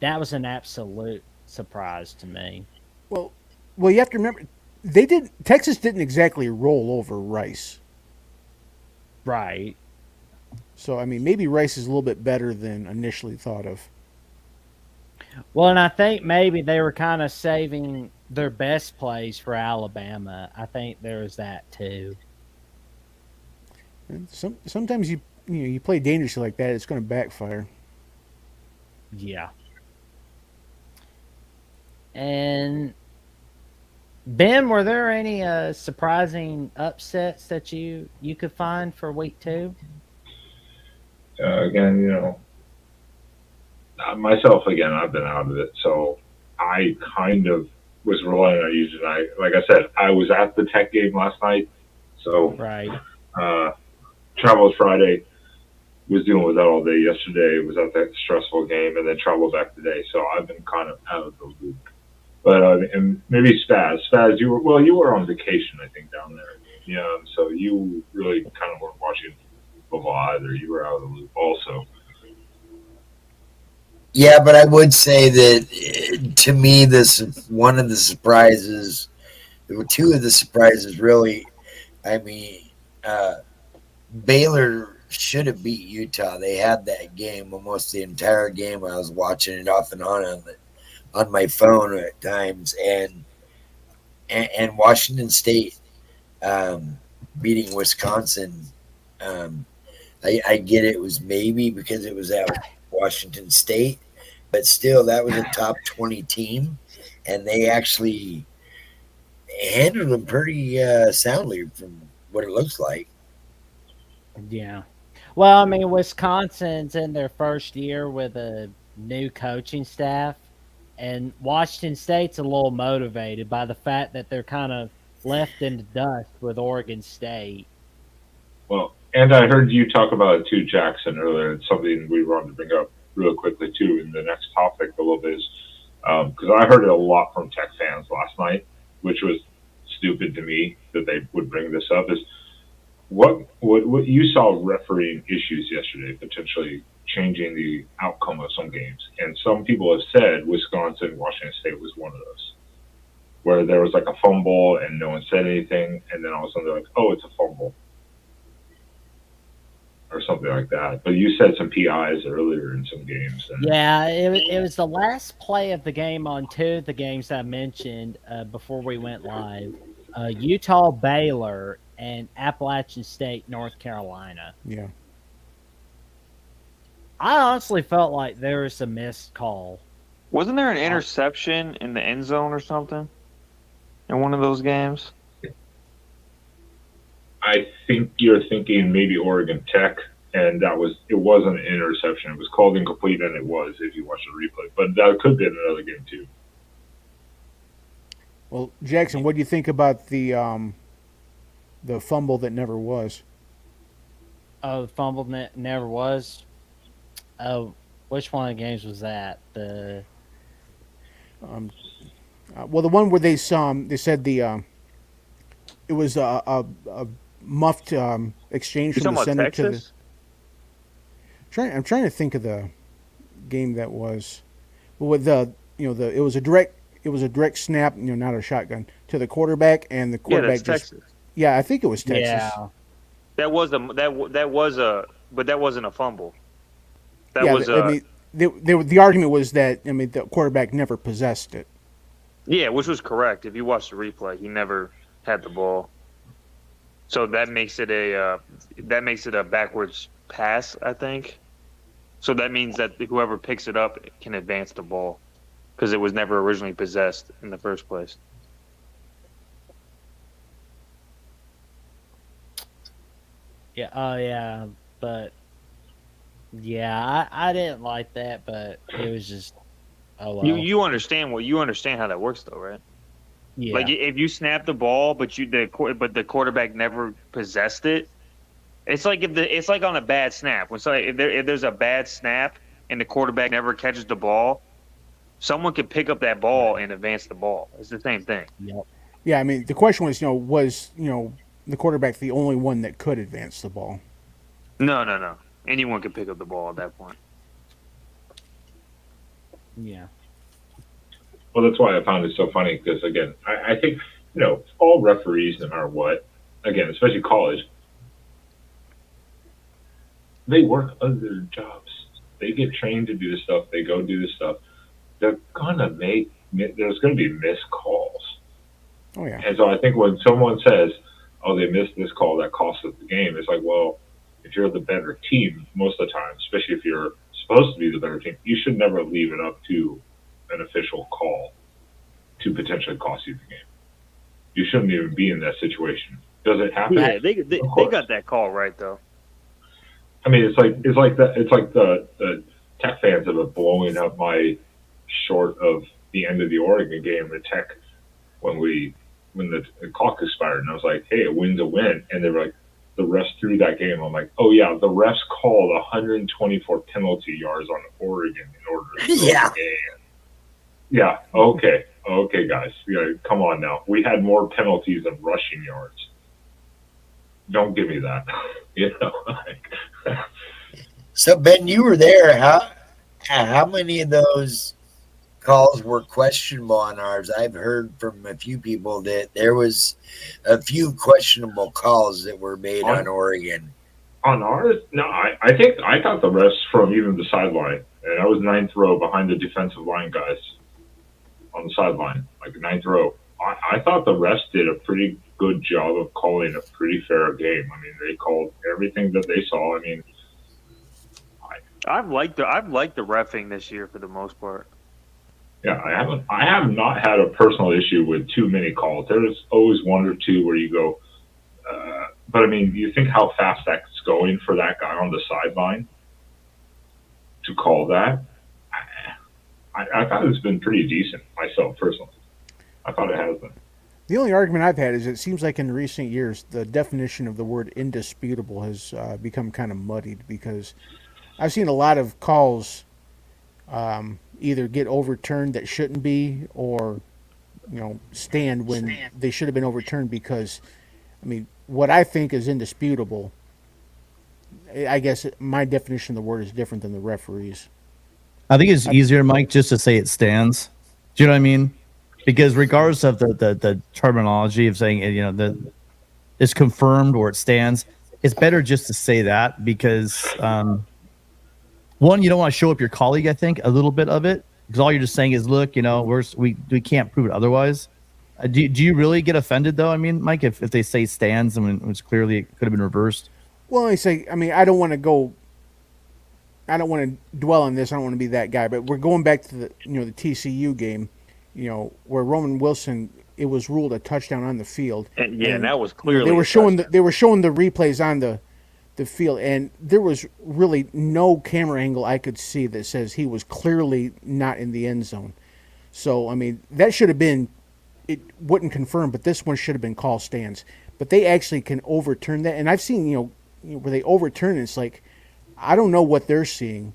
that was an absolute surprise to me. Well, you have to remember Texas didn't exactly roll over Rice. Right. So I mean, maybe Rice is a little bit better than initially thought of. Well, and I think maybe they were kind of saving their best plays for Alabama. I think there was that too. And sometimes you play dangerously like that, it's going to backfire. Yeah. And Ben, were there any surprising upsets that you could find for week 2? Again, myself, again, I've been out of it, so I kind of was relying on you tonight. Like I said, I was at the Tech game last night, so Right. Traveled Friday, was dealing with that all day yesterday, was at that stressful game, and then traveled back today, so I've been kind of out of the loop. But and maybe Spaz, you were on vacation, I think, down there. Yeah, so you really kind of weren't watching football either. You were out of the loop also. Yeah, but I would say that to me, this one of the surprises. There were 2 of the surprises, really. I mean, Baylor should have beat Utah. They had that game almost the entire game. I was watching it off and on my phone at times, and Washington State beating Wisconsin. I get it was maybe because it was at Washington State, but still, that was a top 20 team, and they actually handled them pretty soundly from what it looks like. Yeah. Well, I mean, Wisconsin's in their first year with a new coaching staff, and Washington State's a little motivated by the fact that they're kind of left in the dust with Oregon State. Well, and I heard you talk about it too, Jackson, earlier. It's something we wanted to bring up real quickly too in the next topic a little bit is because I heard it a lot from Tech fans last night, which was stupid to me that they would bring this up. Is what you saw refereeing issues yesterday potentially changing the outcome of some games, and some people have said Wisconsin, Washington State was one of those where there was like a fumble and no one said anything, and then all of a sudden they're like, "Oh, it's a fumble." or something like that. But you said some PIs earlier in some games. And Yeah, it was the last play of the game on two of the games I mentioned before we went live. Utah Baylor and Appalachian State, North Carolina. Yeah. I honestly felt like there was a missed call. Wasn't there an interception in the end zone or something in one of those games? I think you're thinking maybe Oregon Tech, and it wasn't an interception. It was called incomplete, and it was if you watch the replay. But that could be another game too. Well, Jackson, what do you think about the fumble that never was? Oh, the fumble never was. Oh, which one of the games was that? Well, the one where they said it was a muffed exchange You from the talking about center Texas? I'm trying to think of the game that was. Well, with it was a direct snap, not a shotgun to the quarterback, and the Yeah, quarterback that's Texas. Yeah, I think it was Texas. Yeah. That was but that wasn't a fumble. That Yeah, was I mean, the argument was that the quarterback never possessed it. yeah, which was correct. If you watch the replay, he never had the ball. So that makes it a backwards pass, I think. So that means that whoever picks it up can advance the ball because it was never originally possessed in the first place. Yeah. Oh, yeah. But yeah, I didn't like that, but it was just oh well. You understand how that works though, right? Yeah. Like if you snap the ball, but the quarterback never possessed it. It's like it's like on a bad snap. If there's a bad snap and the quarterback never catches the ball, someone could pick up that ball and advance the ball. It's the same thing. Yep. Yeah, I mean, the question was the quarterback the only one that could advance the ball? No. Anyone could pick up the ball at that point. Yeah. Well, that's why I found it so funny because, again, I think, all referees, no matter what, again, especially college, they work other jobs. They get trained to do this stuff. They go do this stuff. There's going to be missed calls. Oh, yeah. And so I think when someone says, oh, they missed this call that cost us the game, it's like, well, if you're the better team most of the time, especially if you're supposed to be the better team, you should never leave it up to an official call to potentially cost you the game. You shouldn't even be in that situation. Does it happen? Yeah, they got that call right though. I mean, it's like the Tech fans have been blowing up my short of the end of the Oregon game at Tech when the clock expired, and I was like, hey, a win's a win, and they were like, the refs threw that game. I'm like, oh yeah, the refs called 124 penalty yards on Oregon in order to throw Yeah. the game. Yeah, okay, guys, come on now. We had more penalties than rushing yards. Don't give me that. So Ben, you were there. How many of those calls were questionable on ours? I've heard from a few people that there was a few questionable calls that were made on Oregon. On ours, no, I thought the refs from even the sideline, and I was ninth row behind the defensive line guys on the sideline, like ninth row. I thought the refs did a pretty good job of calling a pretty fair game. I mean, they called everything that they saw. I mean, I've liked the reffing this year for the most part. yeah, I have not had a personal issue with too many calls. There's always one or two where you go, but I mean, you think how fast that's going for that guy on the sideline to call that? I thought it's been pretty decent myself personally. I thought it has been. The only argument I've had is it seems like in recent years the definition of the word indisputable has become kind of muddied because I've seen a lot of calls either get overturned that shouldn't be or stand when they should have been overturned because, I mean, what I think is indisputable, I guess my definition of the word is different than the referee's. I think it's easier, Mike, just to say it stands. Do you know what I mean? Because regardless of the terminology of saying that it's confirmed or it stands, it's better just to say that because one, you don't want to show up your colleague, I think, a little bit of it, because all you're just saying is, look, we can't prove it otherwise. Do you really get offended though? I mean, Mike, if they say stands, I mean, it was clearly it could have been reversed. Well, I mean, I don't want to dwell on this. I don't want to be that guy, but we're going back to the TCU game, where Roman Wilson, it was ruled a touchdown on the field. And that was clearly they were showing the replays on the field, and there was really no camera angle I could see that says he was clearly not in the end zone. So I mean, that should have been, it wouldn't confirm, but this one should have been call stands. But they actually can overturn that, and I've seen where they overturn it. It's like, I don't know what they're seeing,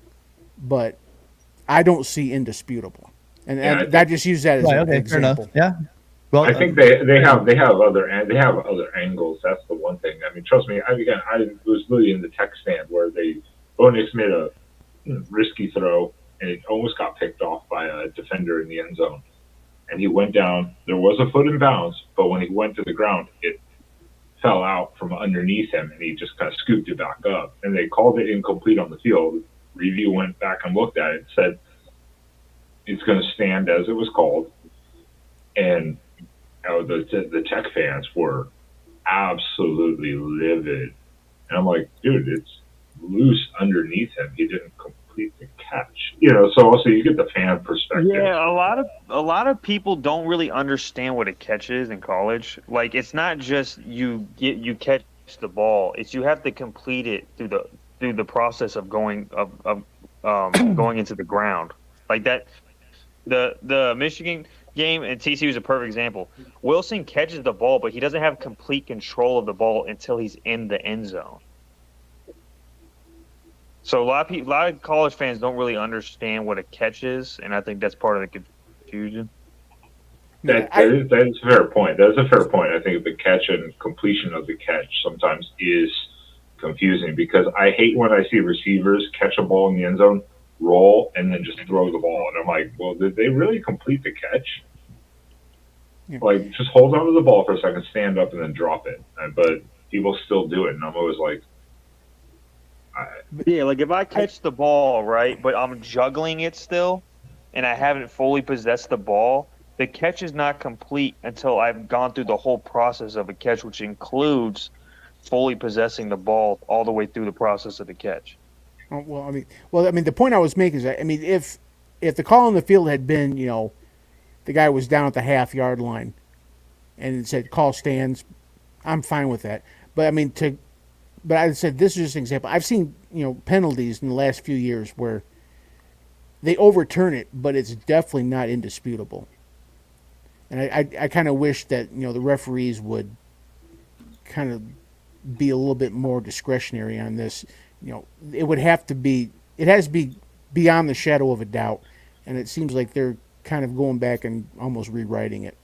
but I don't see indisputable, and I just use that as an example. Fair enough. Yeah. Well, I think they have other angles. That's the one thing. I mean, trust me. I was literally in the tech stand where Bo Nix made a risky throw, and it almost got picked off by a defender in the end zone, and he went down. There was a foot in bounds, but when he went to the ground, it fell out from underneath him, and he just kind of scooped it back up. And they called it incomplete on the field. Review went back and looked at it, said it's going to stand as it was called, and the Tech fans were absolutely livid. And I'm like, dude, it's loose underneath him. He didn't complete the catch. So also you get the fan perspective. Yeah, a lot of people don't really understand what a catch is in college. Like, it's not just you catch the ball. It's you have to complete it through the process of going going into the ground. Like that, the Michigan game and TCU is a perfect example. Wilson catches the ball, but he doesn't have complete control of the ball until he's in the end zone. So a lot of college fans don't really understand what a catch is, and I think that's part of the confusion. That is a fair point. That's a fair point. I think the catch and completion of the catch sometimes is confusing, because I hate when I see receivers catch a ball in the end zone, roll, and then just throw the ball. And I'm like, well, did they really complete the catch? Yeah. Like, just hold on to the ball for a second, stand up, and then drop it. But people still do it, and I'm always like, yeah, like if I catch the ball, right, but I'm juggling it still, and I haven't fully possessed the ball, the catch is not complete until I've gone through the whole process of a catch, which includes fully possessing the ball all the way through the process of the catch. Well, I mean, the point I was making is that, I mean, if the call on the field had been, the guy was down at the half-yard line, and it said call stands, I'm fine with that. But I mean, but I said this is just an example. I've seen penalties in the last few years where they overturn it, but it's definitely not indisputable. And I kind of wish that the referees would kind of be a little bit more discretionary on this. It would have to be. It has to be beyond the shadow of a doubt, and it seems like they're kind of going back and almost rewriting it.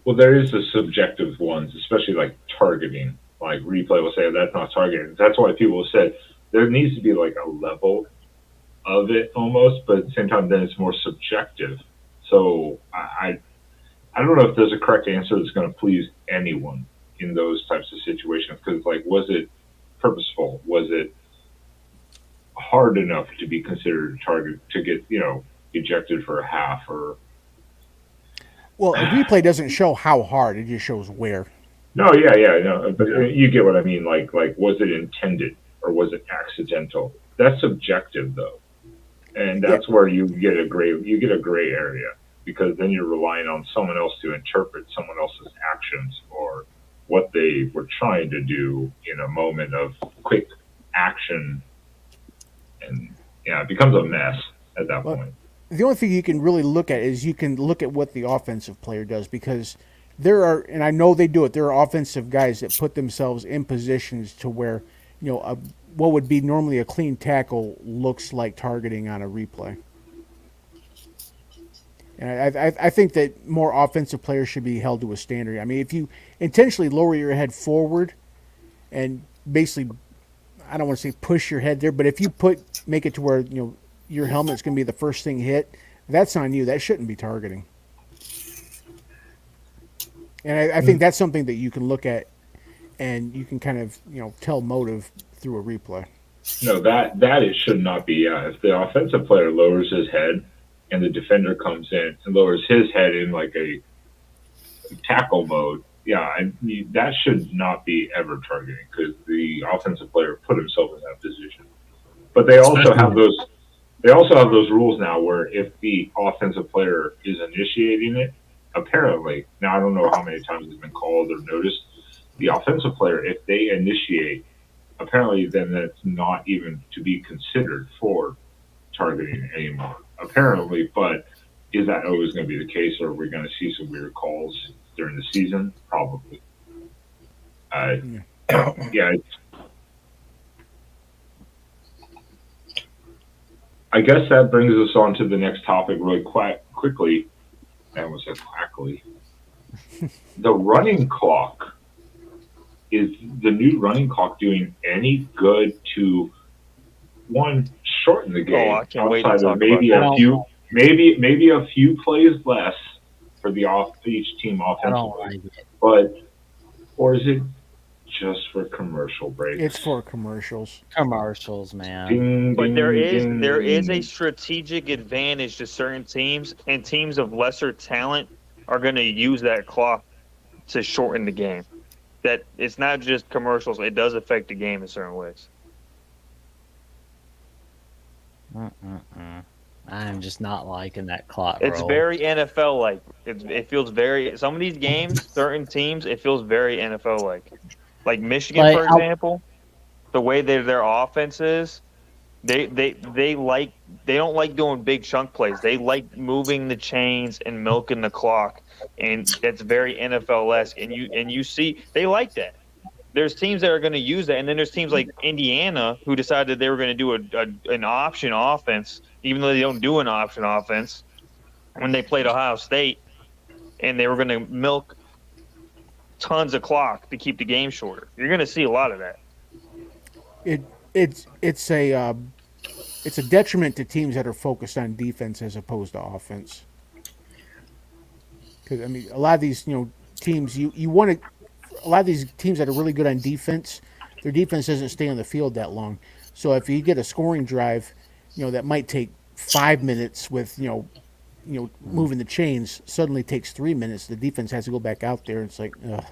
Well, there is the subjective ones, especially like targeting. Like replay will say that's not targeting. That's why people have said there needs to be like a level of it almost, but at the same time, then it's more subjective. So I don't know if there's a correct answer that's going to please anyone in those types of situations, because like, was it purposeful? Was it hard enough to be considered a target to get ejected for a half? Or well, a replay doesn't show how hard; it just shows where. No, but you get what I mean. Like, was it intended or was it accidental? That's subjective, though, and that's where you get a gray area, because then you're relying on someone else to interpret someone else's actions or what they were trying to do in a moment of quick action, and it becomes a mess at that point. The only thing you can really look at is you can look at what the offensive player does, because there are, and I know they do it, there are offensive guys that put themselves in positions to where, what would be normally a clean tackle looks like targeting on a replay. And I think that more offensive players should be held to a standard. I mean, if you intentionally lower your head forward and basically, I don't want to say push your head there, but if you make it to where, your helmet's going to be the first thing hit, that's on you. That shouldn't be targeting. And I think that's something that you can look at and you can kind of tell motive through a replay. No, that it should not be. If the offensive player lowers his head and the defender comes in and lowers his head in like a tackle mode, that should not be ever targeting because the offensive player put himself in that position. But they also have those. They also have those rules now where if the offensive player is initiating it, apparently, now I don't know how many times it's been called or noticed, the offensive player, if they initiate, apparently then that's not even to be considered for targeting anymore. Apparently, but is that always going to be the case, or are we going to see some weird calls during the season? Probably. I guess that brings us on to the next topic really quickly. I almost said quackly. The running clock. Is the new running clock doing any good to shorten the game? I can't wait to outside talk of maybe about a few, maybe a few plays less for each team offensively. Or is it just for commercial breaks? It's for commercials. Commercials, man. Ding, But ding, there is ding. a strategic advantage to certain teams, and teams of lesser talent are going to use that clock to shorten the game. That it's not just commercials; it does affect the game in certain ways. I'm just not liking that clock It's roll. very NFL like. It feels very. Some of these games, certain teams, it feels very NFL like. Like Michigan, for example, the way their offense is, they don't like doing big chunk plays. They like moving the chains and milking the clock, and that's very NFL-esque. And you see they like that. There's teams that are going to use that, and then there's teams like Indiana who decided they were going to do an option offense, even though they don't do an option offense. When they played Ohio State, and they were going to milk tons of clock to keep the game shorter. You're going to see a lot of that. It's a detriment to teams that are focused on defense as opposed to offense. Because I mean, a lot of these teams you want to. A lot of these teams that are really good on defense, their defense doesn't stay on the field that long. So if you get a scoring drive, that might take 5 minutes with moving the chains, suddenly takes 3 minutes. The defense has to go back out there. It's like, ugh.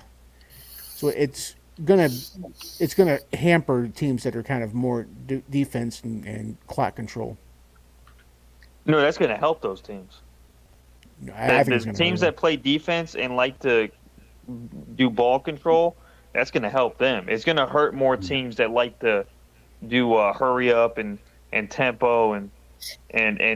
So it's gonna hamper teams that are kind of more defense and clock control. No, that's going to help those teams. I think the teams that play defense and like to do ball control, that's going to help them. It's going to hurt more teams that like to do hurry up and tempo and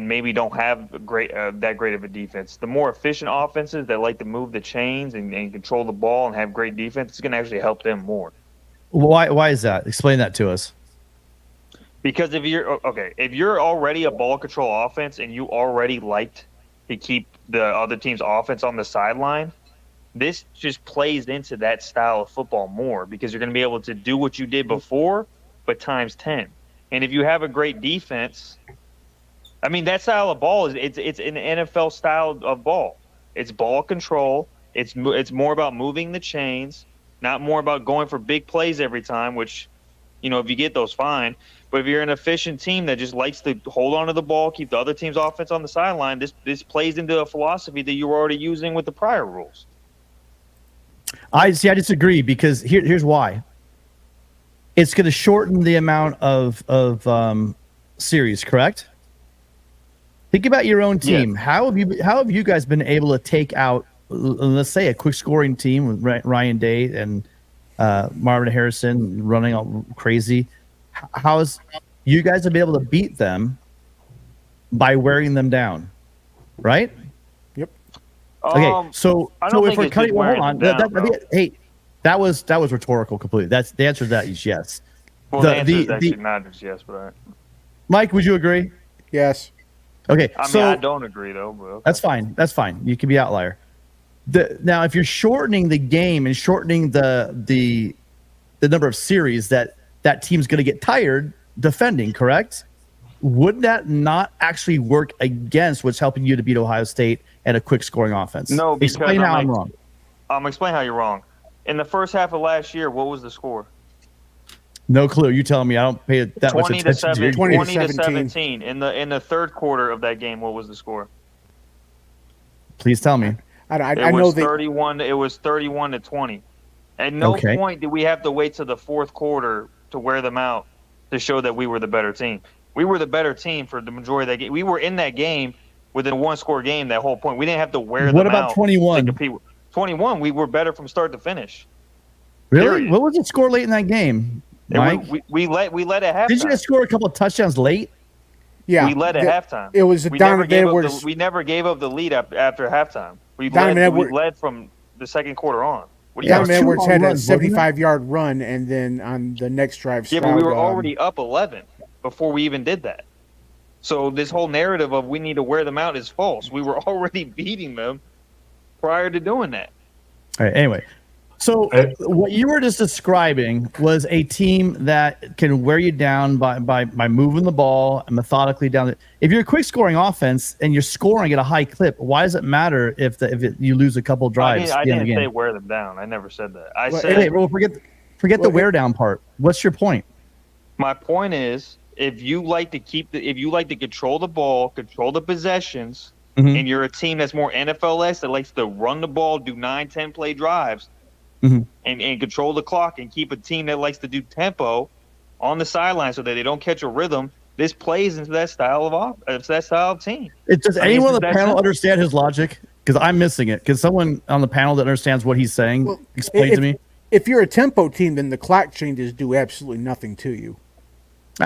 maybe don't have that great of a defense. The more efficient offenses that like to move the chains and control the ball and have great defense, it's going to actually help them more. Why is that? Explain that to us. Because if you're already a ball control offense and you already liked to keep the other team's offense on the sideline, this just plays into that style of football more because you're going to be able to do what you did before, but times 10. And if you have a great defense, I mean, that style of ball it's an NFL style of ball. It's ball control. It's more about moving the chains, not more about going for big plays every time, which, if you get those, fine. But if you're an efficient team that just likes to hold on to the ball, keep the other team's offense on the sideline, this plays into a philosophy that you were already using with the prior rules. I disagree because here's why. It's going to shorten the amount of series, correct? Think about your own team. Yes. How have you guys been able to take out, let's say, a quick scoring team with Ryan Day and Marvin Harrison running all crazy? How's you guys have been able to beat them by wearing them down, right? Yep. Okay, so if we're cutting, hold on. That was rhetorical completely. That's the answer to that is yes. Well, the answer is actually not just yes, but all right. Mike, would you agree? Yes. Okay, I mean, I don't agree though. But okay. That's fine. That's fine. You can be outlier. Now, if you're shortening the game and shortening the number of series that team's going to get tired defending, correct? Would that not actually work against what's helping you to beat Ohio State and a quick scoring offense? No, because explain how I'm wrong. Explain how you're wrong. In the first half of last year, what was the score? No clue. You telling me? I don't pay that much 20 to attention to 7, your 20 20 to to 17. In the third quarter of that game, what was the score? Please tell me. I It know was that 31. It was 31 to 20. At no Okay. point did we have to wait to the fourth quarter to wear them out to show that we were the better team. We were the better team for the majority of that game. We were in that game within a one-score game that whole point. We didn't have to wear What them about out. 21? To compete. 21, we were better from start to finish. Really? Period. What was the score late in that game, Mike? We led at halftime. Did you guys score a couple of touchdowns late? yeah. We led at halftime. It was Donovan Edwards. We never gave up the lead after halftime. We Donovan led from the second quarter on. What do you Donovan Yeah, Edwards two had a runs, wasn't it? 75-yard run, and then on the next drive, Yeah, but we Stroud, were already up 11 before we even did that. So this whole narrative of we need to wear them out is false. We were already beating them prior to doing that. All right. Anyway, so what you were just describing was a team that can wear you down by moving the ball and methodically down. If you're a quick scoring offense and you're scoring at a high clip, why does it matter if you lose a couple drives? I at the end of didn't the game? say wear them down. I never said that. I Well, said Hey, well, forget the wear down part. What's your point? my point is if you like to control the ball, control the possessions, Mhm. and you're a team that's more NFL-esque that likes to run the ball, do 9-10 play drives, Mhm. and control the clock and keep a team that likes to do tempo on the sideline so that they don't catch a rhythm, this plays into that style of team. Does I mean, anyone on it's the that panel simple. understand his logic? Because I'm missing it. Because someone on the panel that understands what he's saying Well, explain to me. If you're a tempo team, then the clock changes do absolutely nothing to you.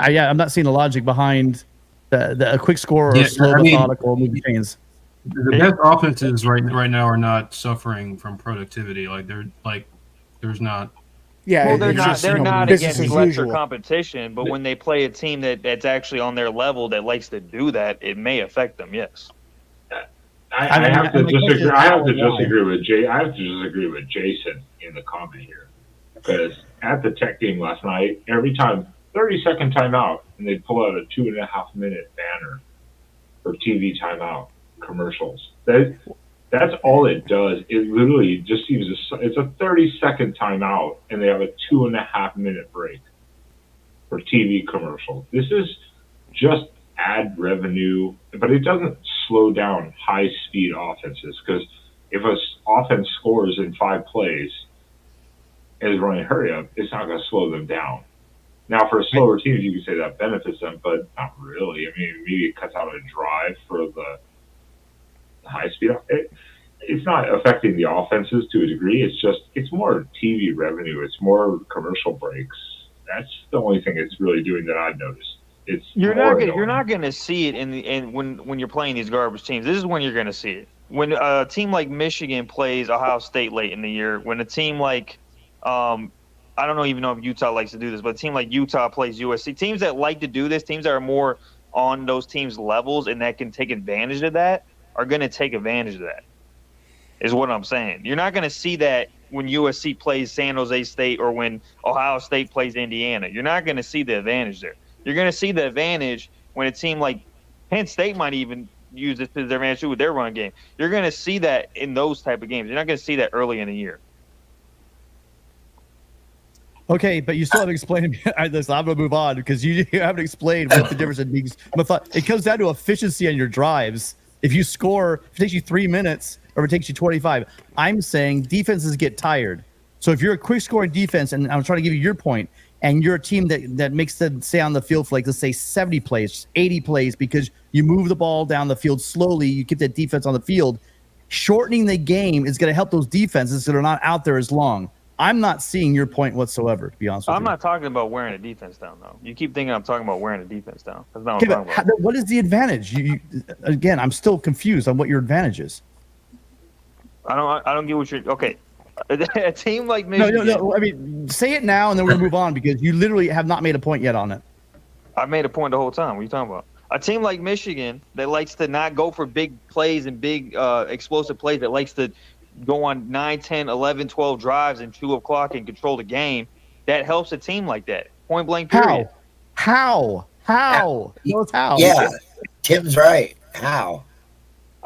Yeah, I'm not seeing the logic behind the quick score or Yeah, slow I mean- methodical moving chains. The best offenses right now are not suffering from productivity. There's not. Yeah, Well, they're it's not. just, They're not business against as lesser usual. competition, but when they play a team that's actually on their level that likes to do that, it may affect them. Yes. I mean, have to my question disagree. is I have to why? disagree with Jay. I have to disagree with Jason in the comment here because at the Tech game last night, every time 30-second timeout, and they'd pull out a 2.5-minute banner for TV timeout commercials. That's all it does. It literally just seems it's a 30-second timeout, and they have a 2.5-minute break for TV commercials. This is just ad revenue, but it doesn't slow down high-speed offenses because if an offense scores in 5 plays and is running hurry up, it's not going to slow them down. Now, for slower teams, you can say that benefits them, but not really. I mean, maybe it cuts out a drive for the high speed. It's not affecting the offenses to a degree. It's more TV revenue. It's more commercial breaks. That's the only thing it's really doing that I've noticed. You're not going to see it when you're playing these garbage teams. This is when you're going to see it. When a team like Michigan plays Ohio State late in the year, when a team like I don't even know if Utah likes to do this, but a team like Utah plays USC. Teams that like to do this, teams that are more on those teams' levels and that can take advantage of that, are going to take advantage of that, is what I'm saying. You're not going to see that when USC plays San Jose State or when Ohio State plays Indiana. You're not going to see the advantage there. You're going to see the advantage when a team like Penn State might even use this to their advantage with their run game. You're going to see that in those type of games. You're not going to see that early in the year. Okay, but you still haven't explained to me. Listen, I'm going to move on because you haven't explained what the difference in being. It comes down to efficiency on your drives. If you score, if it takes you 3 minutes or if it takes you 25, I'm saying defenses get tired. So if you're a quick scoring defense, and I'm trying to give you your point, and you're a team that makes them stay on the field for, like, let's say 70 plays, 80 plays, because you move the ball down the field slowly, you keep that defense on the field, shortening the game is going to help those defenses that are not out there as long. I'm not seeing your point whatsoever, to be honest with you. I'm not talking about wearing a defense down, though. You keep thinking I'm talking about wearing a defense down. That's not what I'm talking about. What is the advantage? Again, I'm still confused on what your advantage is. I don't get what you're. Okay, a team like Michigan. No. I mean, say it now, and then we're gonna move on because you literally have not made a point yet on it. I've made a point the whole time. What are you talking about? A team like Michigan that likes to not go for big plays and big explosive plays, that likes to go on 9, 10, 11, 12 drives and chew up clock and control the game, that helps a team like that. Point blank period. How? Tell us how. Yeah, Tim's right. How?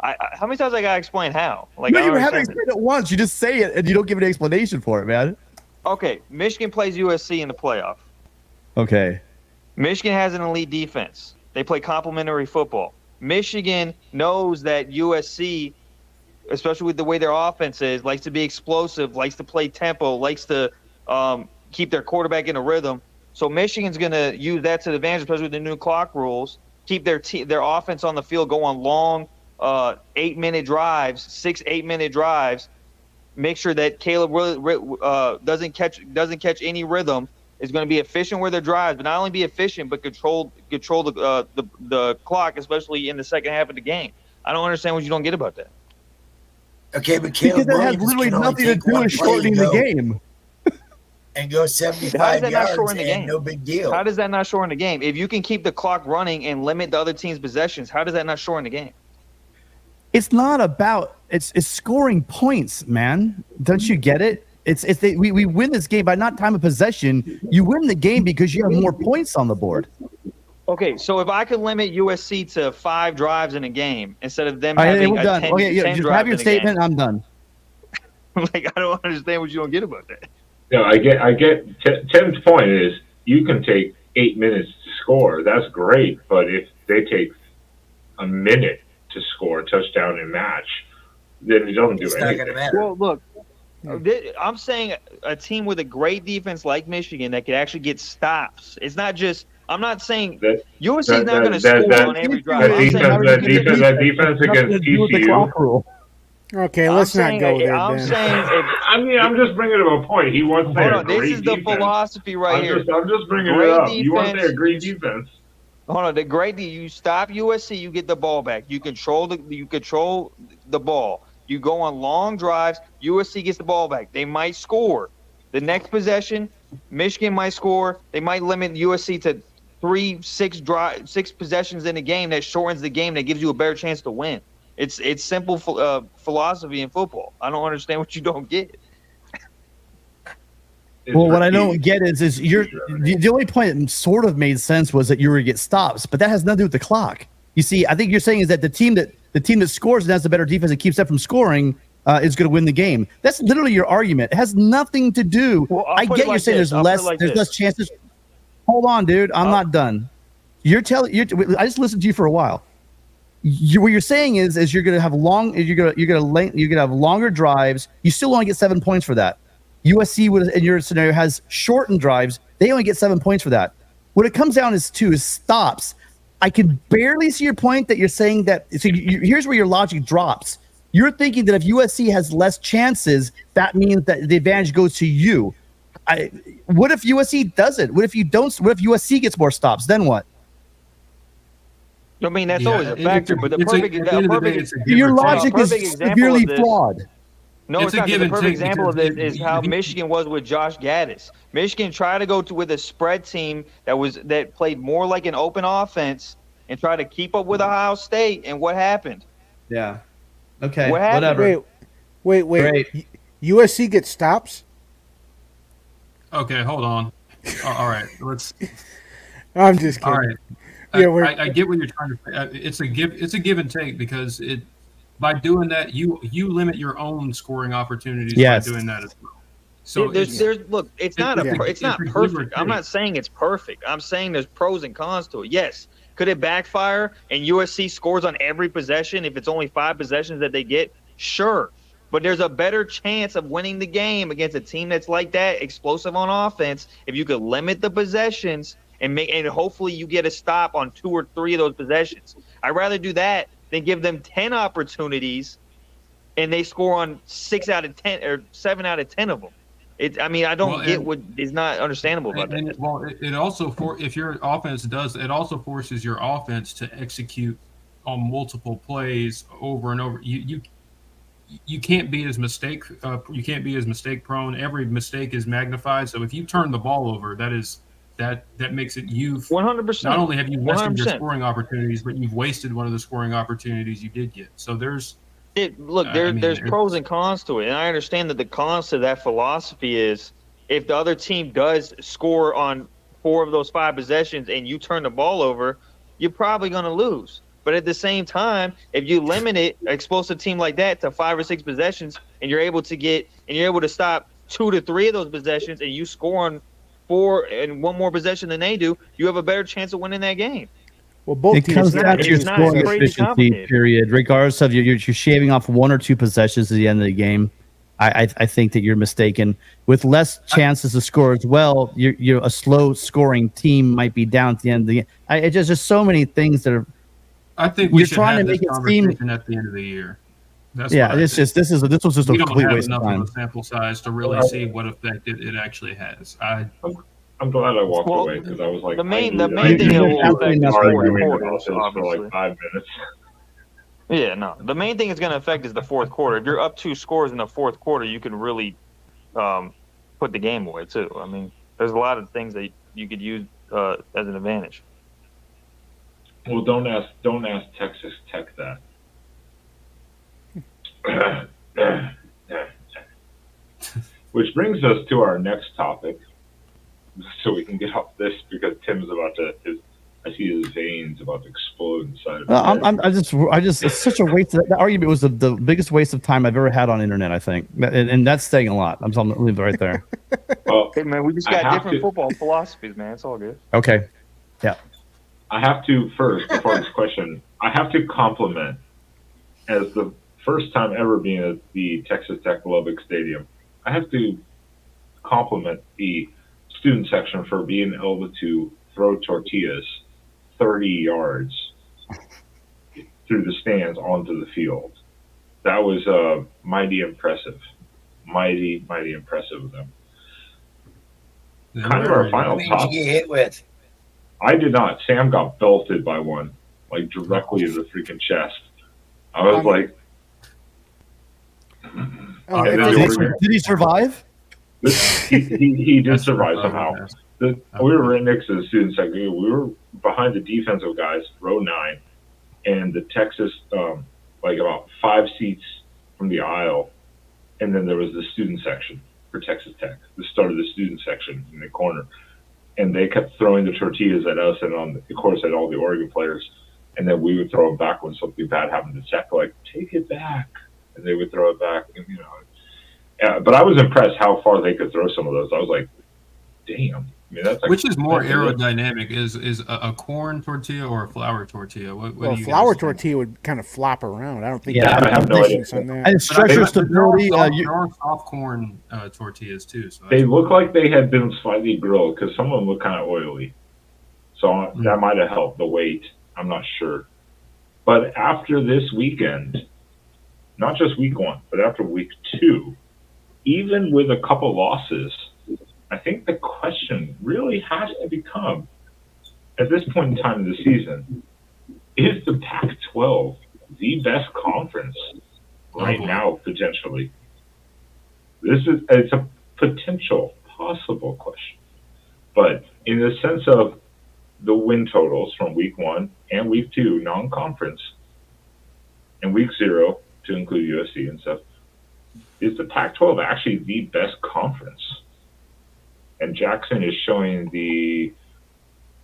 How many times I gotta explain how? Like, No, I you don't haven't understand explained it once. You just say it and you don't give an explanation for it, man. it. Okay, Michigan plays USC in the playoff. Okay. Michigan has an elite defense. They play complementary football. Michigan knows that USC, especially with the way their offense is, likes to be explosive, likes to play tempo, likes to keep their quarterback in a rhythm. So Michigan's going to use that to the advantage, especially with the new clock rules. Keep their offense on the field, go on long 8-minute drives, 8-minute drives. Make sure that Caleb really doesn't catch any rhythm. Is going to be efficient with their drives, but not only be efficient, but control the clock, especially in the second half of the game. I don't understand what you don't get about that. Okay, but Because Caleb that has Williams literally can only nothing to take do one with play shortening the game. and go How does 75 that not yards shorten the and game? no big deal. How does that not shorten the game? If you can keep the clock running and limit the other team's possessions, how does that not shorten the game? It's not about it's scoring points, man. Don't you get it? We win this game by not time of possession. You win the game because you have more points on the board. Okay, so if I could limit USC to 5 drives in a game instead of them All right, having we're a done. 10, Okay, yeah, 10 just drives have your in a game. statement. I'm done. Like, I don't understand what you don't get about that. No, I get. Tim's point is you can take 8 minutes to score. That's great, but if they take a minute to score a touchdown and match, then it doesn't do It's not anything. going to matter. Well, look, I'm saying a team with a great defense like Michigan that could actually get stops. It's not just. I'm not saying That- USC is not going to that- score on every drive. That I'm saying defense against TCU. Okay, I'm let's not saying- go there, I'm Ben. saying if, I mean, I'm just bringing up a point. He wants to say hold a on, this great is the defense. philosophy right here. I'm just bringing Great it up. You want to say a defense. great defense? Hold on, the great you stop USC, you get the ball back. You control the ball. You go on long drives. USC gets the ball back. They might score. The next possession, Michigan might score. They might limit USC to 6 possessions in a game. That shortens the game. That gives you a better chance to win. It's simple philosophy in football. I don't understand what you don't get. Well, what I don't get is the only point that sort of made sense was that you were going to get stops, but that has nothing to do with the clock. You see, I think you're saying is that the team that scores and has the better defense and keeps them from scoring is going to win the game. That's literally your argument. It has nothing to do. Well, I get you're saying there's less chances. Hold on, dude. I'm not done. I just listened to you for a while. What you're saying is you're going to have longer drives. You still only get 7 points for that. USC in your scenario has shortened drives. They only get 7 points for that. What it comes down to is stops. I can barely see your point that you're saying that. So here's where your logic drops. You're thinking that if USC has less chances, that means that the advantage goes to you. What if USC doesn't? What if you don't? What if USC gets more stops? Then what? I mean, that's always a factor. But your logic is severely flawed. flawed. No, it's not. The perfect example of this is how Michigan was with Josh Gaddis. Michigan tried to go with a spread team that played more like an open offense and tried to keep up with Ohio State. And what happened? Yeah. Okay. What happened? Whatever. Wait. Great. USC gets stops? Okay, hold on. All right, let's. I'm just kidding. All right. Yeah, I get what you're trying to say. It's a give and take because by doing that you limit your own scoring opportunities by doing that as well. So look, it's not perfect. I'm not saying it's perfect. I'm saying there's pros and cons to it. Yes. Could it backfire and USC scores on every possession if it's only 5 possessions that they get? Sure. But there's a better chance of winning the game against a team that's like that, explosive on offense, if you could limit the possessions and hopefully you get a stop on 2 or 3 of those possessions. I'd rather do that than give them 10 opportunities and they score on 6 out of 10 or 7 out of 10 of them. I don't get what is not understandable about that. It also if your offense it also forces your offense to execute on multiple plays over and over. You can't be as mistake prone. Every mistake is magnified. So if you turn the ball over, that makes it 100%. Not only have you wasted your 100%. scoring opportunities, but you've wasted one of the scoring opportunities you did get. So there's there's pros and cons to it, and I understand that the cons to that philosophy is if the other team does score on 4 of those 5 possessions and you turn the ball over, you're probably going to lose. But at the same time, if you limit it, an explosive team like that to 5 or 6 possessions, and you're able to stop 2 to 3 of those possessions, and you score on 4 and 1 more possession than they do, you have a better chance of winning that game. Well, both It teams comes have down to every your it's not scoring crazy efficiency, complicated. period. Regardless of you're shaving off 1 or 2 possessions at the end of the game. I think that you're mistaken. With less chances to score as well, you're a slow scoring team might be down at the end of the game. It's just so many things that are. I think we You're should trying have to this make it seem. conversation at the end of the year. That's Yeah, what I it's think. just this was just We a don't complete have waste of enough time. of a sample size to really see what effect it actually has. I'm glad I walked Well, away because I was like, the main I thing it knew will I affect was is the arguing fourth about this quarters, for like obviously. 5 minutes. Yeah, no. The main thing it's going to affect is the fourth quarter. If you're up 2 scores in the fourth quarter, you can really put the game away too. I mean, there's a lot of things that you could use as an advantage. Well, don't ask Texas Tech that. Which brings us to our next topic, so we can get off this because Tim's about to. I see his veins about to explode inside of his head. I just it's such a waste. That argument was the biggest waste of time I've ever had on the internet. I think, and that's saying a lot. I'm going to leave it right there. Well, Hey man, we just I got have different to- football philosophies, man. It's all good. Okay. I have to first, before this question, I have to compliment, as the first time ever being at the Texas Tech Lubbock Stadium, I have to compliment the student section for being able to throw tortillas 30 yards through the stands onto the field. That was mighty impressive. Mighty impressive of them. Kind of our final What did you topic. get hit with? I did not. Sam got belted by one, like directly in the freaking chest. I was like, Oh, And if then it's- they Did were- he survive? he did survive somehow. Yes. We were right next to the student section. We were behind the defensive guys, row 9, and the Texas, like about 5 seats from the aisle, and then there was the student section for Texas Tech. The start of the student section in the corner, and they kept throwing the tortillas at us and on, of course, at all the Oregon players, and then we would throw them back when something bad happened to Tech, like take it back, and they would throw it back, and, you know. Yeah, but I was impressed how far they could throw some of those. I was like, damn. I mean, that's like, Which is more that's aerodynamic? Is a corn tortilla or a flour tortilla? What well, do you flour guys think? tortilla would kind of flop around. I don't think Yeah, they I have no conditions idea. on that. And But structure there stability. are soft corn tortillas too. So They that's- look like they had been slightly grilled because some of them look kind of oily. So that might have helped the weight. I'm not sure. But after this weekend, not just week 1, but after week 2, even with a couple losses, I think the question really has to become, at this point in time of the season, is the Pac-12 the best conference right boy. now, potentially? It's a potential, possible question. But in the sense of the win totals from week 1 and week 2, non-conference, and week 0 to include USC and stuff, is the Pac-12 actually the best conference? And Jackson is showing the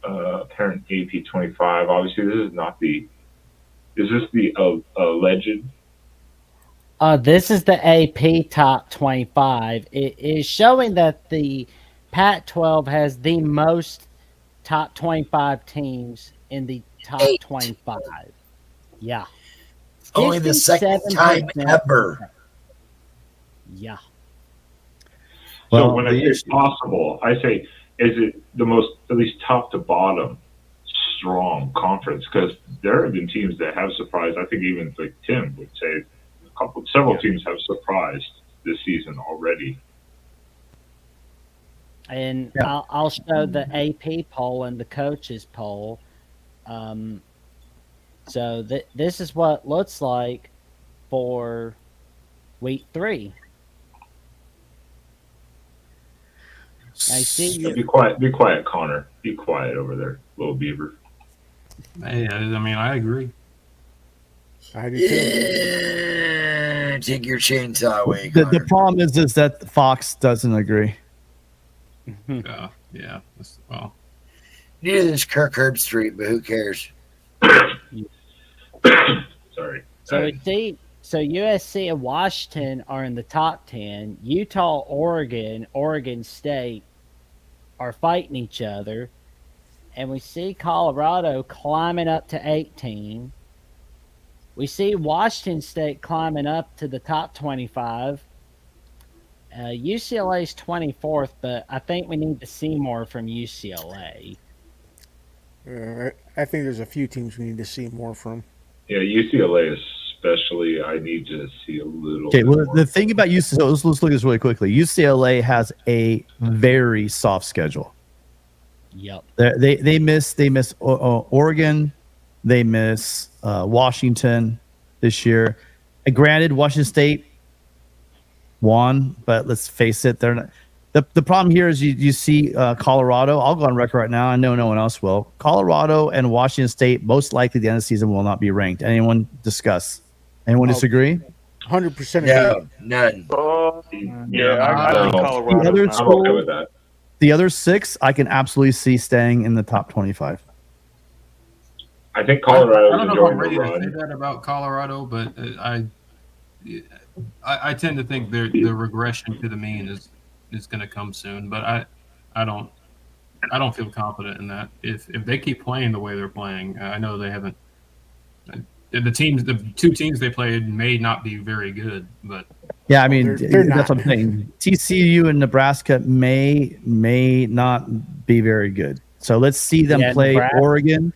apparent AP 25. Obviously, this is not the. Is this the alleged? This is the AP top 25. It is showing that the Pac-12 has the most top 25 teams in the top 8. 25. Yeah. Only the second time 57%. ever. Yeah. So Well, when I the say issue- possible, I say, is it the most, at least top to bottom, strong conference? Because there have been teams that have surprised. I think even like Tim would say, several teams have surprised this season already. And Yeah. I'll show the AP poll and the coaches poll. So this is what it looks like for week 3. I see you. Be quiet, Connor. Be quiet over there, little beaver. Hey, I mean, I agree. I do too. Yeah, take your chainsaw away, The Connor. problem is that Fox doesn't agree. Yeah. Well, Neither is Kirk Herbstreit, but who cares? Sorry. So we see, so USC and Washington are in the top 10. Utah, Oregon, Oregon State are fighting each other. And we see Colorado climbing up to 18. We see Washington State climbing up to the top 25. UCLA's 24th, but I think we need to see more from UCLA. I think there's a few teams we need to see more from. Yeah, UCLA especially. I need to see a little. Okay, bit well, more. the thing about UCLA, so let's look at this really quickly. UCLA has a very soft schedule. Yep. They miss Oregon, they miss Washington this year. And granted, Washington State won, but let's face it, they're not. The problem here is you see Colorado. I'll go on record right now. I know no one else will. Colorado and Washington State most likely at the end of the season will not be ranked. Anyone discuss? Anyone disagree? 100%. No, none. I think Colorado. The other I'm okay with that. The other 6, I can absolutely see staying in the top 25. I think Colorado I is don't know if enjoying I'm ready the to say run. that about Colorado, but I tend to think the regression to the mean is going to come soon. But I don't feel confident in that. If they keep playing the way they're playing, I know they haven't. The 2 teams they played may not be very good, but Yeah, I mean, they're that's not. what I'm saying. TCU and Nebraska may not be very good. So let's see them play Nebraska. Oregon.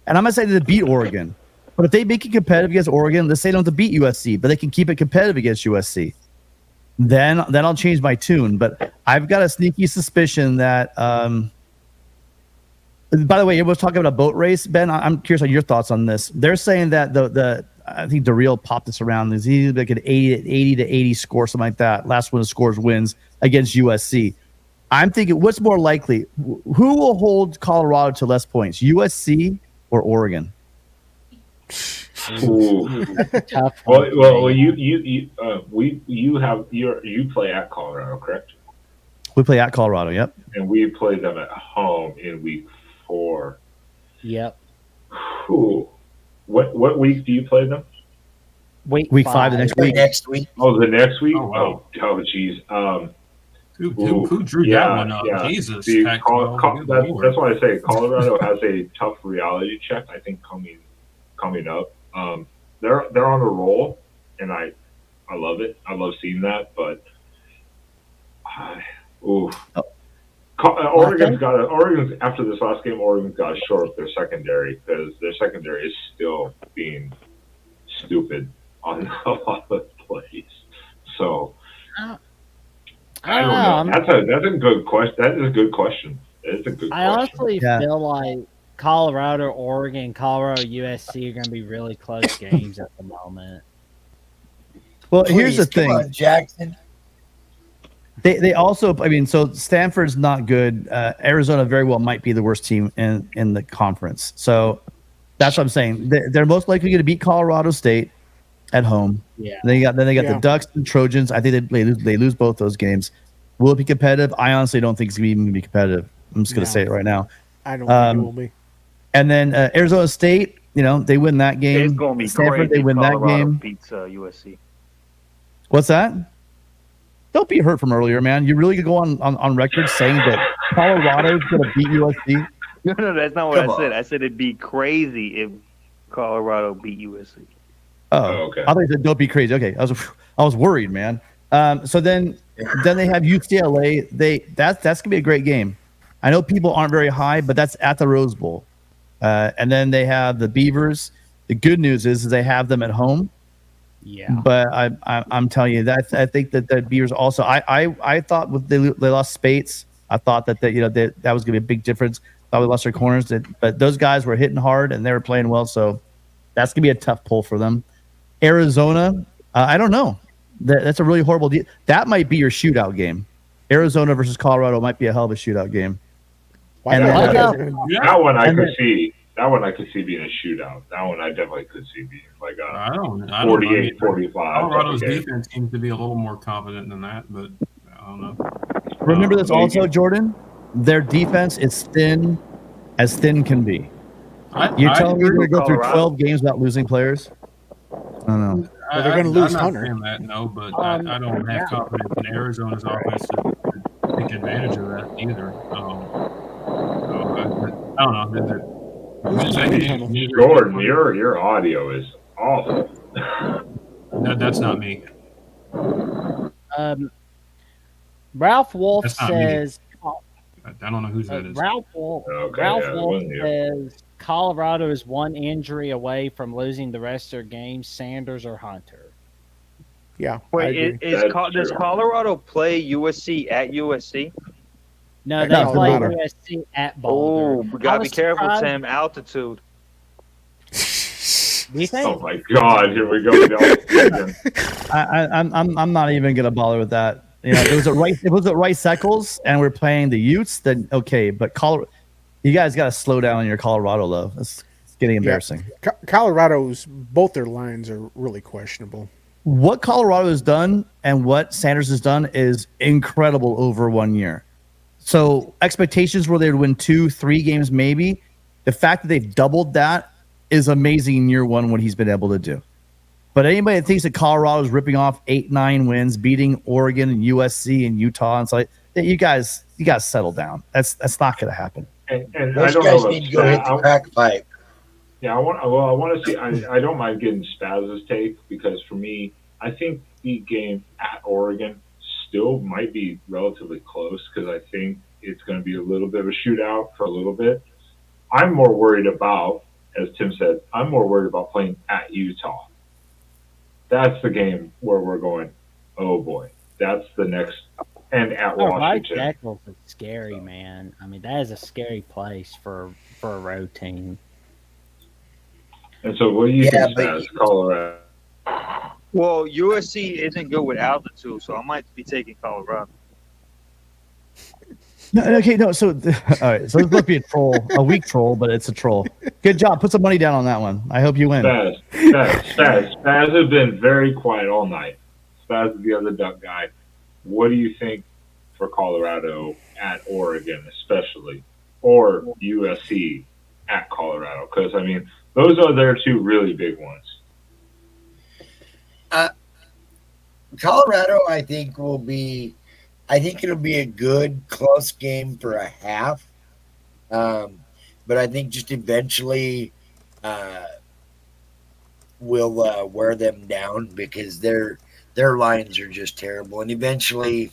And I'm not saying they beat Oregon. But if they make it competitive against Oregon, let's say they don't have to beat USC, but they can keep it competitive against USC. Then I'll change my tune. But I've got a sneaky suspicion that by the way, everyone's talking about a boat race. Ben, I'm curious on your thoughts on this. They're saying that the I think DeReal popped this around. There's either like an 80 to 80 score, something like that. Last one that scores wins against USC. I'm thinking, what's more likely? Who will hold Colorado to less points, USC or Oregon? Ooh. Tough. Well, you play at Colorado, correct? We play at Colorado. Yep. And we play them at home in week 4. Yep. Ooh. What week do you play them? Week 5 the next week. Next week. Oh, the next week. Oh, wow. Oh, geez. Who drew that one up? Jesus. See, Pac-12, good that's Lord. why I say Colorado has a tough reality check. I think coming up. They're on a roll, and I love it. I love seeing that. But Oregon's after this last game. Oregon's got to shore up their secondary because their secondary is still being stupid on a lot of plays. So. I don't know. That's a good question. That is a good question. It's a good question. I honestly feel like Colorado, Oregon, Colorado, USC are going to be really close games at the moment. Well, here's the Please, come thing. on, Jackson. They also, I mean, so Stanford's not good. Arizona very well might be the worst team in the conference. So that's what I'm saying. They're most likely going to beat Colorado State at home. Yeah. Then they got the Ducks and Trojans. I think they lose both those games. Will it be competitive? I honestly don't think it's even going to be competitive. I'm just going to say it right now. I don't think it will be. And then Arizona State, they win that game. It's going to be Stanford, crazy. they win Colorado that game. beats USC. What's that? Don't be hurt from earlier, man. You really could go on record saying that Colorado's going to beat USC? No, that's not what Come I said. on. I said it'd be crazy if Colorado beat USC. Oh, okay. I thought you said don't be crazy. Okay, I was worried, man. So then they have UCLA. That's gonna be a great game. I know people aren't very high, but that's at the Rose Bowl. And then they have the Beavers. The good news is they have them at home. Yeah. But I'm telling you that I think that the Beavers also. I thought with they lost Spates. I thought that that was gonna be a big difference. Thought they lost their corners, but those guys were hitting hard and they were playing well. So that's gonna be a tough pull for them. Arizona, I don't know. That's a really horrible deal. That might be your shootout game. Arizona versus Colorado might be a hell of a shootout game. Why And not? That one I could see. That one I could see being a shootout. That one I definitely could see being like a I don't 48, 45. Colorado's Okay. defense seems to be a little more confident than that, but I don't know. Remember this maybe. also, Jordan. Their defense is thin as thin can be. You're telling me agree they're going to with go through Colorado. 12 games without losing players? I don't know. Well, they're gonna lose I'm Hunter. not saying that, no, but I don't have yeah. confidence in Arizona's offense to take advantage of that either. So I don't know. Who's Maybe the tunnel? Gordon, your audio is awful. That's not me. Ralph Wolf That's not me. says. I don't know whose that is. Ralph Wolf, Okay, Ralph yeah, it Wolf wasn't you. says Colorado is one injury away from losing the rest of their games. Sanders or Hunter. Yeah. I Wait, agree. does true. Colorado play USC at USC? No, That they doesn't play matter. USC at Boulder. Oh, we gotta I be was careful, surprised- Tim. Altitude. Do you think? Oh my God! Here we go. with the I'm not even going to bother with that. You know, it was at Rice Eccles, and we're playing the Utes. Then okay, but you guys got to slow down on your Colorado love. It's getting embarrassing. Colorado's both their lines are really questionable. What Colorado has done and what Sanders has done is incredible over 1 year. So expectations were they would win 2-3 games, maybe. The fact that they've doubled that is amazing in year one, what he's been able to do. But anybody that thinks that Colorado is ripping off 8-9 wins, beating Oregon and USC and Utah, and so you guys settle down. That's not going to happen. and I Those don't guys know. need to go hit the crack pipe. Yeah, I want to see. I don't mind getting Spaz's take because for me, I think the game at Oregon still might be relatively close because I think it's going to be a little bit of a shootout for a little bit. I'm more worried about, as Tim said, I'm more worried about playing at Utah. That's the game where we're going, oh boy, that's the next, and at Oh, Rice Washington. Eccles is scary, man. I mean, that is a scary place for a road team. And so, what do you Yeah, think, but- Spaz? Colorado. Well, USC isn't good with altitude, so I might be taking Colorado. No, okay, no. So, all right. So this must be a weak troll, but it's a troll. Good job. Put some money down on that one. I hope you win. Spaz has been very quiet all night. Spaz is the other duck guy. What do you think for Colorado at Oregon, especially, or USC at Colorado? Because I mean, those are their two really big ones. Colorado, I think it'll be a good close game for a half. But I think just eventually we'll wear them down because their lines are just terrible. And eventually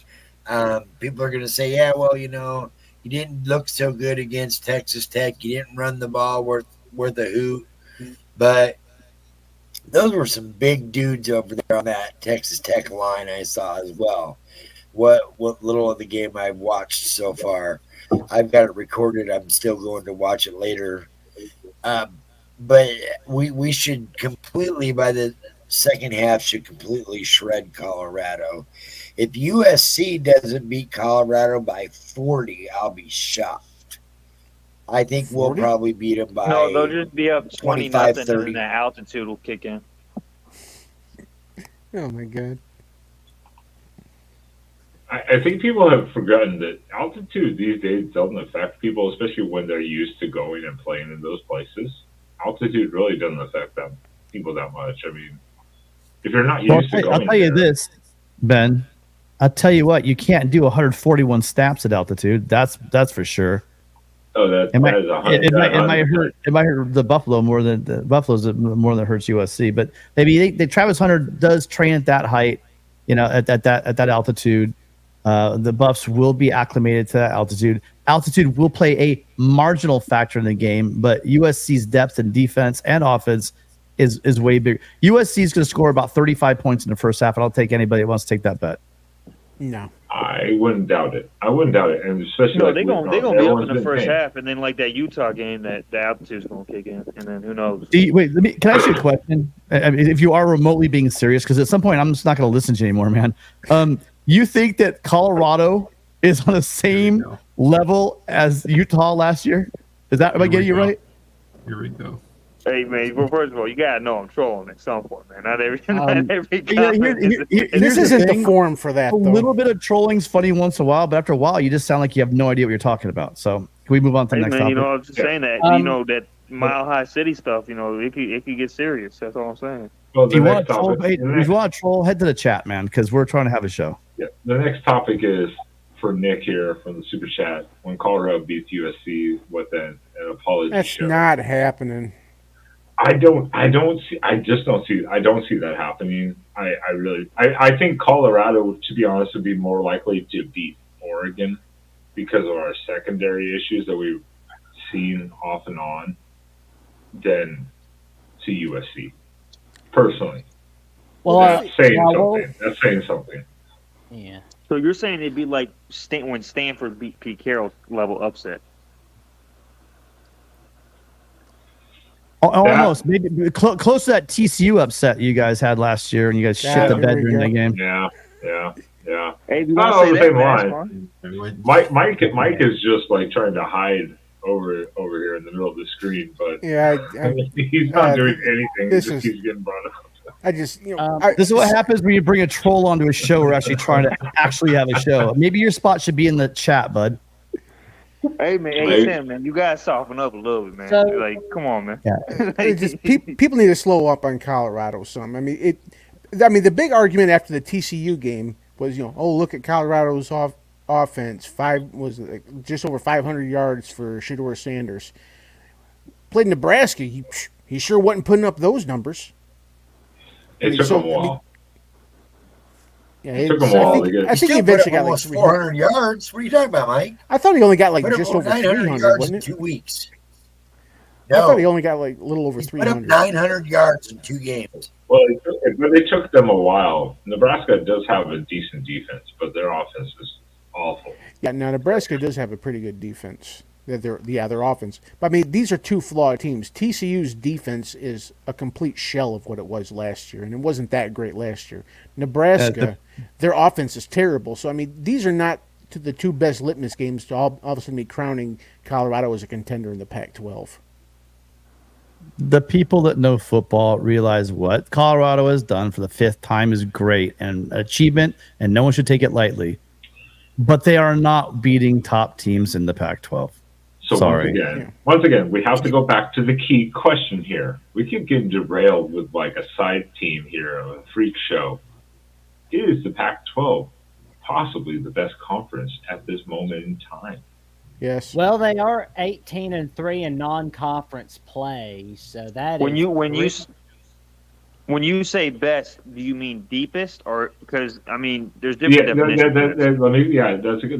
people are going to say, yeah, well, you didn't look so good against Texas Tech. You didn't run the ball worth a hoot. But those were some big dudes over there on that Texas Tech line I saw as well. What little of the game I've watched so far, I've got it recorded. I'm still going to watch it later. But we should completely, by the second half, should completely shred Colorado. If USC doesn't beat Colorado by 40, I'll be shocked. I think we'll 40? probably beat them by No, they'll just be up 20 25, nothing, 30. and then the altitude will kick in. Oh my God. I think people have forgotten that altitude these days doesn't affect people, especially when they're used to going and playing in those places. Altitude really doesn't affect people that much. I mean, if you're not used to going, I'll tell you there- this, Ben. I'll tell you what. You can't do 141 snaps at altitude. That's for sure. Oh, that It might, is it might hurt. It might hurt the Buffalo more than the Buffalo's more than it hurts USC. But maybe Travis Hunter does train at that height, at that altitude. The Buffs will be acclimated to that altitude. Altitude will play a marginal factor in the game, but USC's depth in defense and offense is way bigger. USC is going to score about 35 points in the first half, and I'll take anybody that wants to take that bet. No. I wouldn't doubt it. And especially No, like they're we've gonna be up everyone's in the been first saying. half, and then like that Utah game, that the altitude's gonna kick in, and then who knows? Wait, can I ask you a question? I mean, if you are remotely being serious, because at some point I'm just not going to listen to you anymore, man. You think that Colorado is on the same level as Utah last year? Am I getting you right? Here we go. Hey man, well, first of all, you gotta know I'm trolling at some point, man. Not every Here- comment here- is- This Here's the isn't the thing. forum for that, A though. little bit of trolling's funny once in a while, but after a while, you just sound like you have no idea what you're talking about. So can we move on to the Hey next man, topic? I'm just saying that Um, that Mile High City stuff, it could get serious. That's all I'm saying. Well, If the you want next to troll, topic. hey, if you want to troll, head to the chat, man, because we're trying to have a show. Yeah, the next topic is for Nick here from the super chat. When Colorado beats USC, what then? An apology That's show. not happening. I just don't see that happening. I think Colorado, to be honest, would be more likely to beat Oregon because of our secondary issues that we've seen off and on than to USC. Personally. Well, That's saying well, something. That's saying something. yeah. So you're saying it'd be like when Stanford beat Pete Carroll level upset? Almost, maybe close to that TCU upset you guys had last year, and you guys shit the bed during that game. Yeah. Hey, you Not want on to say the that, same man? line. Mike is just like trying to hide over here in the middle of the screen, but Yeah, he's not doing anything. He this just is- keeps getting brought up. I just This is what happens when you bring a troll onto a show. We're actually trying to actually have a show. Maybe your spot should be in the chat, bud. Hey man, Hey. Tim, man, you gotta soften up a little bit, man. So- Like, come on, man. Yeah. it's just people need to slow up on Colorado some. I mean, the big argument after the TCU game was, look at Colorado's offense. Just over 500 yards for Shedeur Sanders. Played Nebraska. He sure wasn't putting up those numbers. It took him a while. Yeah, It took him a while to get. I think he Still put up eventually got like almost 300. 400 yards. What are you talking about, Mike? I thought he only got like Put up just over over 900 300, yards wasn't in it? 2 weeks. I thought he No, only got like a little over he put up 300. 900 yards in 2 games. Well, it took them a while. Nebraska does have a decent defense, but their offense is awful. Yeah, now Nebraska does have a pretty good defense. Their offense. But I mean, these are two flawed teams. TCU's defense is a complete shell of what it was last year, and it wasn't that great last year. Nebraska, their offense is terrible. So I mean, these are not the two best litmus games to all of a sudden be crowning Colorado as a contender in the Pac-12. The people that know football realize what Colorado has done for the 5th time is great and achievement, and no one should take it lightly. But they are not beating top teams in the Pac-12. So Sorry. once again, we have to go back to the key question here. We keep getting derailed with like a side team here, a freak show. Is the Pac-12 possibly the best conference at this moment in time? Yes. Well, they are 18-3 in non-conference play, so that When you say best, do you mean deepest, or because I mean there's different definitions.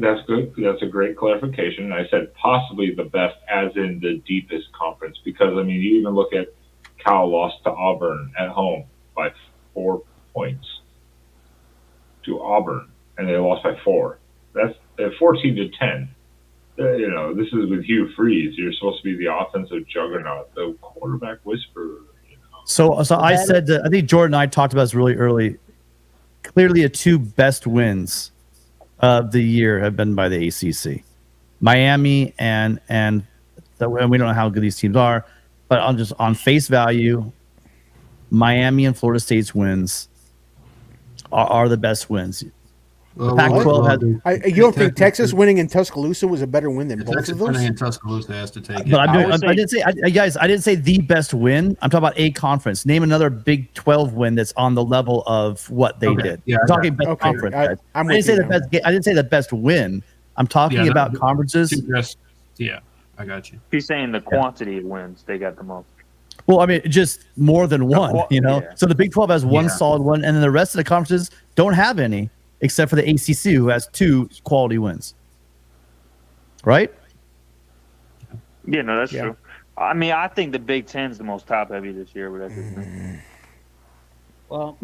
That's good. That's a great clarification. I said possibly the best, as in the deepest conference, because I mean you even look at Cal lost to Auburn at home by 4 points to Auburn, and they lost by 4. That's 14-10. This is with Hugh Freeze. You're supposed to be the offensive juggernaut, the quarterback whisperer. So I said that I think Jordan and I talked about this really early. Clearly, the 2 best wins of the year have been by the ACC, Miami and we don't know how good these teams are, but on face value, Miami and Florida State's wins are the best wins. The Pac-12 has. You don't think Texas winning in Tuscaloosa was a better win than both Texas of those? winning in Tuscaloosa has to take it. But I didn't say, guys. I didn't say the best win. I'm talking about a conference. Name another Big 12 win that's on the level of what they did. Yeah, I'm talking best conference. Guys. I didn't say the best. I didn't say the best win. I'm talking about conferences. Yeah, I got you. He's saying the quantity of wins they got the most. Well, I mean, just more than one. Yeah. So the Big 12 has one solid one, and then the rest of the conferences don't have any, except for the ACC, who has 2 quality wins. Right? Yeah, no, that's true. I mean, I think the Big Ten's the most top heavy this year, but that's just me. Well,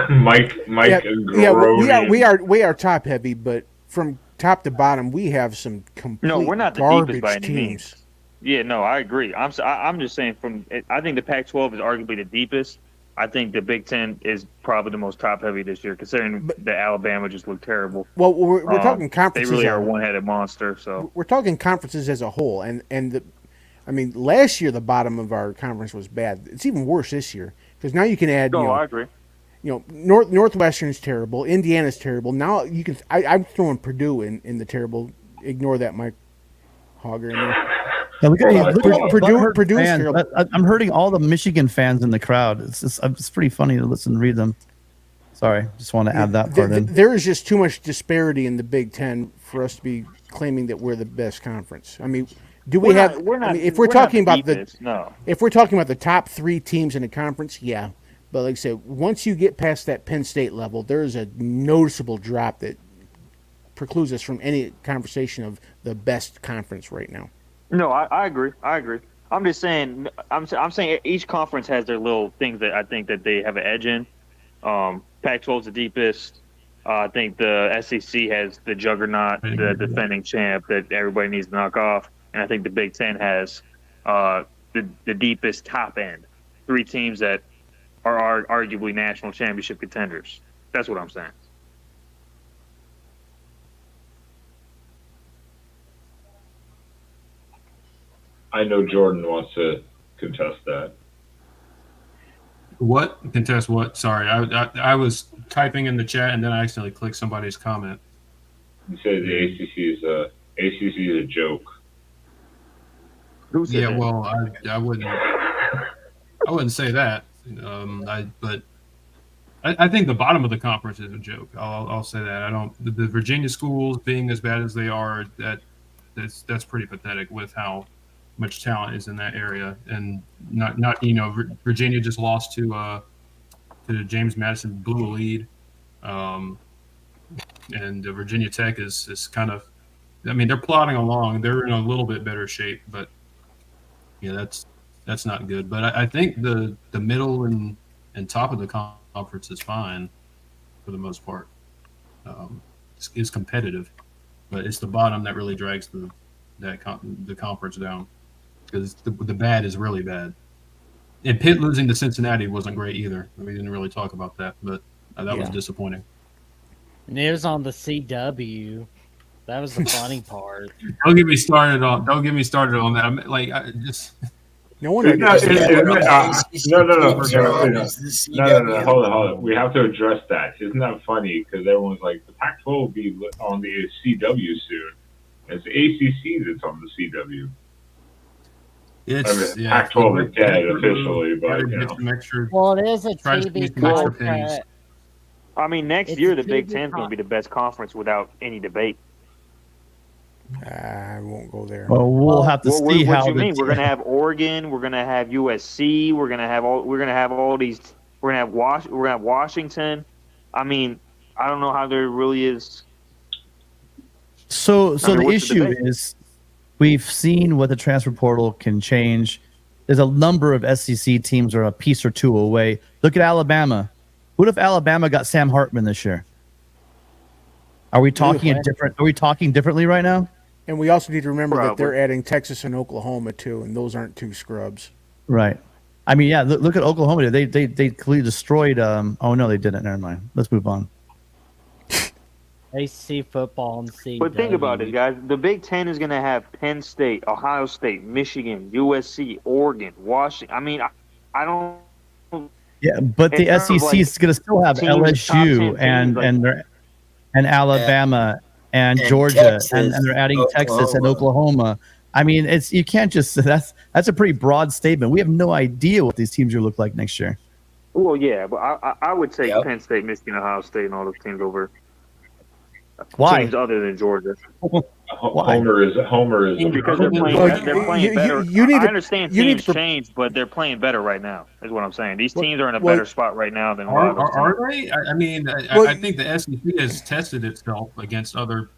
Mike, we are top heavy, but from top to bottom, we have some complete No, we're not the garbage deepest by any teams. means. Yeah, no, I agree. I'm just saying I think the Pac-12 is arguably the deepest. I think the Big Ten is probably the most top-heavy this year, considering that Alabama just looked terrible. Well, we're talking conferences. They really are a one-headed monster. So we're talking conferences as a whole, I mean, last year the bottom of our conference was bad. It's even worse this year because now you can add. I agree. Northwestern's terrible. Indiana's terrible. Now you can. I'm throwing Purdue in the terrible. Ignore that, Mike Hogger. In there. Yeah, look at, Hold on, look at all the Purdue- butthurt Purdue's fans. here. I'm hurting all the Michigan fans in the crowd. It's pretty funny to listen and read them. Sorry, just want to add that part in. There is just too much disparity in the Big Ten for us to be claiming that we're the best conference. I mean, do we have? I mean, if we're talking about if we're talking about the top 3 teams in the conference, yeah. But like I said, once you get past that Penn State level, there is a noticeable drop that precludes us from any conversation of the best conference right now. No, I agree. I'm just saying. I'm saying each conference has their little things that I think that they have an edge in. Pac-12 is the deepest. I think the SEC has the juggernaut, the defending champ that everybody needs to knock off, and I think the Big Ten has the deepest top end. 3 teams that are arguably national championship contenders. That's what I'm saying. I know Jordan wants to contest that. What? Contest what? Sorry, I was typing in the chat and then I accidentally clicked somebody's comment. You say the ACC is a joke. Who said Yeah, that? well, I wouldn't say that. But I think the bottom of the conference is a joke. I'll say that. I don't. The Virginia schools being as bad as they are, that's pretty pathetic with how much talent is in that area, and not Virginia just lost to James Madison, blew a lead, and Virginia Tech is kind of, I mean, they're plodding along. They're in a little bit better shape, but yeah, that's not good. But I think the middle and top of the conference is fine for the most part. It's competitive, but it's the bottom that really drags the conference down, because the bad is really bad. And Pitt losing to Cincinnati wasn't great either. We didn't really talk about that, but that was disappointing. And it was on the CW. That was the funny part. Don't get me started on that. I just No one. No. CW. Hold on. We have to address that. Isn't that funny? Because everyone's like, the Pac-12 will be on the CW soon. It's the ACC that's on the CW. Pac-12 is dead officially, but Well, it is a Try to TV squeeze some extra pennies. contract. I mean, next It's year a the Big TV Ten is going to be the best conference without any debate. I won't go there. Well, we'll have to see what how. do you mean? We're going to have Oregon. We're going to have USC. We're going to have all these. We're going to have Washington. I mean, I don't know how there really is. So the what's the issue debate? is, we've seen what the transfer portal can change. There's a number of SEC teams are a piece or two away. Look at Alabama. What if Alabama got Sam Hartman this year? Are we talking Are we talking differently right now? And we also need to remember that Probably. they're adding Texas and Oklahoma too, and those aren't 2 scrubs. Right. I mean, yeah. Look at Oklahoma. They clearly destroyed. Oh no, they didn't. Never mind. Let's move on. ACC football and CW. But think about it, guys. The Big Ten is going to have Penn State, Ohio State, Michigan, USC, Oregon, Washington. I mean, I don't. Yeah, but the In terms of, SEC like, is going to still have teams, top 10 LSU teams, and Alabama and And Georgia, Texas, and they're adding Texas and Oklahoma. I mean, you can't just that's a pretty broad statement. We have no idea what these teams will look like next year. Well, yeah, but I would take Yep. Penn State, Michigan, Ohio State, and all those teams over Why? teams other than Georgia. Homer is Because they're playing, Well, they're playing better. you need I to- understand you need teams to- change, but they're playing better right now. Is what I'm saying. These Well- teams are in a well- better spot right now than a lot of those teams. Are they? I mean, Well, I think the SEC has tested itself against other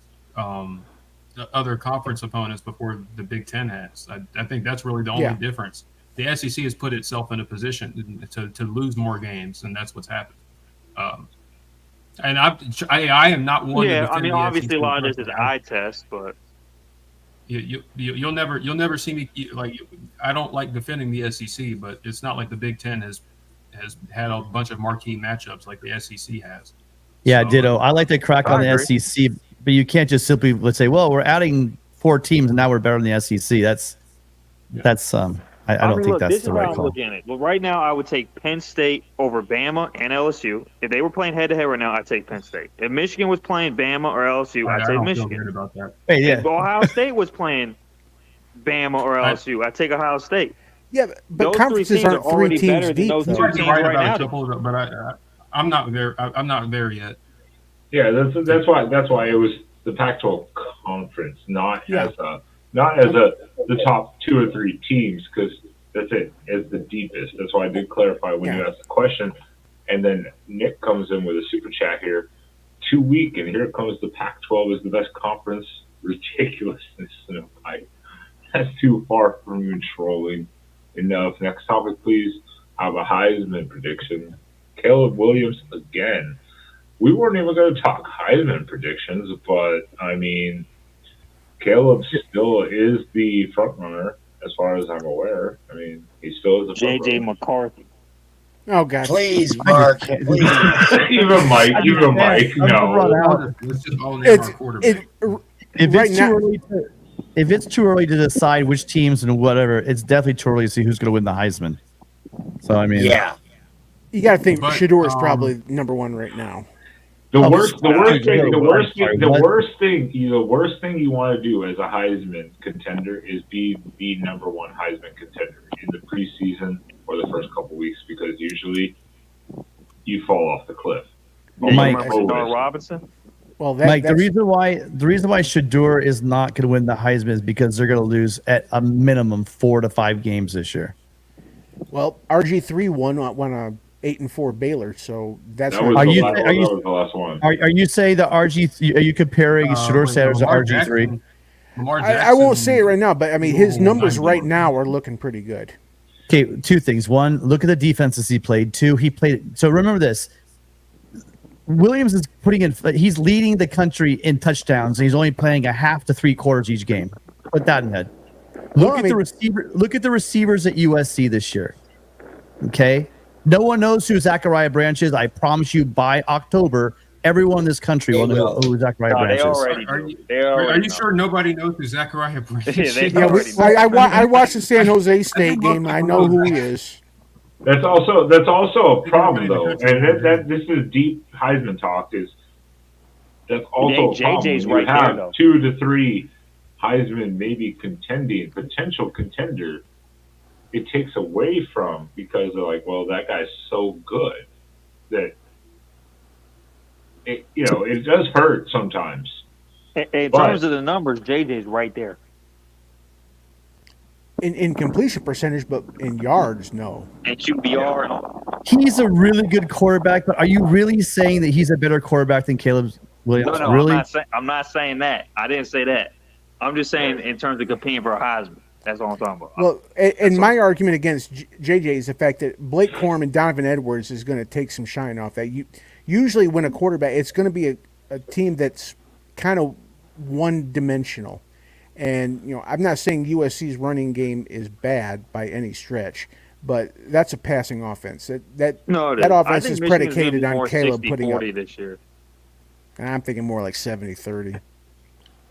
conference opponents before the Big Ten has. I think that's really the only Yeah. difference. The SEC has put itself in a position to lose more games, and that's what's happened. And I am not one. Yeah, to I defend mean, the obviously a SEC lot of this is personally. eye test, but You'll never see me like. I don't like defending the SEC, but it's not like the Big Ten has had a bunch of marquee matchups like the SEC has. Yeah, So, ditto. I like to crack I on the agree. SEC, but you can't just simply let's say, well, we're adding 4 teams and now we're better than the SEC. That's I don't mean, think look, that's this the is right how I'm call. looking at it. Well, right now, I would take Penn State over Bama and LSU. If they were playing head-to-head right now, I'd take Penn State. If Michigan was playing Bama or LSU, I I'd take don't feel Michigan. good about that. Hey, yeah. If Ohio State was playing Bama or LSU. I take Ohio State. Yeah, but Those three conferences teams are aren't three already teams better than deep, those though. two You might be teams right right about now. a couple, but I'm not there. I'm not there yet. Yeah, that's why it was the Pac-12 conference, not Yeah. as the top 2 or 3 teams, because that's it, as the deepest. That's why I did clarify when you asked the question. And then Nick comes in with a super chat here, too weak, and here comes the Pac-12 is the best conference. Ridiculousness. That's too far from you trolling. Enough. Next topic, please. I have a Heisman prediction. Caleb Williams again. We weren't even going to talk Heisman predictions, but I mean, Caleb still is the front runner as far as I'm aware. I mean, he still is a front JJ runner. McCarthy. Oh God! Please, Mark. Please. even Mike, no. Let's just all name our quarterback. If Right it's now- too early to, if it's too early to decide which teams and whatever, it's definitely too early to see who's going to win the Heisman. So I mean, Yeah. You got to think But, Shador is probably number 1 right now. The Oh, worst thing sorry, you want to do as a Heisman contender is be the number 1 Heisman contender in the preseason or the first couple weeks, because usually you fall off the cliff. Yeah, Mike- you remember Dar Robinson? Well, Mike, the that's, reason why Shador is not going to win the Heisman is because they're going to lose at a minimum 4 to 5 games this year. well, RG3 won a 8-4 Baylor, so that's That not- was, Are you- the last one. Are you saying that RG? Are you comparing Shador Sanders to Lamar RG3? Jackson- Lamar I won't Jackson- say it right now, but I mean his Ooh, numbers I'm right bored. now are looking pretty good. Okay, 2 things. 1, look at the defenses he played. 2, he played. So remember this. Williams is he's leading the country in touchdowns, and he's only playing a half to 3/4 each game. Put that in head. Look Well, at the receiver. Look at the receivers at USC this year. Okay, no one knows who Zachariah Branch is. I promise you, by October, everyone in this country will know who Zachariah No, Branch they is. already Are do. you- They Are already you know. sure nobody knows who Zachariah Branch is? Yeah, they Yeah, already know. I watched the San Jose State game. I know who he is. That's also a problem though, and that this is deep Heisman talk. Is that's also a problem. JJ's You right there, have though. 2 to 3 Heisman maybe potential contender. It takes away from, because they're like, well, that guy's so good that it does hurt sometimes. In But- terms of the numbers, JJ's right there. In completion percentage, but in yards, no. And QBR and all. He's a really good quarterback, but are you really saying that he's a better quarterback than Caleb Williams? No, Really? I'm not saying that. I didn't say that. I'm just saying in terms of competing for a Heisman. That's all I'm talking about. Well, and my argument against JJ is the fact that Blake Corum and Donovan Edwards is going to take some shine off that. Usually when a quarterback, it's going to be a team that's kind of one-dimensional. And, I'm not saying USC's running game is bad by any stretch, but that's a passing offense. That No, it that is. I offense think is Michigan's gonna predicated be on more Caleb putting up. 60-40 this year. And I'm thinking more like 70-30.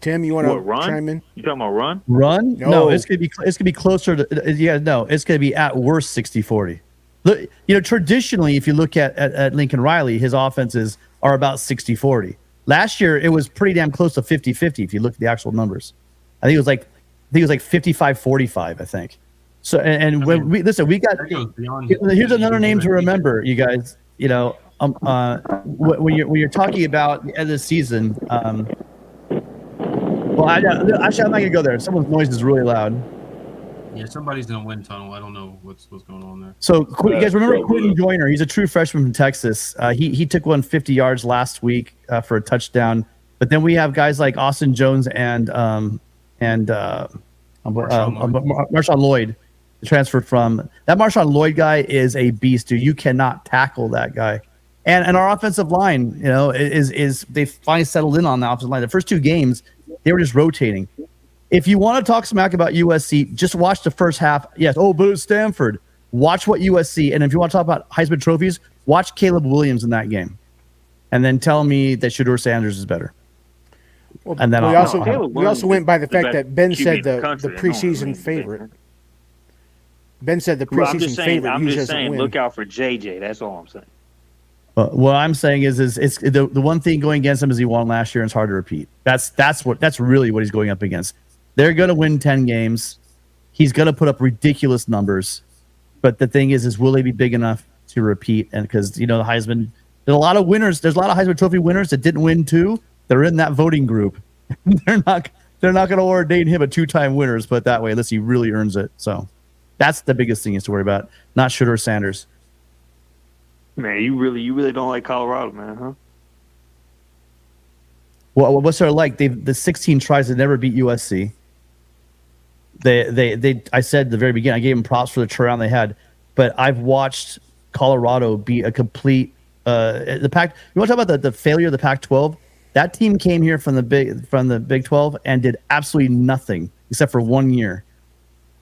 Tim, you want What, to run? chime in? You talking about run? Run? No. No, it's gonna be closer to it's gonna be at worst 60-40. Look, traditionally, if you look at Lincoln Riley, his offenses are about 60-40. Last year it was pretty damn close to 50-50 if you look at the actual numbers. I think it was like 55-45, I think. So and when we got That goes beyond. here's another name to remember, you guys. When you're talking about the end of the season, well, actually, I'm not gonna go there. Someone's noise is really loud. Yeah, somebody's in a wind tunnel. I don't know what's going on there. So, you guys remember probably. Quentin Joyner? He's a true freshman from Texas. He took 150 yards last week for a touchdown. But then we have guys like Austin Jones and Marshawn Lloyd, transferred from that. Marshawn Lloyd guy is a beast, dude. You cannot tackle that guy. And our offensive line, is they finally settled in on the offensive line. The first 2 games, they were just rotating. If you want to talk smack about USC, just watch the first half. Yes. Oh, but it's Stanford. Watch what USC. And if you want to talk about Heisman trophies, watch Caleb Williams in that game. And then tell me that Shador Sanders is better. Well, And then we I'll- also Caleb we also went by the fact that Ben QB said in the the country. preseason favorite. Ben said the Well, I'm preseason just saying. favorite I'm usually just doesn't saying. win. Look out for JJ. That's all I'm saying. What I'm saying is it's the one thing going against him is he won last year and it's hard to repeat. That's really what he's going up against. They're going to win 10 games. He's going to put up ridiculous numbers. But the thing is will they be big enough to repeat? And because, the Heisman, there's a lot of winners. There's a lot of Heisman Trophy winners that didn't win too. They're in that voting group. They're not going to ordain him a 2-time winner, let's put it that way, unless he really earns it. So that's the biggest thing is to worry about, not Shooter Sanders. Man, you really don't like Colorado, man, huh? Well, what's their like? The 16 tries to never beat USC. I said at the very beginning, I gave them props for the turnaround they had, but I've watched Colorado be a complete the Pac. You want to talk about the failure of the Pac-12? That team came here from the Big 12 and did absolutely nothing except for 1 year,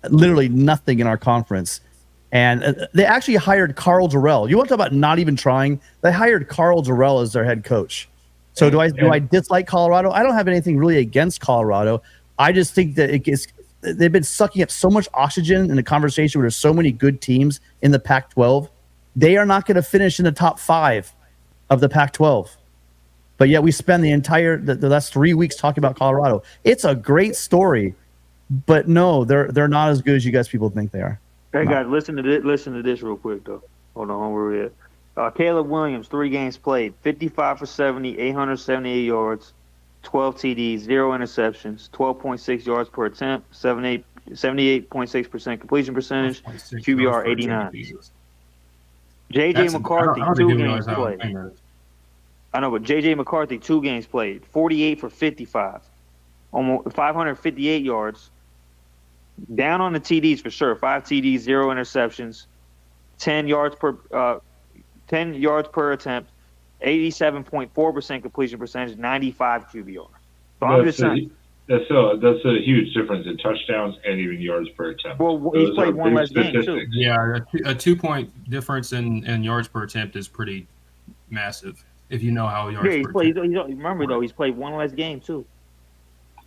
literally nothing in our conference. And they actually hired Carl Jarrell. You want to talk about not even trying? They hired Carl Jarrell as their head coach. So do I dislike Colorado? I don't have anything really against Colorado. I just think that they've been sucking up so much oxygen in the conversation where there's so many good teams in the Pac-12. They are not going to finish in the top 5 of the Pac-12. But yet we spend the last 3 weeks talking about Colorado. It's a great story, but no, they're not as good as you guys people think they are. Hey guys, listen to this real quick though. Hold on, where we at? Caleb Williams, 3 games played, 55 for 70, 878 yards, 12 TDs, 0 interceptions, 12.6 yards per attempt, 78.6% completion percentage, QBR 89. JJ McCarthy, 2 games played. I know, but JJ McCarthy, 2 games played, 48 for 55, almost 558 yards. Down on the TDs for sure. 5 TDs, 0 interceptions, 10 yards per attempt, 87.4% completion percentage, 95 QBR. So I'm just saying. That's a huge difference in touchdowns and even yards per attempt. Well, he's played one less game too. Yeah, a 2-point difference in yards per attempt is pretty massive. If you know how yards per attempt. Remember though, he's played one less game too.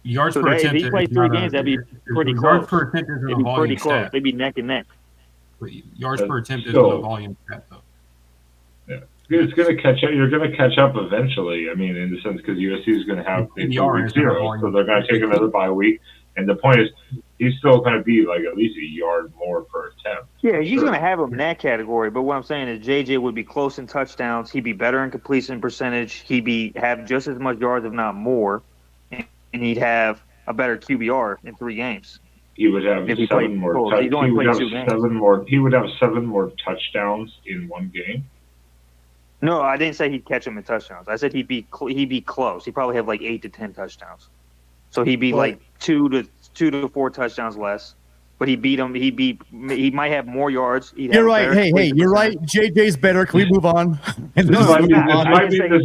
Yards per attempt. If he played 3 games, that'd be pretty close. Yards per attempt isn't It'd a be pretty volume close. stat. They'd be neck and neck. Yards per attempt isn't a volume stat though. Yeah. It's going to catch up. You're going to catch up eventually. I mean, in the sense because USC is going to have week 0, so they're going to take another bye week. And the point is, he's still going to be like at least a yard more per attempt. Yeah, he's going to have him in that category. But what I'm saying is, JJ would be close in touchdowns. He'd be better in completion percentage. He'd have just as much yards, if not more, and he'd have a better QBR in 3 games. He would have 7 more. He would have 7 more touchdowns in 1 game. No, I didn't say he'd catch him in touchdowns. I said he'd be close. He'd probably have like 8 to 10 touchdowns. So he'd be like 2 to 4 touchdowns less. But he beat him. He might have more yards. You're right. Hey, you're right. JJ's better. Can we move on? He's not better. This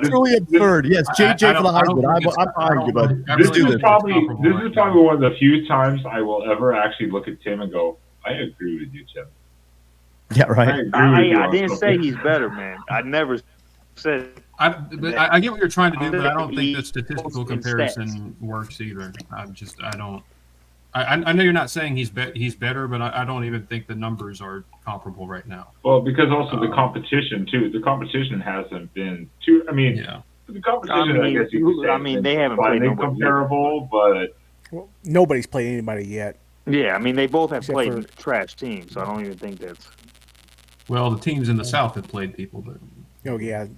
is really absurd. Yes, JJ for the Heisman. I'm behind you, bud. This is probably one of the few times I will ever actually look at Tim and go, I agree with you, Tim. Yeah, right. I didn't say he's better, man. I never said. I get what you're trying to do, but I don't think the statistical comparison works either. I know you're not saying he's better, but I don't even think the numbers are comparable right now. Well, because also the competition too. The competition hasn't been too. I mean, the competition. I guess you could say they haven't played comparable, but nobody's played anybody yet. Yeah, I mean they both have played trash teams, so I don't even think that's. Well, the teams in the South have played people, but. Oh yeah,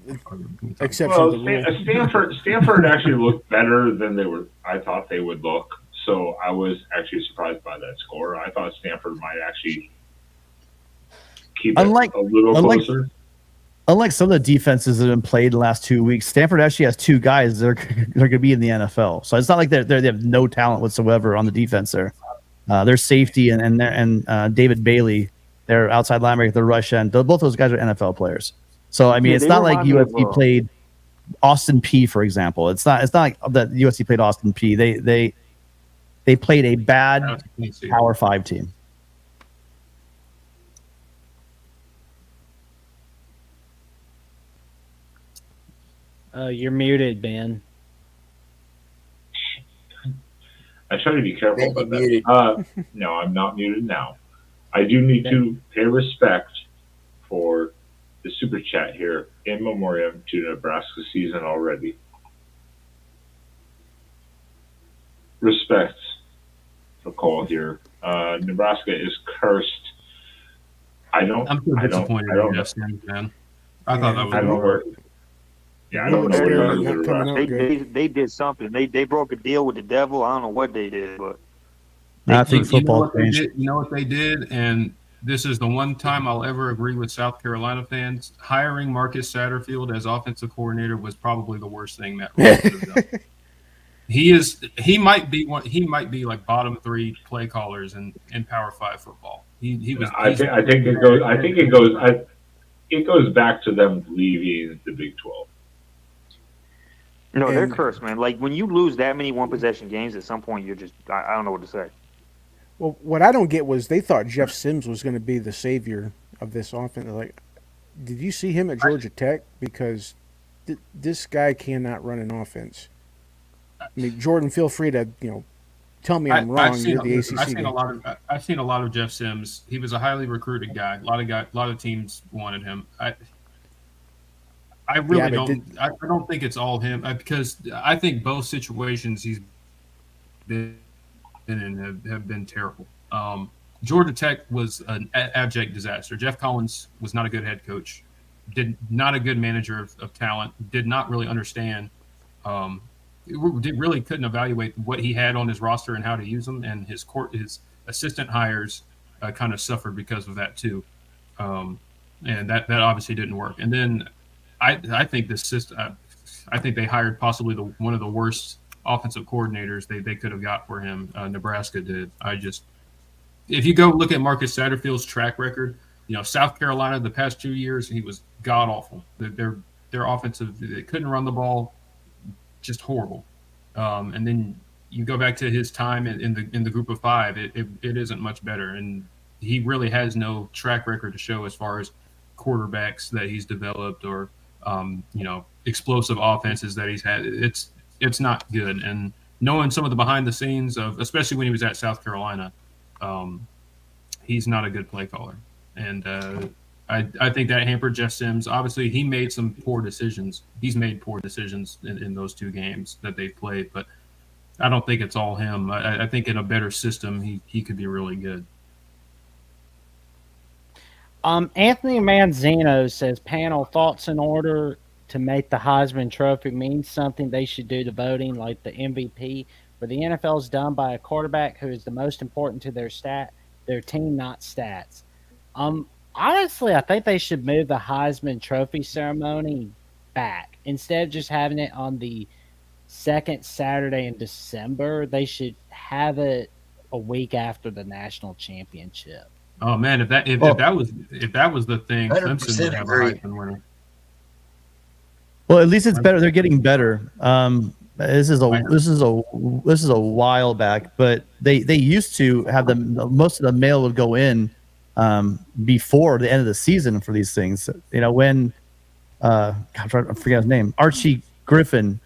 except Stanford actually looked better than I thought they would look. So I was actually surprised by that score. I thought Stanford might actually keep it a little closer. Unlike some of the defenses that have been played in the last 2 weeks, Stanford actually has 2 guys that are going to be in the NFL. So it's not like they have no talent whatsoever on the defense there. Their safety and David Bailey, their outside linebacker, their rush end. Both those guys are NFL players. So I mean, it's not like USC played Austin Peay, for example. It's not like that USC played Austin Peay. They played a bad Power 5 team. You're muted, Ben. I try to be careful about that. No, I'm not muted now. I do need to pay respect for the super chat here in memoriam to Nebraska season already. respect the call here. Nebraska is cursed. I'm so disappointed I in don't know. Jeff Sims, man. I thought that was I don't know where. Yeah, I New don't know what he experiment does at not coming Nebraska. out good. They did something. They broke a deal with the devil. I don't know what they did, but I think You know football what they changed. did? You know what they did? And this is the one time I'll ever agree with South Carolina fans. Hiring Marcus Satterfield as offensive coordinator was probably the worst thing Matt Rule could have done. He might be one. He might be like bottom 3 play callers in Power 5 football. He was. I think it goes. It goes back to them leaving the Big 12. no, they're And cursed, man. Like when you lose that many one possession games, at some point you're just I don't know what to say. well, what I don't get was they thought Jeff Sims was going to be the savior of this offense. Like, did you see him at Georgia Tech? Because this guy cannot run an offense. I mean, Jordan, feel free to tell me I'm wrong. You're the ACC guy. I've seen a lot of Jeff Sims. He was a highly recruited guy. A lot of teams wanted him. I really I don't think it's all him because I think both situations he's been in have been terrible. Georgia Tech was an abject disaster. Jeff Collins was not a good head coach, did not a good manager of talent, did not really understand, really couldn't evaluate what he had on his roster and how to use them, and his assistant hires kind of suffered because of that too, and that obviously didn't work. And then I think this system. I think they hired possibly one of the worst offensive coordinators they could have got for him. Nebraska did. If you go look at Marcus Satterfield's track record, South Carolina the past 2 years he was god awful. Their offensive, they couldn't run the ball, just horrible. And then you go back to his time in the Group of 5, it isn't much better, and he really has no track record to show as far as quarterbacks that he's developed or explosive offenses that he's had. It's not good. And knowing some of the behind the scenes of, especially when he was at South Carolina, he's not a good play caller. And I think that hampered Jeff Sims. Obviously, he made some poor decisions. He's made poor decisions in those 2 games that they've played, but I don't think it's all him. I think in a better system, he could be really good. Anthony Manzino says, panel thoughts in order to make the Heisman Trophy mean something. They should do the voting like the MVP, where the NFL is done by a quarterback who is the most important to their team, not stats. Honestly, I think they should move the Heisman Trophy ceremony back. Instead of just having it on the second Saturday in December, they should have it a week after the national championship. Oh man, if that was the thing, Clemson would have a Heisman winner. Well, at least it's better. They're getting better. This is a while back, but they used to have most of the mail would go in before the end of the season for these things. When I forget his name, Archie Griffin,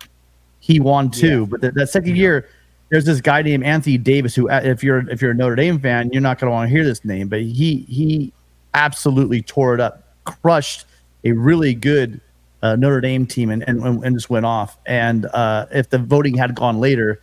he won 2, but that second year, there's this guy named Anthony Davis who, if you're a Notre Dame fan, you're not going to want to hear this name, but he absolutely tore it up, crushed a really good Notre Dame team, and just went off. And if the voting had gone later,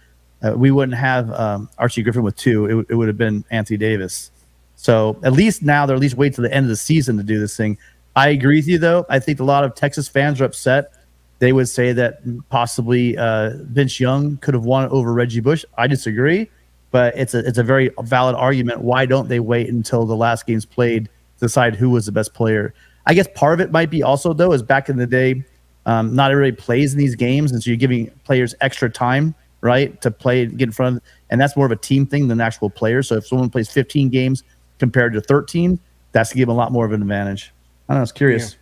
we wouldn't have Archie Griffin with 2. It would have been Anthony Davis. So at least now they're at least wait to the end of the season to do this thing. I agree with you, though. I think a lot of Texas fans are upset. They would say that possibly Vince Young could have won over Reggie Bush. I disagree, but it's a very valid argument. Why don't they wait until the last game's played to decide who was the best player? I guess part of it might be also, though, is back in the day, not everybody plays in these games, and so you're giving players extra time, right, to play, get in front of, and that's more of a team thing than actual players. So if someone plays 15 games compared to 13, that's to give them a lot more of an advantage. I don't know. I was curious. Yeah.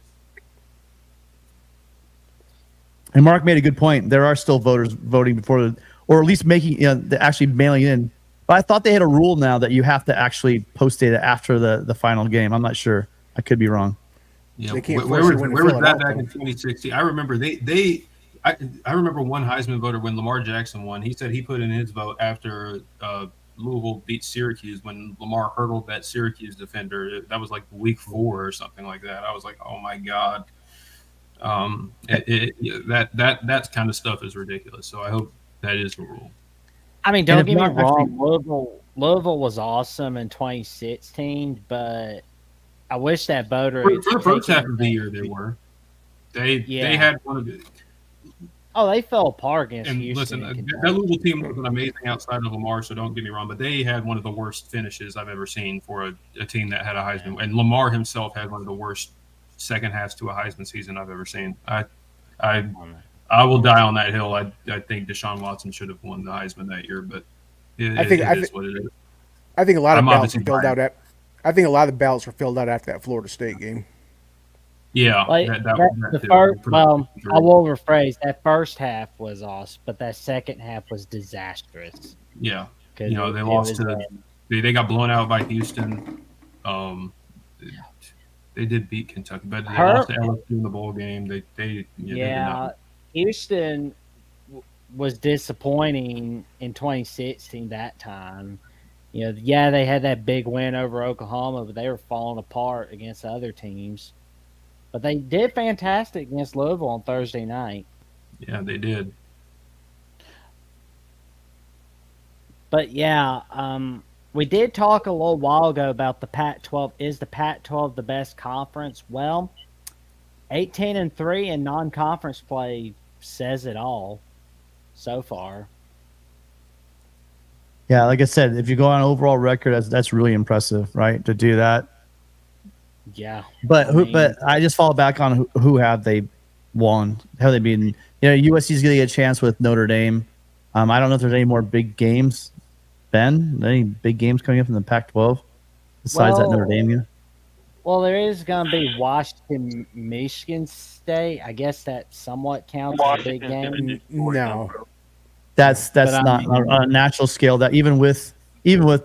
And Mark made a good point. There are still voters voting before, or at least making, actually mailing in. But I thought they had a rule now that you have to actually post data after the final game. I'm not sure. I could be wrong. Yeah, where was that back in 2016? I remember I remember one Heisman voter when Lamar Jackson won. He said he put in his vote after Louisville beat Syracuse when Lamar hurdled that Syracuse defender. That was like week 4 or something like that. I was like, oh my God. That kind of stuff is ridiculous. So I hope that is the rule. I mean, And don't if get me not, wrong. Louisville was awesome in 2016, but I wish that voter For, had for the first taken half the of the year, they were. They Yeah. had one of the. Oh, they fell apart against And Houston listen, and that Kentucky. Louisville team wasn't amazing outside of Lamar, so don't get me wrong, but they had one of the worst finishes I've ever seen for a team that had a Heisman. And Lamar himself had one of the worst second halves to a Heisman season I've ever seen. I will die on that hill. I think Deshaun Watson should have won the Heisman that year, but I think it is what it is. I think a lot of I'm ballots are obviously filled biased. out at. I think a lot of the ballots were filled out after that Florida State game. Yeah, Like that the too. first, well, I Three. will rephrase that first half was awesome, but that second half was disastrous. Yeah, 'Cause they it lost was, to they got blown out by Houston. They did beat Kentucky, but they lost to LSU in the bowl game. They did not. Houston was disappointing in 2016 that time. Yeah, they had that big win over Oklahoma, but they were falling apart against other teams. But they did fantastic against Louisville on Thursday night. Yeah, they did. But yeah, we did talk a little while ago about the Pac-12. Is the Pac-12 the best conference? Well, 18-3 in non-conference play says it all so far. Yeah, like I said, if you go on overall record, that's really impressive, right? To do that. Yeah, but I just fall back on who have they won? How they beaten? USC's going to get a chance with Notre Dame. I don't know if there's any more big games. Ben, any big games coming up in the Pac-12 besides that Notre Dame game? Well, there is going to be Washington, Michigan State. I guess that somewhat counts as a big game. No, that's not on a national scale. That even with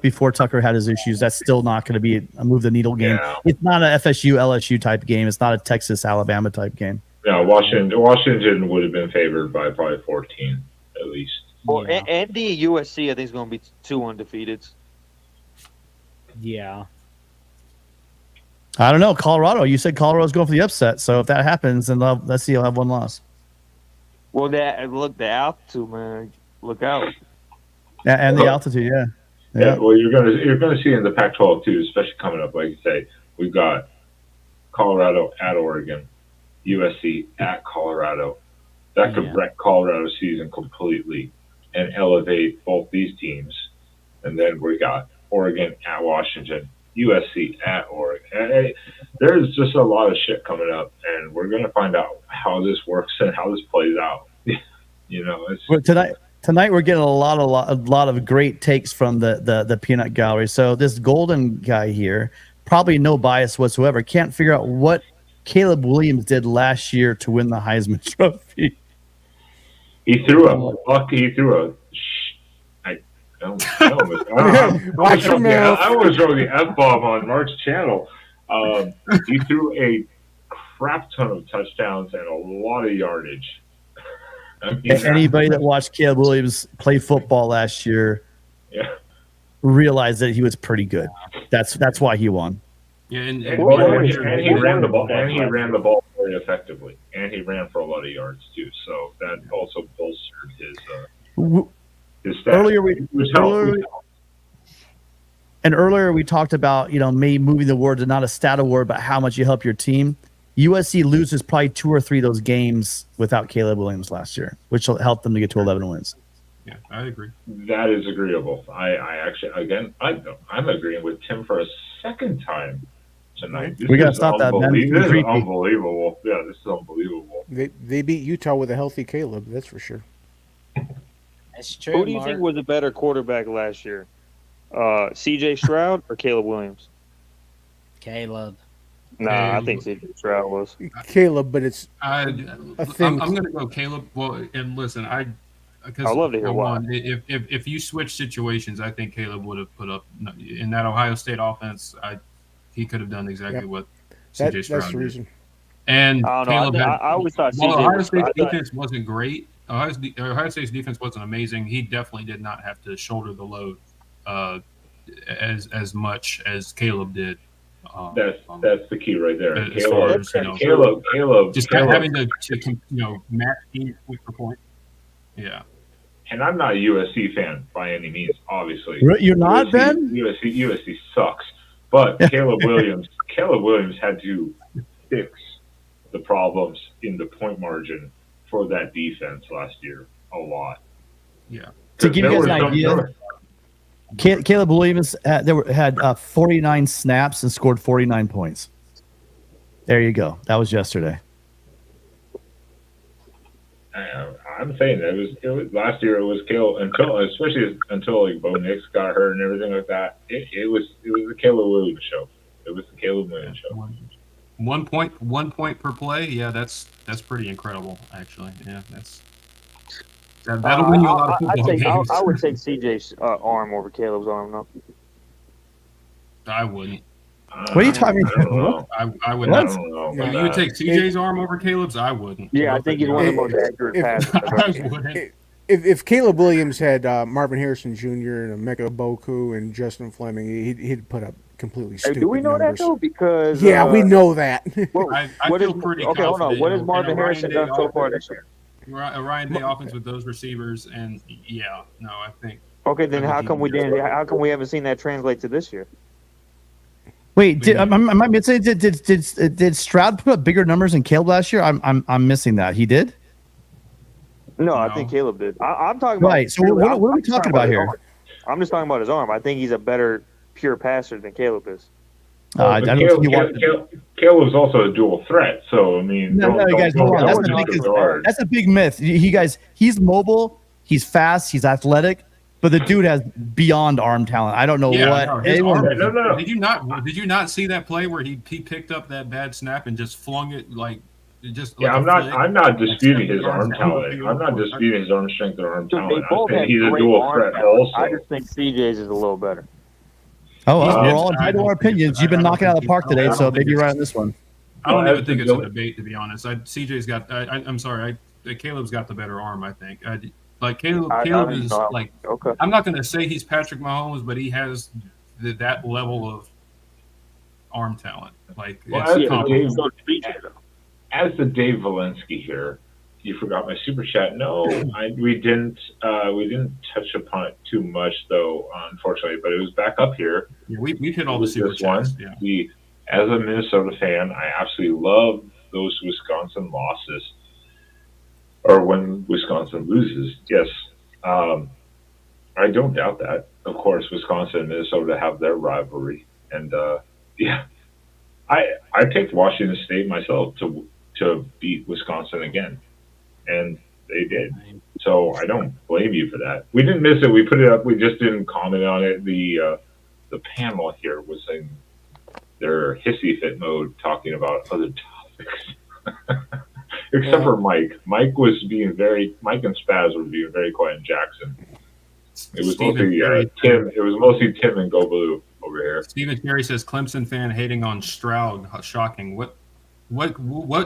before Tucker had his issues, that's still not going to be a move the needle game. Yeah. It's not a FSU LSU type game. It's not a Texas Alabama type game. Yeah, Washington would have been favored by probably 14 at least. Well, Andy USC, I think is going to be 2 undefeated. Yeah. I don't know. Colorado. You said Colorado's going for the upset. So if that happens, then let's see. You'll have one loss. Well, the altitude, man. Look out. Yeah, and the altitude. Yeah. Yeah. Well, you're gonna see in the Pac-12 too, especially coming up. Like you say, we've got Colorado at Oregon, USC at Colorado. That could wreck Colorado's season completely and elevate both these teams. And then we got Oregon at Washington, USC at Oregon. There's just a lot of shit coming up, and we're going to find out how this works and how this plays out. Tonight we're getting a lot of great takes from the peanut gallery. So this Golden guy here, probably no bias whatsoever, can't figure out what Caleb Williams did last year to win the Heisman Trophy. He threw a. Watch your mouth. I was throwing the F-bomb on Mark's channel. He threw a crap ton of touchdowns and a lot of yardage. I mean, anybody that watched Caleb Williams play football last year realized that he was pretty good. That's why he won. Yeah, and he ran the ball, and he ran the ball very effectively, and he ran for a lot of yards too. So that also bolstered his stats. Earlier we talked about me moving the award to not a stat award, but how much you help your team. USC loses probably 2 or 3 of those games without Caleb Williams last year, which will help them to get to 11 wins. Yeah, I agree. That is agreeable. I actually, again, I'm agreeing with Tim for a second time tonight. We got to stop that, man. This is unbelievable. Yeah, this is unbelievable. They beat Utah with a healthy Caleb, that's for sure. That's true. Who do you think was a better quarterback last year? C.J. Stroud or Caleb Williams? Caleb. Nah, I think C.J. Stroud was. Caleb, but it's I'm going to go Caleb. Well, and listen, I'd love to hear why. If you switch situations, I think Caleb would have put up in that Ohio State offense. He could have done exactly what C.J. Stroud that's the reason. did. And Caleb I always thought C.J. Ohio State's defense wasn't great. Ohio State's defense wasn't amazing. He definitely did not have to shoulder the load as much as Caleb did. That's the key right there. Caleb just having to match team quick for point. Yeah. and I'm not a USC fan by any means, obviously. You're not, USC, Ben? USC sucks. But Caleb Williams had to fix the problems in the point margin for that defense last year a lot. Yeah. To give you guys an idea, Caleb Williams had 49 snaps and scored 49 points. There you go. That was yesterday. I'm saying that it was last year. It was Caleb until like Bo Nix got hurt and everything like that. It was the Caleb Williams show. It was the Caleb Williams show. 1 point per play. Yeah, that's pretty incredible. Actually, yeah, that'll win you a lot of football games. I would take CJ's arm over Caleb's arm, though. I wouldn't. What are you talking about? I would I not. don't know. You would take CJ's arm over Caleb's? I wouldn't. Yeah, I think he's one of the most accurate passes. I wouldn't. If Caleb Williams had Marvin Harrison Jr. and Emeka Boku and Justin Fleming, he'd put up completely Hey, stupid do we know numbers. that though? Because Yeah, we know that. I feel pretty okay? Hold on. confident What has in Marvin a Harrison Ryan done Day so far offense. this year? A Ryan Day offense with those receivers, and I think. Okay, then how come we haven't seen that translate to this year? Wait, am I missing? Did Stroud put up bigger numbers than Caleb last year? I'm missing that. He did. No, I think Caleb did. I'm talking about Right. So what are we talking about here? I'm just talking about his arm. I think he's a better pure passer than Caleb is. I don't think you want. Caleb's also a dual threat, so I mean, No, guys, hold on. That's a big myth. He's mobile, he's fast, he's athletic, but the dude has beyond arm talent. I don't know what. No. Did you not see that play where he picked up that bad snap and just flung it like just? Yeah, like I'm not disputing his arm talent. I'm not disputing his arm strength or arm talent. I'm saying he's a dual threat also. I just think CJ's is a little better. Oh, well, we're all entitled to our opinions. You've been knocking out of the park today, so maybe you're right on this one. I don't even think it's a debate, to be honest. CJ's got. I'm sorry. Caleb's got the better arm. I think. Caleb is like. Okay. I'm not going to say he's Patrick Mahomes, but he has that level of arm talent. Like, as the Dave Valensky here, you forgot my super chat. No, we didn't touch upon it too much though, unfortunately. But it was back up here. Yeah, we've hit all the super chats. Yeah. As a Minnesota fan, I absolutely love those Wisconsin losses, or when Wisconsin loses. Yes, I don't doubt that. Of course, Wisconsin and Minnesota have their rivalry, and I picked Washington State myself to beat Wisconsin again, and they did. So I don't blame you for that. We didn't miss it. We put it up. We just didn't comment on it. The panel here was in their hissy fit mode, talking about other topics. Except for Mike. Mike and Spaz were being very quiet in Jackson. It was mostly Tim. It was mostly Tim and Go Blue over here. Stephen Cherry says Clemson fan hating on Stroud. Shocking. What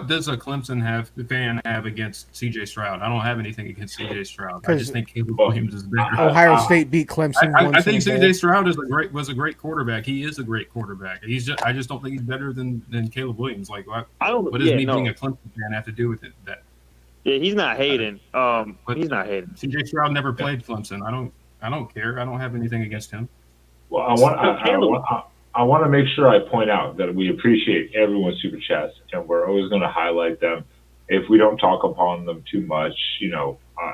does a Clemson fan have against CJ Stroud? I don't have anything against CJ Stroud. I just think Caleb Williams is better. Ohio State beat Clemson. I think CJ Stroud was a great quarterback. He is a great quarterback. I just don't think he's better than Caleb Williams. Like, what does being a Clemson fan have to do with it? Yeah, he's not hating. He's not hating. CJ Stroud never played Clemson. I don't care. I don't have anything against him. Well, I want to make sure I point out that we appreciate everyone's super chats, and we're always going to highlight them. If we don't talk upon them too much,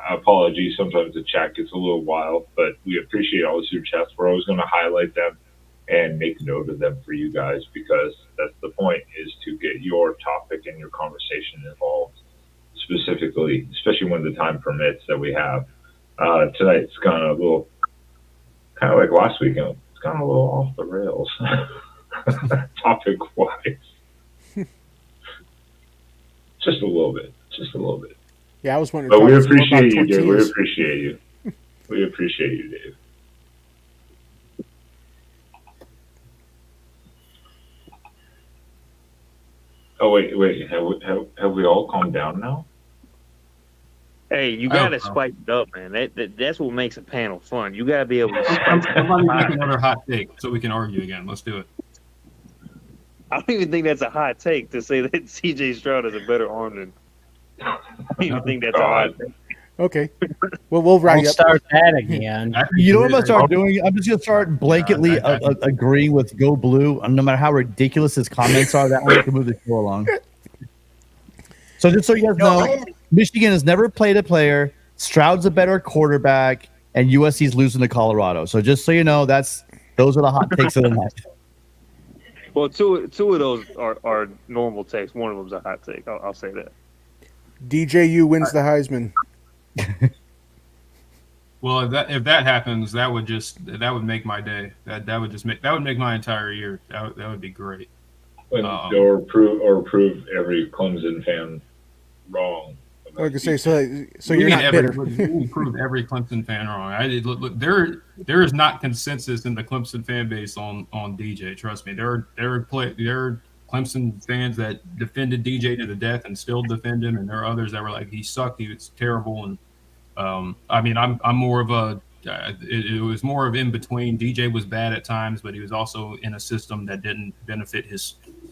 apologies. Sometimes the chat gets a little wild, but we appreciate all the super chats. We're always going to highlight them and make note of them for you guys, because that's the point, is to get your topic and your conversation involved specifically, especially when the time permits that we have. Tonight's gone a little, kind of like last weekend. It's gone a little off the rails, topic-wise. Just a little bit. Yeah, I was wondering. But we appreciate you, Dave. We appreciate you. We appreciate you, Dave. Oh wait. Have we all calmed down now? Hey, you gotta spice it up, man. That's what makes a panel fun. You gotta be able to spice it Somebody make up. another hot take so we can argue again. Let's do it. I don't even think that's a hot take to say that CJ Stroud is a better arm than. I don't even think that's a hot take. Okay. Well, we'll write Don't you up. start that again. You know what I'm gonna start I'll- doing? I'm just gonna start blanketly agreeing with Go Blue, no matter how ridiculous his comments are. That way, we can move the show along. So just so you guys know, Michigan has never played a player. Stroud's a better quarterback, and USC's losing to Colorado. So just so you know, those are the hot takes of the night. Well, two of those are normal takes. One of them's a hot take. I'll say that. DJU wins the Heisman. Well, if that happens, that would make my day. That would make my entire year. That would be great. Or prove every Clemson fan wrong. Like I say, so We you're can not bitter. We prove every Clemson fan wrong. Look, there is not consensus in the Clemson fan base on DJ. Trust me, there are Clemson fans that defended DJ to the death and still defend him, and there are others that were like, he sucked, he was terrible. And I mean, I'm more of a it was more of in between. DJ was bad at times, but he was also in a system that didn't benefit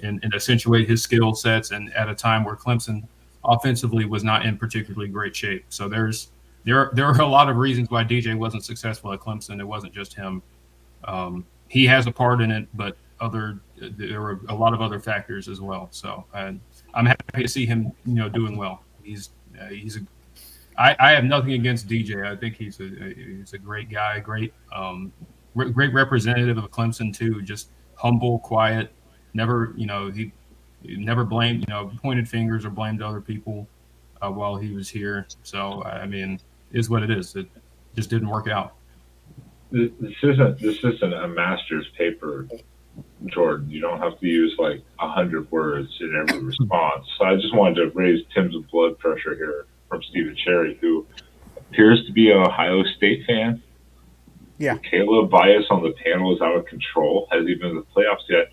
and accentuate his skill sets, and at a time where Clemson offensively was not in particularly great shape. So there are a lot of reasons why DJ wasn't successful at Clemson. It wasn't just him. He has a part in it, but there were a lot of other factors as well. So I'm happy to see him, doing well. I have nothing against DJ. I think he's a great guy, great representative of Clemson too. Just humble, quiet, never he never blamed pointed fingers or blamed other people while he was here. So I mean, is what it is. It just didn't work out. This isn't a master's paper, Jordan. You don't have to use like 100 words in every response. So I just wanted to raise Tim's blood pressure here from Stephen Cherry, who appears to be an Ohio State fan. Yeah. Caleb bias on the panel is out of control. Hasn't even been to the playoffs yet.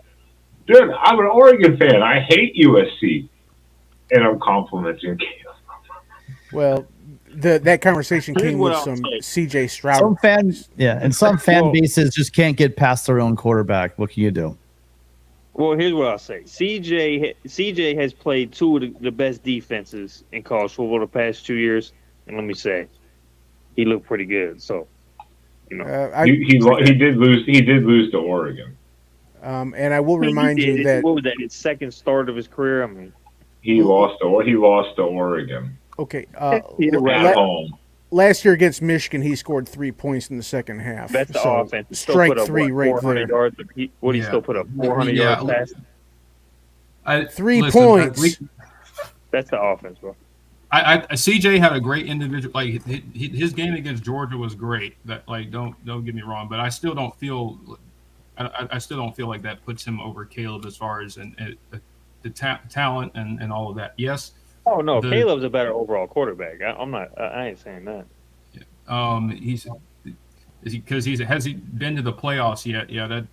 Dude, I'm an Oregon fan. I hate USC. And I'm complimenting Caleb. Well, that conversation Here's came what with I'll some say. CJ Stroud. Some fans, and some fan bases just can't get past their own quarterback. What can you do? Well, here's what I'll say. CJ has played two of the best defenses in college football the past 2 years, and let me say, he looked pretty good. So, He did lose. He did lose to Oregon. And I will remind you that what was that? His second start of his career. I mean, he lost to Oregon. Okay. At home. Last year against Michigan, he scored 3 points in the second half. that's the So, offense. He still Strike put up, three right 400 there. yards. He still put up 400 yards pass. 3 points. That's the offense, bro. CJ had a great individual. Like his game against Georgia was great. That don't get me wrong, but I still don't feel. I still don't feel like that puts him over Caleb as far as the talent and all of that. Yes. Oh no, Caleb's a better overall quarterback. I ain't saying that. Has he been to the playoffs yet? Yeah, that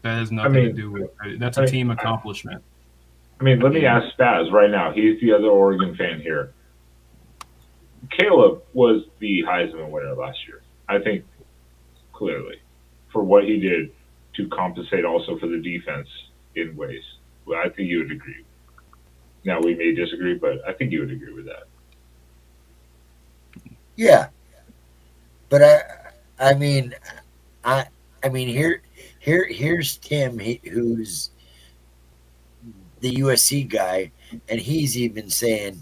has nothing to do with it. That's a team accomplishment. I mean, let me ask Spaz right now. He's the other Oregon fan here. Caleb was the Heisman winner last year. I think clearly for what he did to compensate also for the defense in ways. Well, I think you would agree. Now we may disagree, but I think you would agree with that. Yeah, but here's Tim, who's the USC guy, and he's even saying,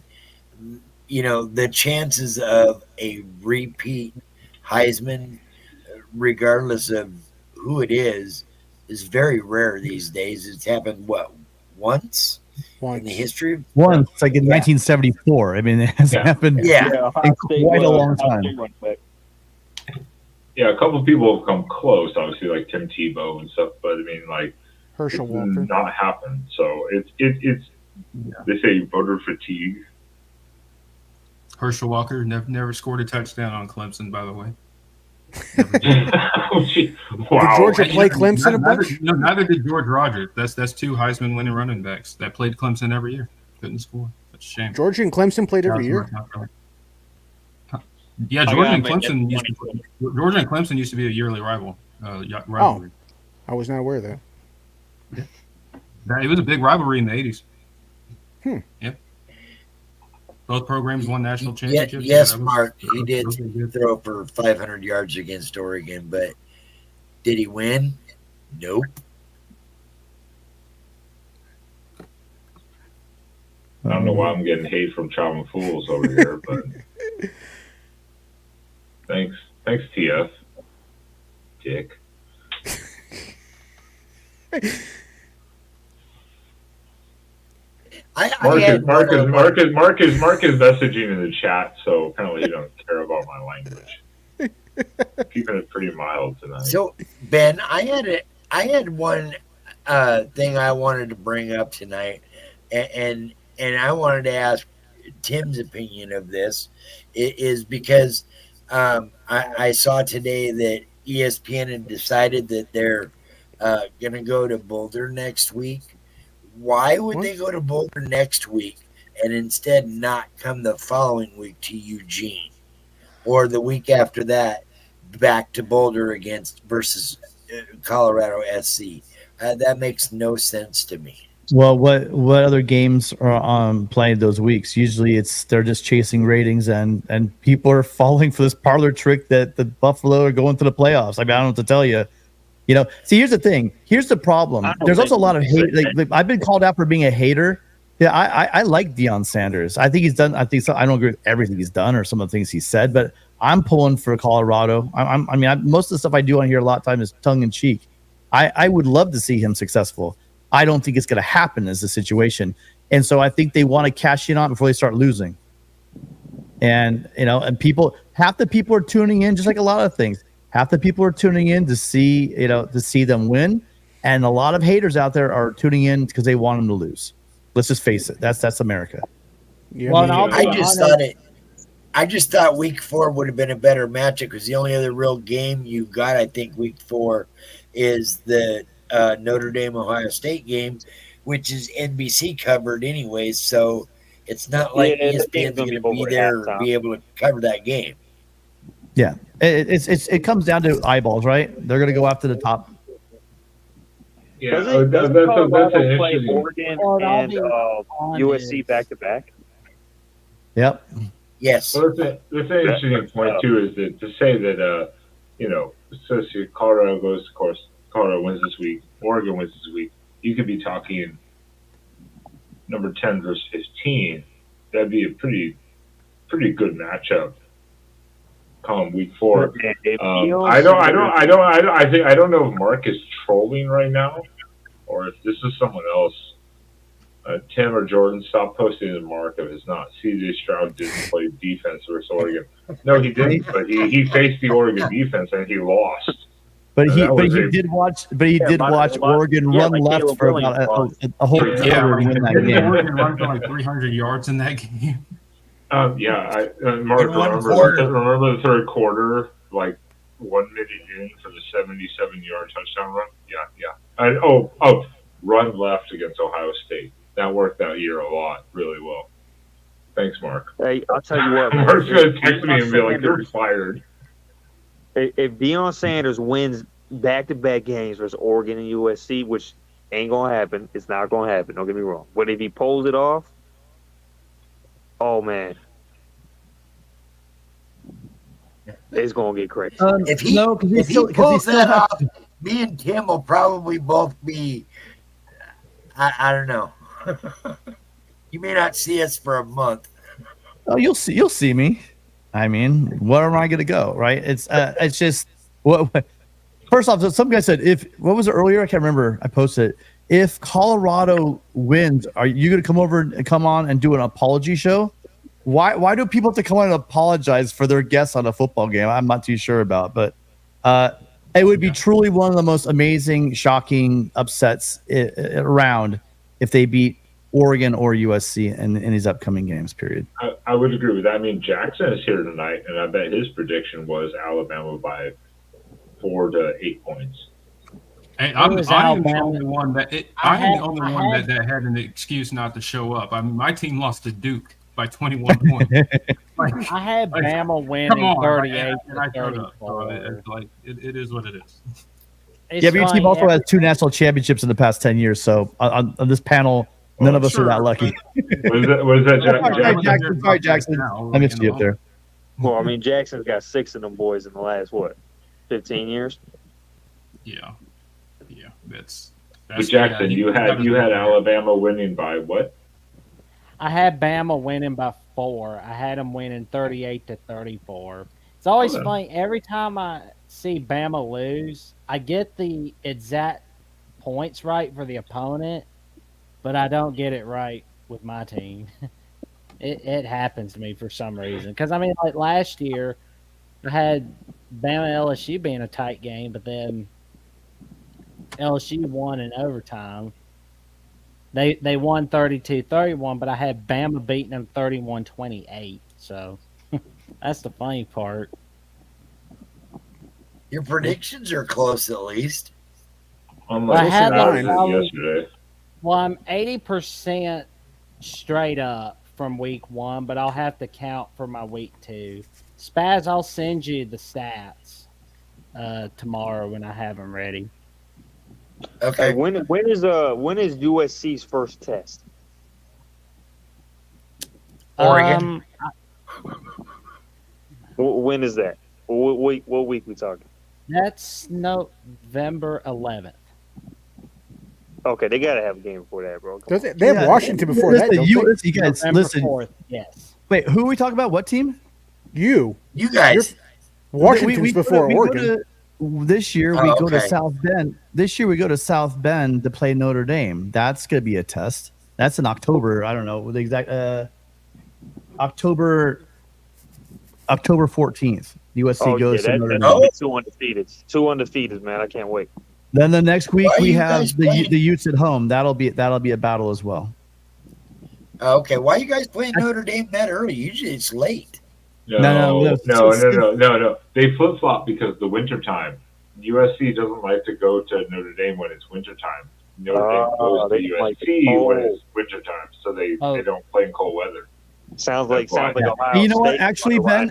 the chances of a repeat Heisman, regardless of who it is very rare these days. It's happened once in the history. Once, like in 1974. I mean, it has happened in quite a long time. Yeah, a couple of people have come close, obviously, like Tim Tebow and stuff. But I mean, like Herschel it's Walker. not happened. So it's they say voter fatigue. Herschel Walker never scored a touchdown on Clemson, by the way. Wow. Did Georgia play Clemson a bunch? No, neither did George Rogers. That's two Heisman winning running backs that played Clemson every year. Couldn't score. That's a shame. Georgia and Clemson played every year? Yeah, Georgia and Clemson used to be a yearly rivalry. I was not aware of that. It was a big rivalry in the 80s. Hmm. Yep. Both programs won national Yeah, championships. yes, That was- Mark. He did those were good. throw for 500 yards against Oregon, but did he win? Nope. I don't know why I'm getting hate from Traveling Fools over here, but thanks, TF, Dick. Mark is messaging in the chat, so apparently he don't care about my language. Keeping it pretty mild tonight. So Ben, I had one thing I wanted to bring up tonight, and I wanted to ask Tim's opinion of this. It is because I saw today that ESPN had decided that they're going to go to Boulder next week. Why would they go to Boulder next week and instead not come the following week to Eugene, or the week after that back to Boulder versus Colorado SC? That makes no sense to me. Well, what other games are playing those weeks? Usually, they're just chasing ratings, and people are falling for this parlor trick that the Buffalo are going to the playoffs. I mean, I don't know what to tell you. You know, see, here's the thing. Here's the problem. There's also a lot of hate. Like, I've been called out for being a hater. Yeah, I like Deion Sanders. I think he's done. I don't agree with everything he's done or some of the things he said, but I'm pulling for Colorado. Most of the stuff I do on here a lot of time is tongue in cheek. I would love to see him successful. I don't think it's going to happen as a situation, and so I think they want to cash in on it before they start losing. And half the people are tuning in, just like a lot of things. Half the people are tuning in to see them win, and a lot of haters out there are tuning in because they want them to lose. Let's just face it. That's America. Yeah, Well, I just thought week 4 would have been a better matchup because the only other real game you got, I think, week 4 is the Notre Dame Ohio State game, which is NBC covered anyways. So it's not like ESPN's going to be there or be able to cover that game. Yeah, it comes down to eyeballs, right? They're going to go after the top. Yeah, Doesn't that's an play interesting. Oregon Well, I'll and be USC back to back? Yep. Yes. Well, that's an interesting point too. Is that to say that so Colorado goes, of course, Colorado wins this week, Oregon wins this week. You could be talking number 10 versus 15. That'd be a pretty good matchup. Come week 4. I don't know if Mark is trolling right now, or if this is someone else. Tim or Jordan, stop posting to Mark if it's not. CJ Stroud didn't play defense versus Oregon. No, he didn't, but he faced the Oregon defense and he lost. But he did watch Oregon run left for about a whole quarter to win that game. Oregon run for like 300 yards in that game. Mark, remember the third quarter, like 1 minute in for the 77-yard touchdown run? Yeah. Run left against Ohio State. That worked that year a lot, really well. Thanks, Mark. Hey, I'll tell you what. Mark's going to text me and be like, you're fired. If Deion Sanders wins back-to-back games versus Oregon and USC, which ain't going to happen, it's not going to happen, don't get me wrong. But if he pulls it off, oh, man. It's going to get crazy. If he pulls that off, me and Tim will probably both be, I don't know. You may not see us for a month. Oh, you'll see me. I mean, where am I going to go? Right? It's just what. First off, some guy said what was it earlier? I can't remember. I posted it. If Colorado wins, are you going to come on and do an apology show? Why do people have to come on and apologize for their guests on a football game? I'm not too sure about, but it would be truly one of the most amazing, shocking upsets around if they beat Oregon or USC in these upcoming games, period. I would agree with that. I mean, Jackson is here tonight, and I bet his prediction was Alabama by 4 to 8 points. Hey, I'm the only one that had an excuse not to show up. I mean, my team lost to Duke by 21 points. I had Bama winning 38 and I showed up. So it is what it is. But your team also has 2 national championships in the past 10 years. So on this panel, None of us are that lucky. Was that Sorry, Jackson? Sorry, Jackson. I missed you up there. Well, I mean, Jackson's got 6 of them boys in the last 15 years. Yeah, that's. But Jackson, you had Alabama winning by what? I had Bama winning by 4. I had them winning 38-34. It's always funny. Every time I see Bama lose, I get the exact points right for the opponent, but I don't get it right with my team. It happens to me for some reason. Because, I mean, like last year, I had Bama LSU being a tight game, but then LSU won in overtime. They won 32-31, but I had Bama beating them 31-28. So that's the funny part. Your predictions are close, at least. Unlike I had yesterday. Well, I'm 80% straight up from week 1, but I'll have to count for my week 2. Spaz, I'll send you the stats tomorrow when I have them ready. Okay. When is USC's first test? Oregon. When is that? What week we talking? That's November 11th. Okay, they gotta have a game before that, bro. They have Washington before that. Don't You guys, November listen. 4th, yes. Wait, who are we talking about? What team? You guys. Washington's before Oregon. This year we go to South Bend. This year we go to South Bend to play Notre Dame. That's going to be a test. That's in October. I don't know the exact October 14th. USC goes to Notre Dame. 2 undefeated. 2 undefeated, man. I can't wait. Then the next week Why we you have guys the playing? Utes at home. That'll be a battle as well. Okay, why are you guys playing Notre Dame that early? Usually it's late. No. They flip flop because the winter time. USC doesn't like to go to Notre Dame when it's winter time. Notre Dame goes to USC when it's winter time, so they don't play in cold weather. Sounds like Ohio You know what? State. Actually, Ben.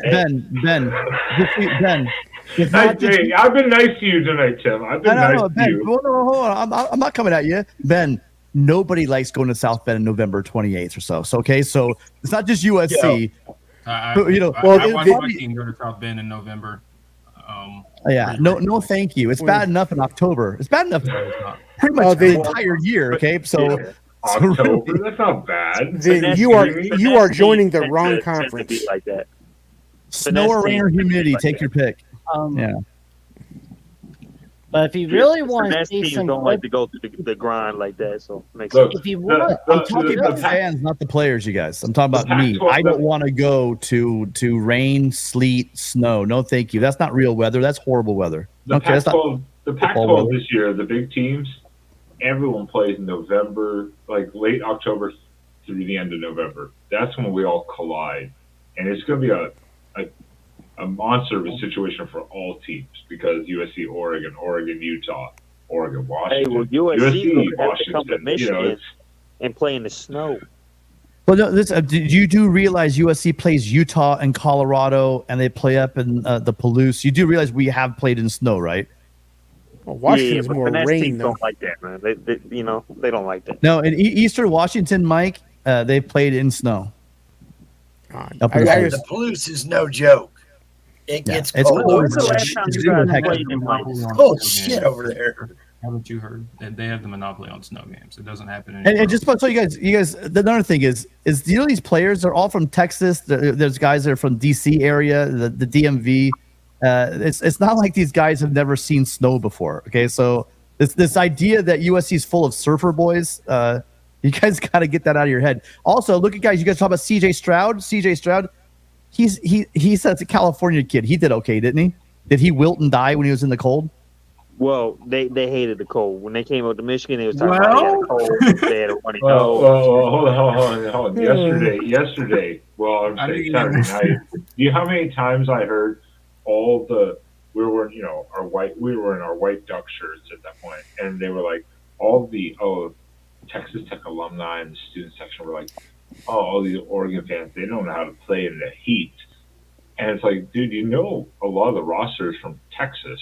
If not, Hey, I've been nice to you tonight, Tim. I've been nice to Ben. you. Hold on. I'm not coming at you, Ben. Nobody likes going to South Bend on November 28th or so. So so it's not just USC. I watched my team go to South Bend in November. No, thank you. It's bad enough in October. It's bad enough pretty much the entire year. Okay, so October, that's not bad. Then you are joining the wrong conference. Like that. Snow or rain or humidity, take your pick. But if you really want to see teams some, don't like to go through the grind like that, so it makes Look, sense. if you want, I'm talking about fans, not the players. You guys, I'm talking about me. I don't want to go to rain, sleet, snow. No, thank you. That's not real weather. That's horrible weather. The Pac-12 Pac-12 this year, the big teams, everyone plays in November, like late October through the end of November. That's when we all collide, and it's going to be a monster of a situation for all teams because USC, Oregon, Utah, Oregon, Washington. Hey, well, USC have to come to Washington, Michigan and play in the snow. Well, no, did you do realize USC plays Utah and Colorado, and they play up in the Palouse? You do realize we have played in snow, right? Well, Washington's more rain, teams though. don't like that, man. They don't like that. No, in Eastern Washington, Mike, they played in snow. The Palouse is no joke. It gets cold. When's the last time you guys played in Cold shit over there. Haven't you heard? They have the monopoly on snow games. It doesn't happen anymore. And just so you guys, another thing is these players are all from Texas. There's guys that are from DC area, the DMV. It's not like these guys have never seen snow before. Okay, so this idea that USC is full of surfer boys, you guys got to get that out of your head. Also, look at guys. You guys talk about CJ Stroud. He's a California kid. He did okay, didn't he? Did he wilt and die when he was in the cold? Well, they hated the cold. When they came up to Michigan, they was talking about they had a cold. They had a runny nose. Hold on. Yesterday. Well, I'm saying Saturday night. You know how many times I heard we were in our white duck shirts at that point, and they were like all the Texas Tech alumni and the student section were like, all these Oregon fans, they don't know how to play in the heat. And it's like, dude, a lot of the rosters from Texas.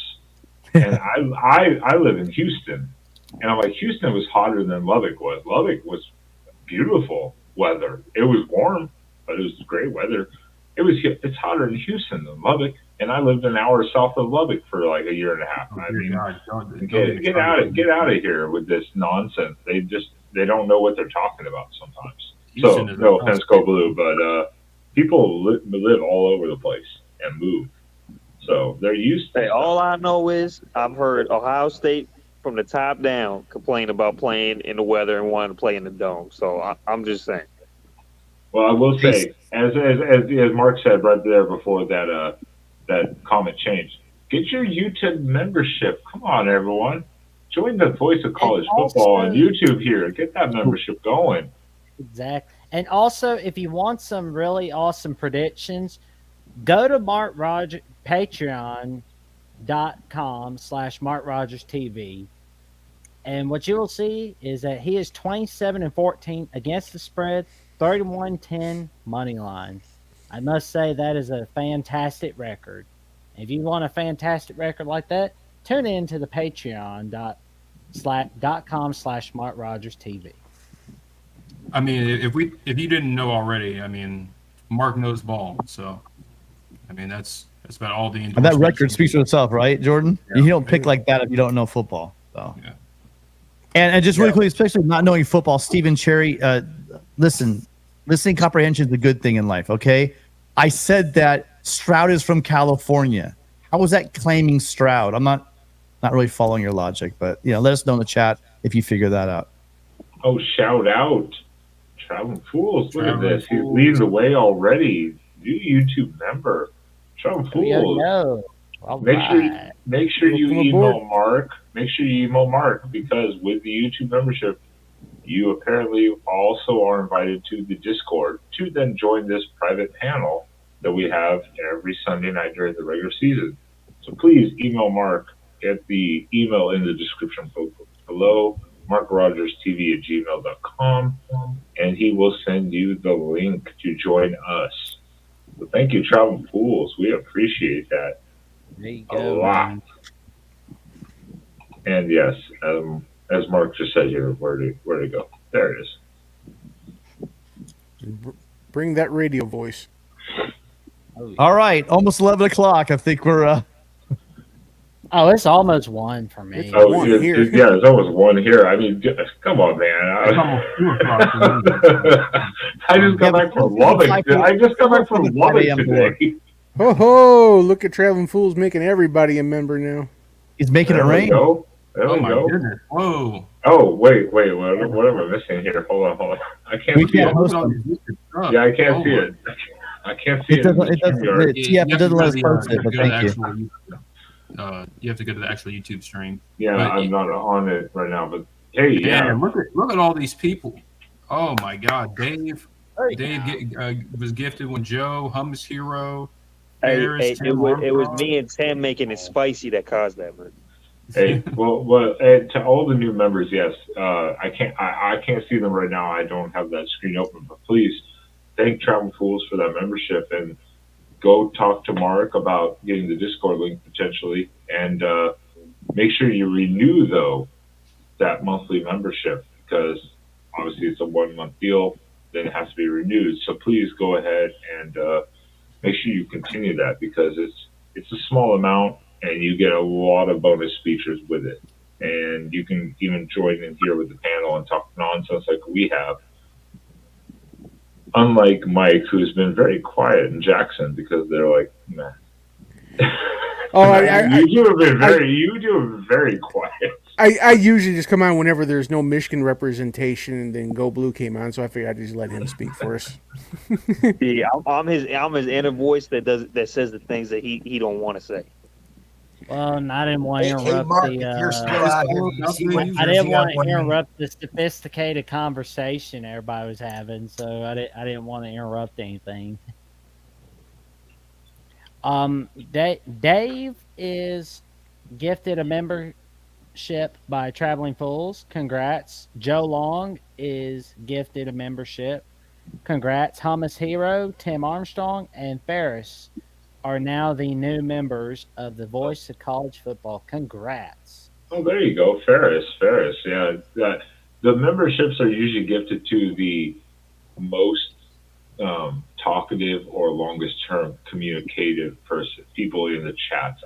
And I live in Houston. And I'm like, Houston was hotter than Lubbock was. Lubbock was beautiful weather. It was warm, but it was great weather. It's hotter in Houston than Lubbock, and I lived an hour south of Lubbock for like a year and a half. Oh I dear mean, God, don't get me get out started. of here with this nonsense. They don't know what they're talking about sometimes. Houston So is a no tough offense, Go state. Blue, but people live all over the place and move, so they're used to Hey, stuff. all I know is I've heard Ohio State from the top down complain about playing in the weather and wanting to play in the dome. So I'm just saying. Well, I will Peace. say, as Mark said right there before that comment changed, get your YouTube membership. Come on, everyone, join the Voice of And College Football on also, YouTube here. Get that membership going. exact. And also, if you want some really awesome predictions, go to Mark Roger patreon.com/MarkRogersTV. And what you will see is that he is 27-14 against the spread, 31-10 money line. I must say that is a fantastic record. If you want a fantastic record like that, tune in to the patreon.com/MarkRogersTV. I mean, if you didn't know already, I mean, Mark knows ball, so I mean that's about all the And that endorsements record you speaks for need. itself, right, Jordan? Yeah, You don't there pick you go. like that if you don't know football. So, Yeah, and just Yeah. really quickly, especially not knowing football, Stephen Cherry, listen, listening comprehension is a good thing in life. Okay, I said that Stroud is from California. How was that claiming Stroud? I'm not really following your logic, but let us know in the chat if you figure that out. Oh, shout out, Traveling Fools! Look at traveling this. He's leading fools. the way already. New YouTube member, Traveling Yo, yo, Fools. yo. All Make sure right. make sure you Welcome aboard. email Mark. Make sure you email Mark because with the YouTube membership, you apparently also are invited to the Discord to then join this private panel that we have every Sunday night during the regular season. So please email Mark at the email in the description below, markrogerstv@gmail.com, and he will send you the link to join us. So thank you, Travel Fools. We appreciate that There you a go, lot. man. And yes, as Mark just said here, where to go? There it is. Bring that radio voice. Oh, yeah. All right, almost 11 o'clock. I think we're Oh, it's almost one for me. It's Oh, one here. yeah, there's almost one here. I mean, come on, man. It's almost 2 o'clock for me. I just got back from Lubbock. I just got back from Lubbock today. Ho ho! Look at Traveling Fools making everybody a member now. he's making it There we rain. go. There Oh we my go. goodness! Whoa! Oh, wait. What am I missing here? Hold on. I can't We see can't it. Look host at all them. these wicked trucks. Yeah, I can't Oh see my- it. I can't see It it in doesn't. the It doesn't. StreamYard. The TF it doesn't let us post it, but you have thank to you. go to the actual, you have to go to the actual YouTube stream. Yeah, But I'm not on it right now, but hey, yeah. Man, look at all these people. Oh my God, Dave. Hey, Was gifted when Joe, Hummus Hero, Hey, Harris, it Tim was Armstrong. me and Tim making it spicy that caused that, man. Hey, well, to all the new members, yes. I can't see them right now. I don't have that screen open, but please thank Travel Fools for that membership and go talk to Mark about getting the Discord link potentially, and make sure you renew though that monthly membership because obviously it's a 1 month deal. Then it has to be renewed. So please go ahead and make sure you continue that because it's a small amount and you get a lot of bonus features with it. And you can even join in here with the panel and talk nonsense like we have. Unlike Mike, who's been very quiet, and Jackson, because they're like, nah. Oh, you have been very quiet. I usually just come on whenever there's no Michigan representation, and then Go Blue came on, so I figured I'd just let him speak for us. Yeah, I'm his inner voice that says the things that he don't want to say. well, and I didn't want to Hey, interrupt Mark, the. if you're still out here, you see what I didn't want to 1 minute. interrupt the sophisticated conversation everybody was having, so I didn't want to interrupt anything. Dave is gifted a membership by Traveling Fools. Congrats. Joe Long is gifted a membership. Congrats. Hummus Hero, Tim Armstrong, and Ferris are now the new members of the Voice of College Football. Congrats. Oh, there you go, Ferris. Yeah, the memberships are usually gifted to the most talkative or longest term communicative people in the chats.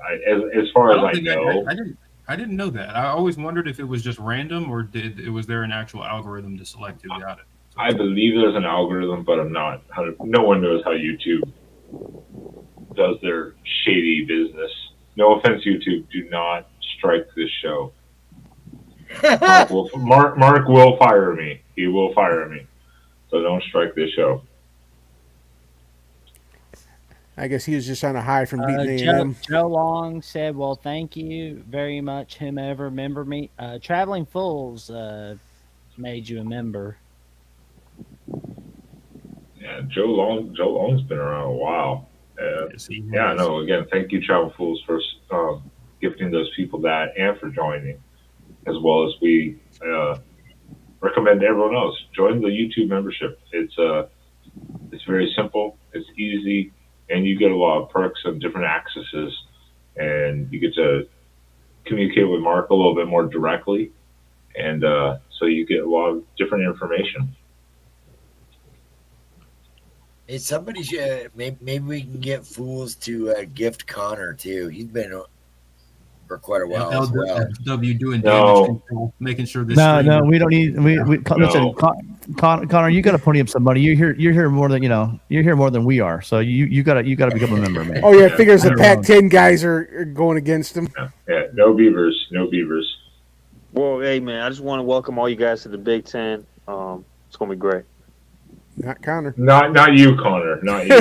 As far I as don't I think know, I didn't know that. I always wondered if it was just random or was there an actual algorithm to select who got it. So, I believe there's an algorithm, but I'm not. No one knows how YouTube does their shady business. No offense, YouTube. Do not strike this show. Mark will fire me. He will fire me. So don't strike this show. I guess he was just on a high from beating Joe, A&M. Joe Long said, "Well, thank you very much, whomever remember me. Traveling Fools made you a member." Yeah, Joe Long's been around a while. yes, he Yeah, has. no. Again, thank you, Travel Fools, for gifting those people that and for joining, as well as we recommend everyone else join the YouTube membership. It's very simple, it's easy, and you get a lot of perks and different accesses, and you get to communicate with Mark a little bit more directly, and so you get a lot of different information. Hey, somebody should maybe we can get Fools to gift Connor too. He's been for quite a while as well. LW doing No. damage control, making sure this. No, stream no, is- we don't need. Listen, Connor, you got to pony up some money. You're here more than you're here more than we are. So you got to become a member, man. Oh yeah, Yeah, figures the I don't know. Pac-10 guys are going against him. Yeah, no beavers, no beavers. Well, hey man, I just want to welcome all you guys to the Big Ten. It's gonna be great. Not Connor. Not you, Connor. Not you.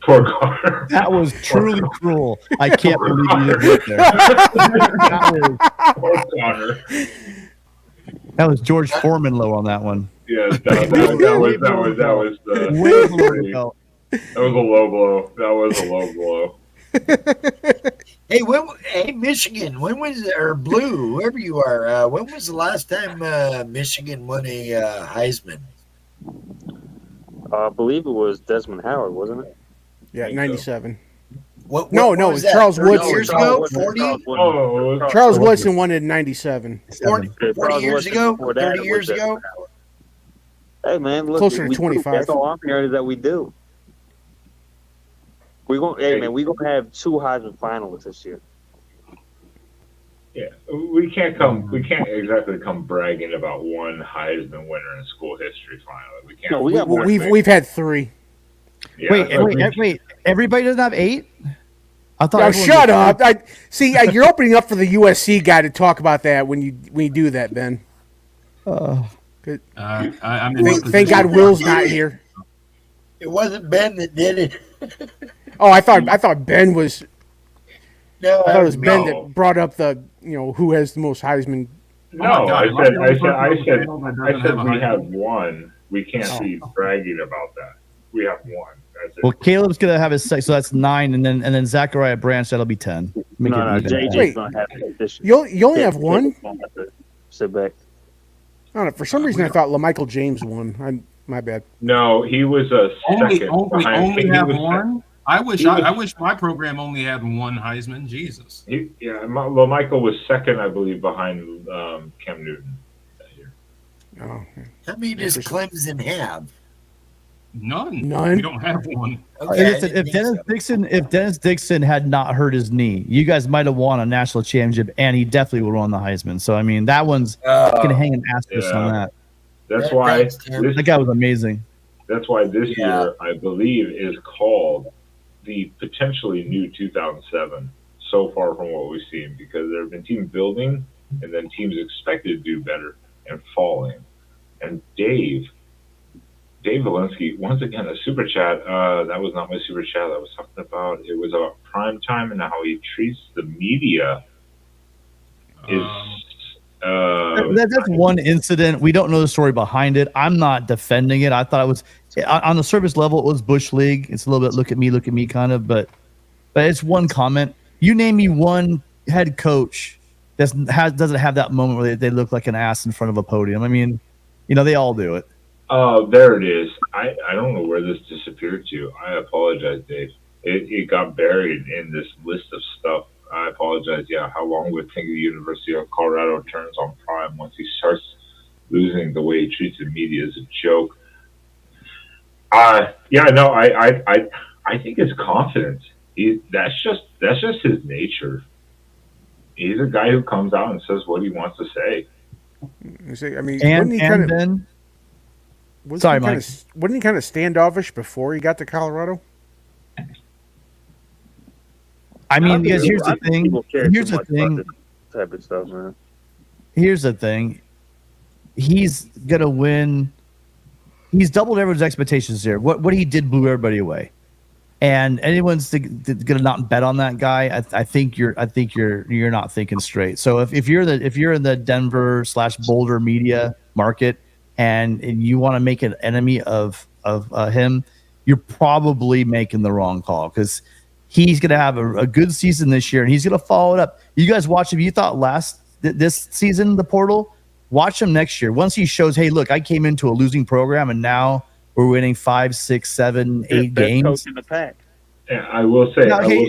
Poor Connor. That was truly cruel. I can't believe you did there. Poor Connor. That was George Foreman low on that one. Yeah, that was Way below the belt. that was a low blow. That was a low blow. Hey, Michigan, when was or Blue, whoever you are, when was the last time Michigan won a Heisman? I believe it was Desmond Howard, wasn't it? Yeah, 97. What No, was that, Charles 30 Woodson. years ago? 40? Oh, Charles Woodson won in 97. 40 years ago? Before that, 30 it years was ago? Desmond Howard. Hey man, look, Closer to we do. 25. That's all I'm hearing is that we do. We gonna have 2 Heisman finalists this year. yeah. We can't exactly come bragging about one Heisman winner in school history finally. We can't. No, we got more. We've had 3. Yeah, Wait. Everybody doesn't have 8? I thought. Now everyone shut did. up. You're opening up for the USC guy to talk about that when you do that, Ben. I'm in this Thank God position. Will's not here. It wasn't Ben that did it. Oh, I thought Ben was. No, I thought it was Ben No. that brought up the who has the most Heisman. No, Oh my God, am I the only person on the panel that I doesn't said have a we Heisman? have one. We can't be bragging about that. We have one. That's it. Well, Caleb's gonna have his 6, so that's 9, and then Zachariah Branch, that'll be 10. Make No, it even. JJ's Wait. gonna have it this year. You only have one. Gonna have to sit back. I don't know. For some reason, I thought LaMichael James won. My bad. No, he was a second behind. He have was one. I wish he was- I wish my program only had one Heisman. Jesus. Michael was second, I believe, behind Cam Newton that year. Oh, How many does Clemson have? None. None? We don't have one. Okay, I Listen, didn't think if Dennis Dixon had not hurt his knee, you guys might have won a national championship, and he definitely would have won the Heisman. So I mean, that one's so. gonna hang an asterisk on Yeah. that. That's why Thanks, Tim. this That guy was amazing. year, I believe, is called the potentially new 2007. So far from what we've seen, because there have been teams building and then teams expected to do better and falling. And Dave Valensky, once again, a super chat. That was not my super chat. I was talking about it was about prime time and how he treats the media. That's one incident. We don't know the story behind it. I'm not defending it. I thought it was on the service level. It was Bush League. It's a little bit look at me kind of, but it's one comment. You name me one head coach that doesn't have that moment where they look like an ass in front of a podium. I mean, they all do it. There it is. I don't know where this disappeared to. I apologize, Dave. It got buried in this list of stuff. I apologize. Yeah, how long would think the University of Colorado turns on Prime once he starts losing the way he treats the media is a joke. Yeah, no, I think it's confidence. That's just his nature. He's a guy who comes out and says what he wants to say. I mean, And then sorry, Mike. Wasn't he kind of standoffish before he got to Colorado? I mean, because here's I the think thing. people care Here's too the much about thing. this type of stuff, man. Here's the thing. He's gonna win. He's doubled everyone's expectations here. What he did blew everybody away. And anyone's gonna not bet on that guy. I think you're not thinking straight. So if you're in the Denver / Boulder media market and you want to make an enemy of him, you're probably making the wrong call, because he's gonna have a good season this year and he's gonna follow it up. You guys watch him. You thought this season the portal. Watch him next year. Once he shows, hey, look, I came into a losing program and now we're winning 5, 6, 7, 8 Best games. coach in the pack. Yeah, I will say, Now, hey,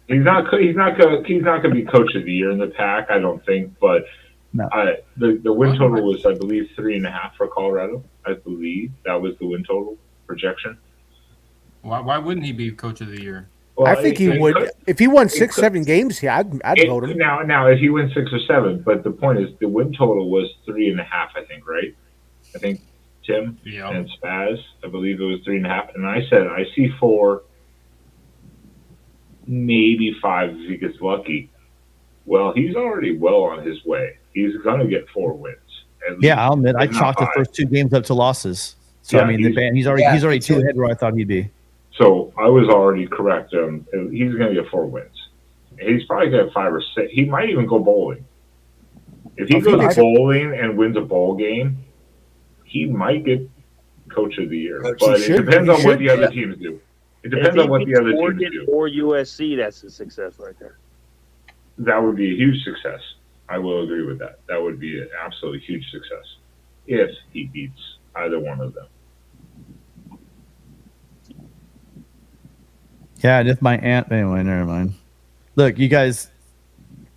he's not gonna be coach of the year in the pack. I don't think, but No. the win total was, I believe, 3.5 for Colorado. I believe that was the win total projection. Why wouldn't he be coach of the year? Well, I think he would. If he won 6, 7 games, yeah, I'd vote him. Now, if he wins 6 or 7, but the point is, the win total was 3.5. I think, right? I think Tim and Spaz, I believe it was 3.5, and I said I see 4, maybe 5 if he gets lucky. Well, he's already well on his way. He's gonna get 4 wins. Yeah, I'll admit I chalked the first 2 games up to losses. So Yeah, I mean, he's already 2 ahead where I thought he'd be. So I was already correct. He's going to get 4 wins. He's probably going to get 5 or 6. He might even go bowling. If he goes bowling and wins a bowl game, he might get coach of the year. But it depends on what the other teams do. It depends on what the other teams do. Or USC, that's a success right there. That would be a huge success. I will agree with that. That would be an absolutely huge success if he beats either one of them. Yeah, and if my aunt, anyway, never mind. Look, you guys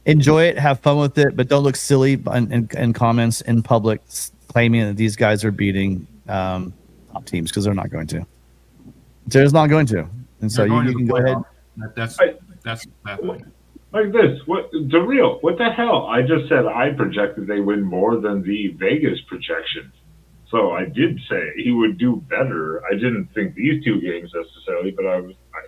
enjoy it, have fun with it, but don't look silly in comments in public claiming that these guys are beating top teams, because they're not going to. They're just not going to. And so you can go ahead. That's baffling. Like this, the real? What the hell? I just said I projected they win more than the Vegas projection. So I did say he would do better. I didn't think these 2 games necessarily, but I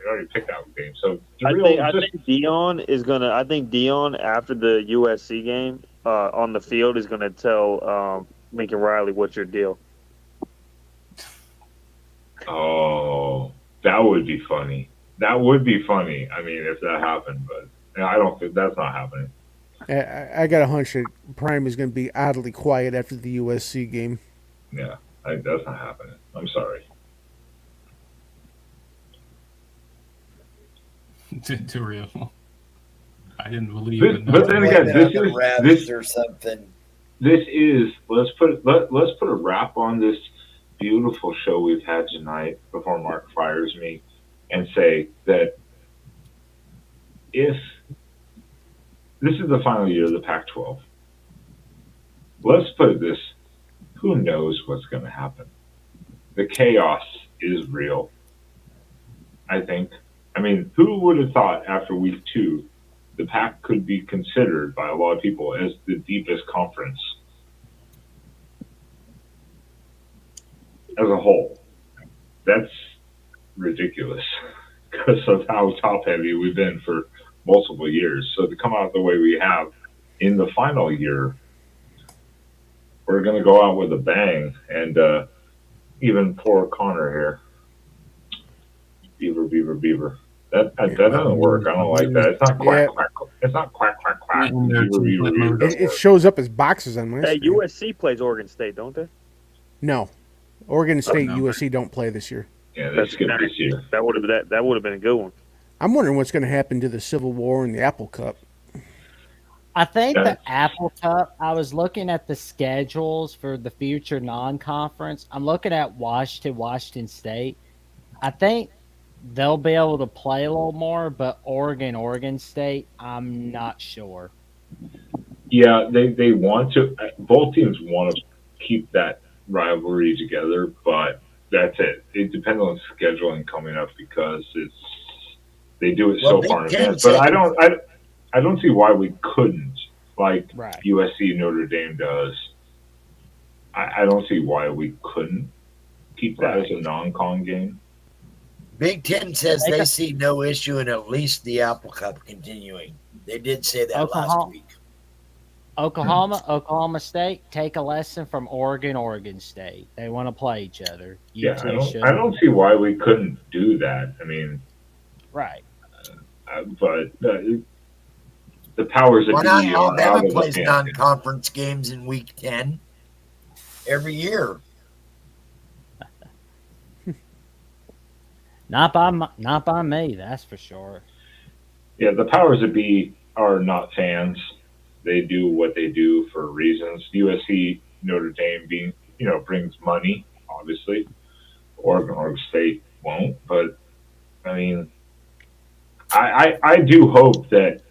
already picked that game. So I think Dion is gonna. I think Dion after the USC game on the field is gonna tell Lincoln Riley, what's your deal. Oh, that would be funny. That would be funny. I mean, if that happened, but I don't think that's not happening. I got a hunch that Prime is going to be oddly quiet after the USC game. Yeah, that's not happening. I'm sorry. Too real. I didn't believe it. But then again, this or something. This is let's put a wrap on this beautiful show we've had tonight before Mark fires me, and say that if this is the final year of the Pac-12, let's put it this: who knows what's going to happen? The chaos is real. I think. I mean, who would have thought after week 2 the Pac could be considered by a lot of people as the deepest conference as a whole? That's ridiculous because of how top heavy we've been for multiple years. So to come out the way we have in the final year, we're going to go out with a bang. And even poor Connor here. Beaver. That doesn't work. I don't like that. It's not quack, quack. It's not quack, quack, quack. Beaver. It shows up as boxes on my screen. USC plays Oregon State, don't they? No. Oregon State and USC don't play this year. Yeah, they skipped this year. That would have been a good one. I'm wondering what's going to happen to the Civil War and the Apple Cup. I think the Apple Cup, I was looking at the schedules for the future non-conference. I'm looking at Washington State. I think they'll be able to play a little more, but Oregon State, I'm not sure. Yeah, they want to. Both teams want to keep that rivalry together, but that's it. It depends on scheduling coming up because they do it Well, so far Big in Ten advance. But said I don't see why we couldn't, like Right. USC Notre Dame does. I don't see why we couldn't keep that as a non-con game. Big Ten says They they got- see no issue in at least the Apple Cup continuing. They did say that last Oklahoma- week. Oklahoma State, take a lesson from Oregon State. They want to play each other. You Yeah, two should. I don't see why we couldn't do that. I mean, Right. but the powers that Why be not? are Alabama out of the plays pants. non-conference games in Week 10 every year. Not by me, that's for sure. Yeah, the powers that be are not fans. They do what they do for reasons. USC, Notre Dame being, brings money, obviously. Oregon State won't, but I mean, I do hope that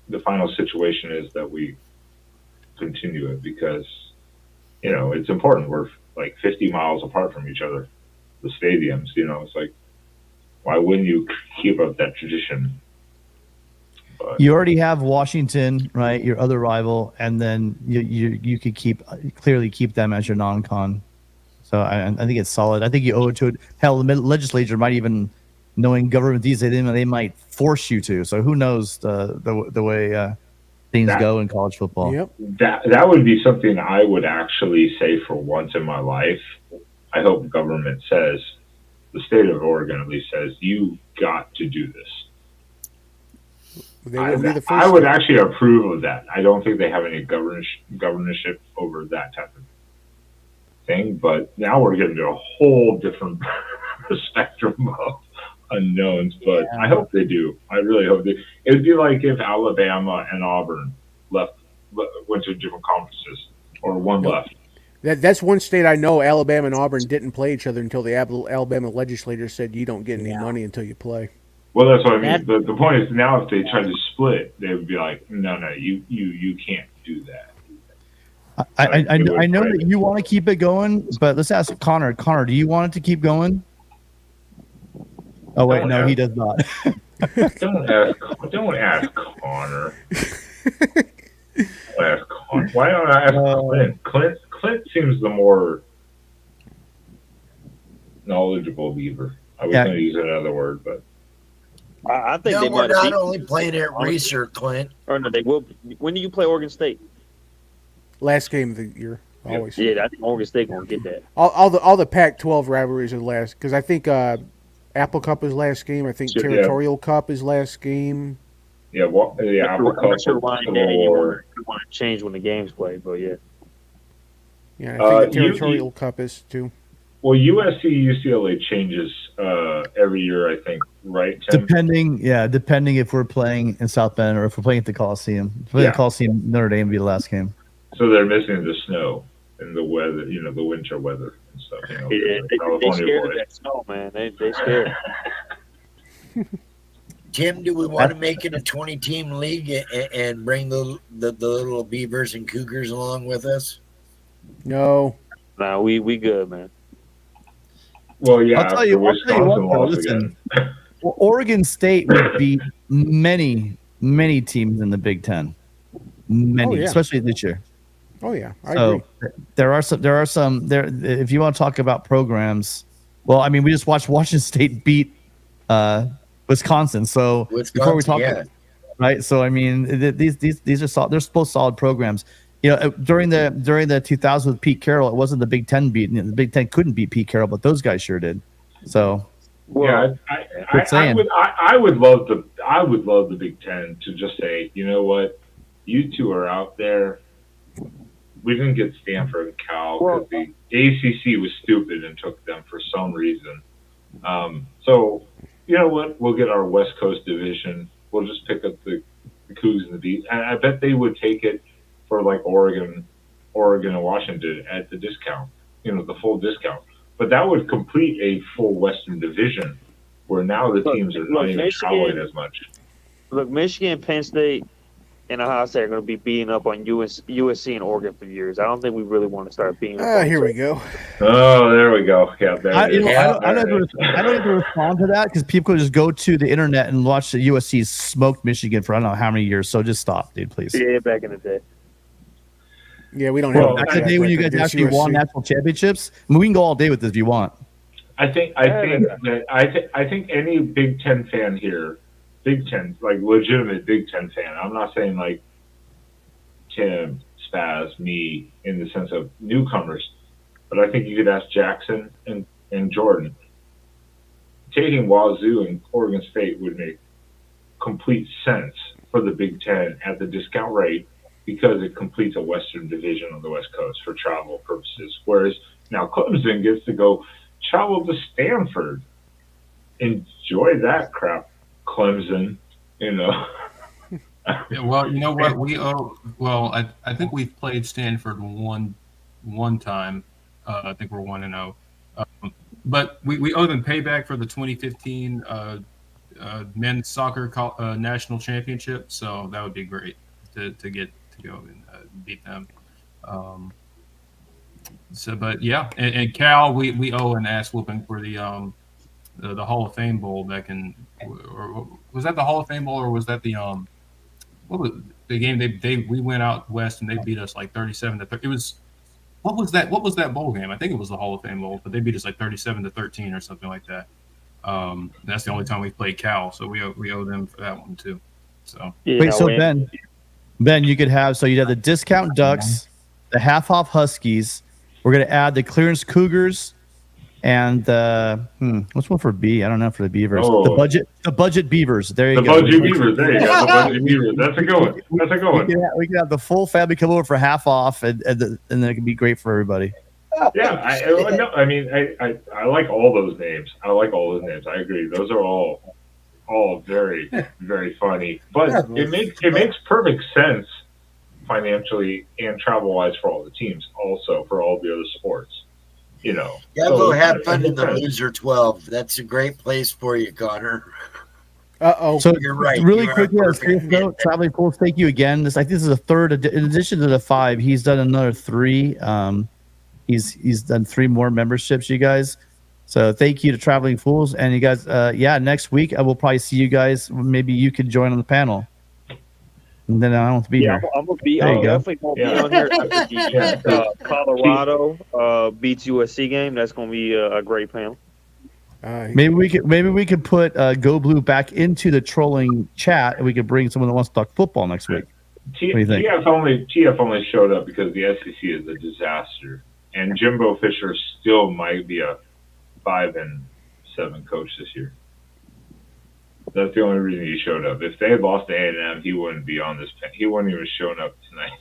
the final situation is that we continue it because, it's important. We're like 50 miles apart from each other, the stadiums, it's like, why wouldn't you keep up that tradition? But You already have Washington, right? Your other rival, and then you could clearly keep them as your non-con. So I think it's solid. I think you owe it to it. Hell, the legislature might even, knowing government these days, they might force you to. So who knows the way things go in college football. Yep. that would be something I would actually say for once in my life. I hope government says, the state of Oregon at least says, you got to do this. They wouldn't be the first. I would actually approve of that. I don't think they have any governorship over that type of thing, but now we're getting to a whole different spectrum of unknowns. But I hope they do. I really hope they. It would be like if Alabama and Auburn went to different conferences, or one left. That's one state I know. Alabama and Auburn didn't play each other until the Alabama legislature said you don't get any money until you play. Well, that's what I mean. The point is now if they tried to split, they would be like, no, you can't do that. I know that you want to keep it going, but let's ask Connor. Connor, do you want it to keep going? Oh wait, no, he does not. Don't ask Connor. Ask Connor. Why don't I ask Clint? Clint seems the more knowledgeable beaver. I was going to use another word, but I think No, they we're might have not only playing at research, Clint. Or no, they will. When do you play Oregon State? Last game of the year, always. Yeah, I think Oregon State gonna get that. All the Pac-12 rivalries are last because I think Apple Cup is last game. I think Territorial Cup is last game. Yeah, Apple Cup. I'm not sure why you want to change when the games play, but yeah. Yeah, I think the Territorial Cup is too. Well, USC UCLA changes every year, I think, right, Tim? Depending if we're playing in South Bend or if we're playing at the Coliseum. If we're at the Coliseum, Notre Dame would be the last game. So they're missing the snow and the weather, the winter weather and stuff. They scared of that snow, man. They scared. Tim, do we want to make it a 20-team league and bring the little Beavers and Cougars along with us? No. Nah, we good, man. Well, yeah. I'll tell you what, though, listen, Oregon State would beat many teams in the Big Ten. Many, especially this year. Oh yeah, I agree. There are some. If you want to talk about programs, well, I mean, we just watched Washington State beat Wisconsin. So before we talk, right? So I mean, these are they're both solid programs. During the 2000s with Pete Carroll, it wasn't the Big Ten beat. The Big Ten couldn't beat Pete Carroll, but those guys sure did. So, yeah, I would love the Big Ten to just say, you know what, you two are out there. We didn't get Stanford and Cal because the ACC was stupid and took them for some reason. So, you know what, we'll get our West Coast division. We'll just pick up the Cougs and the Bees, and I bet they would take it for like Oregon and Washington at the discount, the full discount. but that would complete a full Western Division, where now the teams are not even traveling as much. Look, Michigan, Penn State, and Ohio State are going to be beating up on USC and Oregon for years. I don't think we really want to start beating up on Here we go. Oh, there we go. Yeah, there I it is. don't have to respond to that because people just go to the internet and watch the USC smoked Michigan for I don't know how many years. So just stop, dude, please. Yeah, back in the day. Yeah, we don't Well, have Back in the day when you guys actually won national championships. I mean, we can go all day with this if you want. I think any Big Ten fan here, Big Ten, like legitimate Big Ten fan. I'm not saying like Tim, Spaz, me, in the sense of newcomers, but I think you could ask Jackson and Jordan. Taking Wazoo and Oregon State would make complete sense for the Big Ten at the discount rate because it completes a Western Division on the West Coast for travel purposes. Whereas now Clemson gets to go travel to Stanford. Enjoy that crap, Clemson. You know. Yeah, well, you know what? I think we've played Stanford one time. I think we're 1-0. But we owe them payback for the 2015 men's soccer national championship. So that would be great to get to go and beat them. But yeah, and Cal, we owe an ass whooping for the Hall of Fame Bowl back in. Or was that the Hall of Fame Bowl or was that the what was the game we went out west and they beat us like 37-30. It was what was that bowl game? I think it was the Hall of Fame Bowl, but they beat us like 37-13 or something like that. That's the only time we played Cal, so we owe them for that one too. So wait, so Ben, you'd have the discount Ducks, the half off Huskies. We're gonna add the clearance Cougars. And what's one for B? I don't know for the Beavers. Oh. The budget Beavers. There you the go. Budget Beavers. There you go. The Budget Beavers. That's a good one. That's a good one. We can have the full family come over for half off, and then it can be great for everybody. Yeah, I like all those names. I agree. Those are all very, very funny. But it makes perfect sense financially and travel wise for all the teams, also for all the other sports. You know, go have fun in the loser 12. That's a great place for you, Connor. So you're right. Really quickly, on a serious note, Traveling Fools, thank you again. This is the third. In addition to the 5, he's done another 3. He's done 3 more memberships, you guys. So thank you to Traveling Fools, and you guys. Next week I will probably see you guys. Maybe you could join on the panel. And then I don't have to be here. I'm definitely going to be on here after the Colorado beats USC game. That's going to be a great panel. Maybe we could put Go Blue back into the trolling chat, and we could bring someone that wants to talk football next week. What do you think? TF only showed up because the SEC is a disaster, and Jimbo Fisher still might be a 5-7 coach this year. That's the only reason he showed up. If they had lost to A&M, he wouldn't be on this pen. He wouldn't even shown up tonight.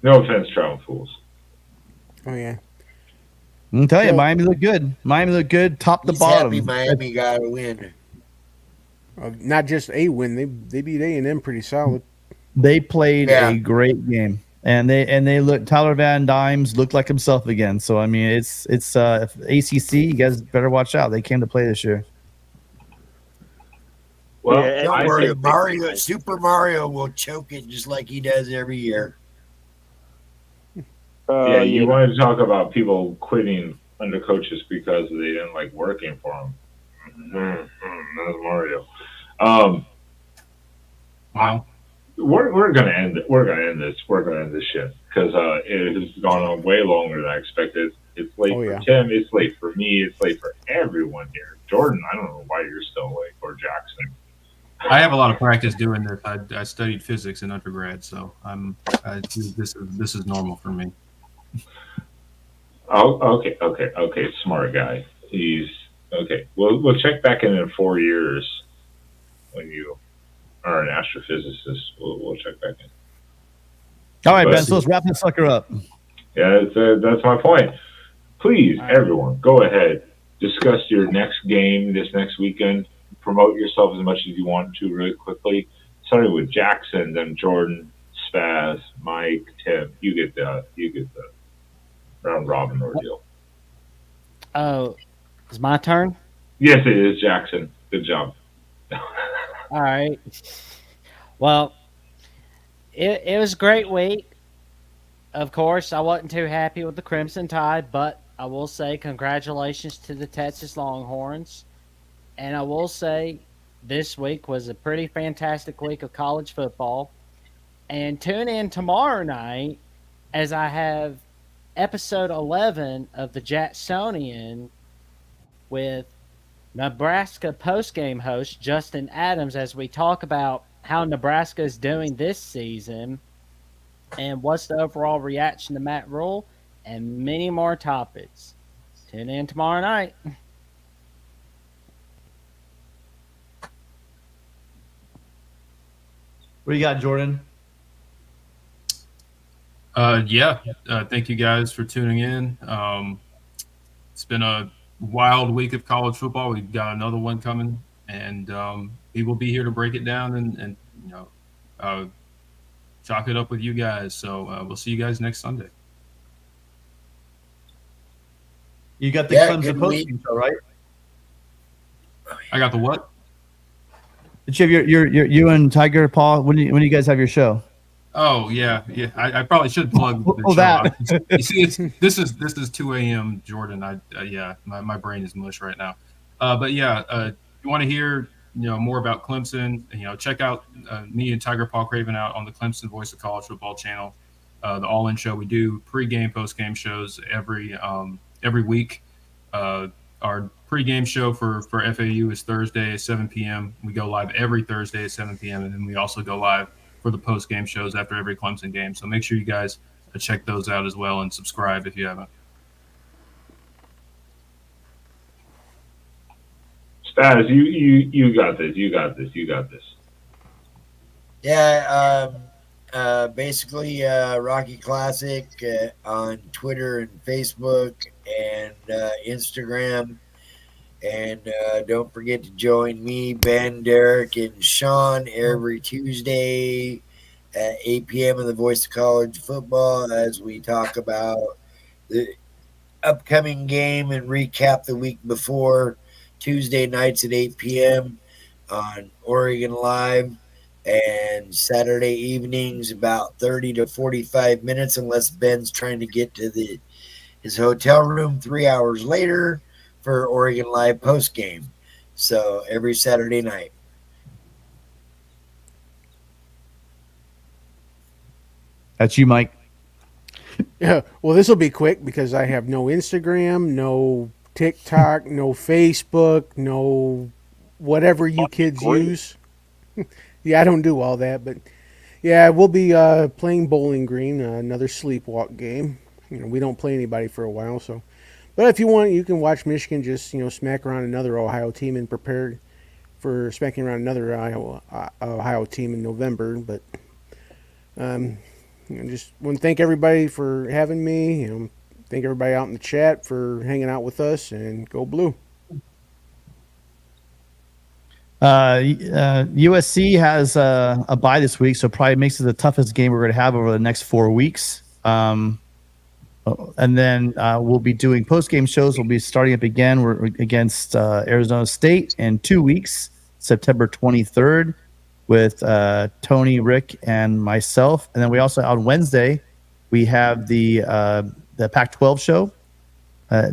No offense, Travel Fools. Oh, yeah. I'm telling you, Miami looked good, top to bottom. Happy Miami got a win. Not just a win. They beat A&M pretty solid. They played a great game. And they look. Tyler Van Dymes looked like himself again. So I mean, it's ACC. You guys better watch out. They came to play this year. Well, don't worry, Super Mario will choke it just like he does every year. You wanted to talk about people quitting under coaches because they didn't like working for them. That's Mario. Wow. We're gonna end it. We're gonna end this. We're gonna end this shit because it has gone on way longer than I expected. It's late for Tim. It's late for me. It's late for everyone here. Jordan, I don't know why you're still awake, or Jackson. I have a lot of practice doing this. I studied physics in undergrad, so this is normal for me. Oh, okay. Smart guy. He's okay. We'll check back in 4 years when you are an astrophysicist. We'll check back in. All right, Ben. So let's wrap this sucker up. Yeah, that's my point. Please, everyone, go ahead. Discuss your next game this next weekend. Promote yourself as much as you want to, really quickly. Starting with Jackson, then Jordan, Spaz, Mike, Tim. You get the round robin ordeal. Oh, it's my turn. Yes, it is, Jackson. Good job. All right. Well, it was a great week. Of course, I wasn't too happy with the Crimson Tide, but I will say congratulations to the Texas Longhorns. And I will say this week was a pretty fantastic week of college football. And tune in tomorrow night as I have episode 11 of the Jacksonian with Nebraska postgame host Justin Adams as we talk about how Nebraska is doing this season and what's the overall reaction to Matt Rule and many more topics. Tune in tomorrow night. What do you got, Jordan? Thank you guys for tuning in. It's been a wild week of college football. We've got another one coming, and we will be here to break it down and chalk it up with you guys. So we'll see you guys next Sunday. You got the Yeah, Clemson good post show, right? I got the what? Did you have you and Tiger Paul? When do you guys have your show? Oh yeah. I probably should plug the Oh, show. that. You see, this is 2 a.m. Jordan. My brain is mush right now. But yeah, if you want to hear more about Clemson, check out me and Tiger Paul Craven out on the Clemson Voice of College Football channel, the All In Show. We do pre-game, post-game shows every week. Our pre-game show for FAU is Thursday at 7 p.m. We go live every Thursday at 7 p.m. and then we also go live for the post-game shows after every Clemson game. So make sure you guys check those out as well and subscribe if you haven't. Spaz, you got this. You got this. You got this. Yeah, basically Rocky Classic on Twitter and Facebook and Instagram. And don't forget to join me, Ben, Derek, and Sean every Tuesday at 8 p.m. on the Voice of College Football as we talk about the upcoming game and recap the week before. Tuesday nights at 8 p.m. on Oregon Live, and Saturday evenings about 30 to 45 minutes unless Ben's trying to get to his hotel room 3 hours later for Oregon Live post game. So every Saturday night. That's you, Mike. Yeah, well, this will be quick because I have no Instagram, no TikTok, no Facebook, no whatever you kids use. Yeah, I don't do all that, but yeah, we'll be playing Bowling Green, another sleepwalk game. We don't play anybody for a while, so. But if you want, you can watch Michigan just smack around another Ohio team and prepare for smacking around another Ohio team in November. But just want to thank everybody for having me. Thank everybody out in the chat for hanging out with us, and go Blue. USC has a bye this week, so probably makes it the toughest game we're going to have over the next 4 weeks. And then we'll be doing post-game shows. We'll be starting up again. We're against Arizona State in 2 weeks, September 23rd, with Tony, Rick, and myself. And then we also, on Wednesday, we have the Pac-12 show.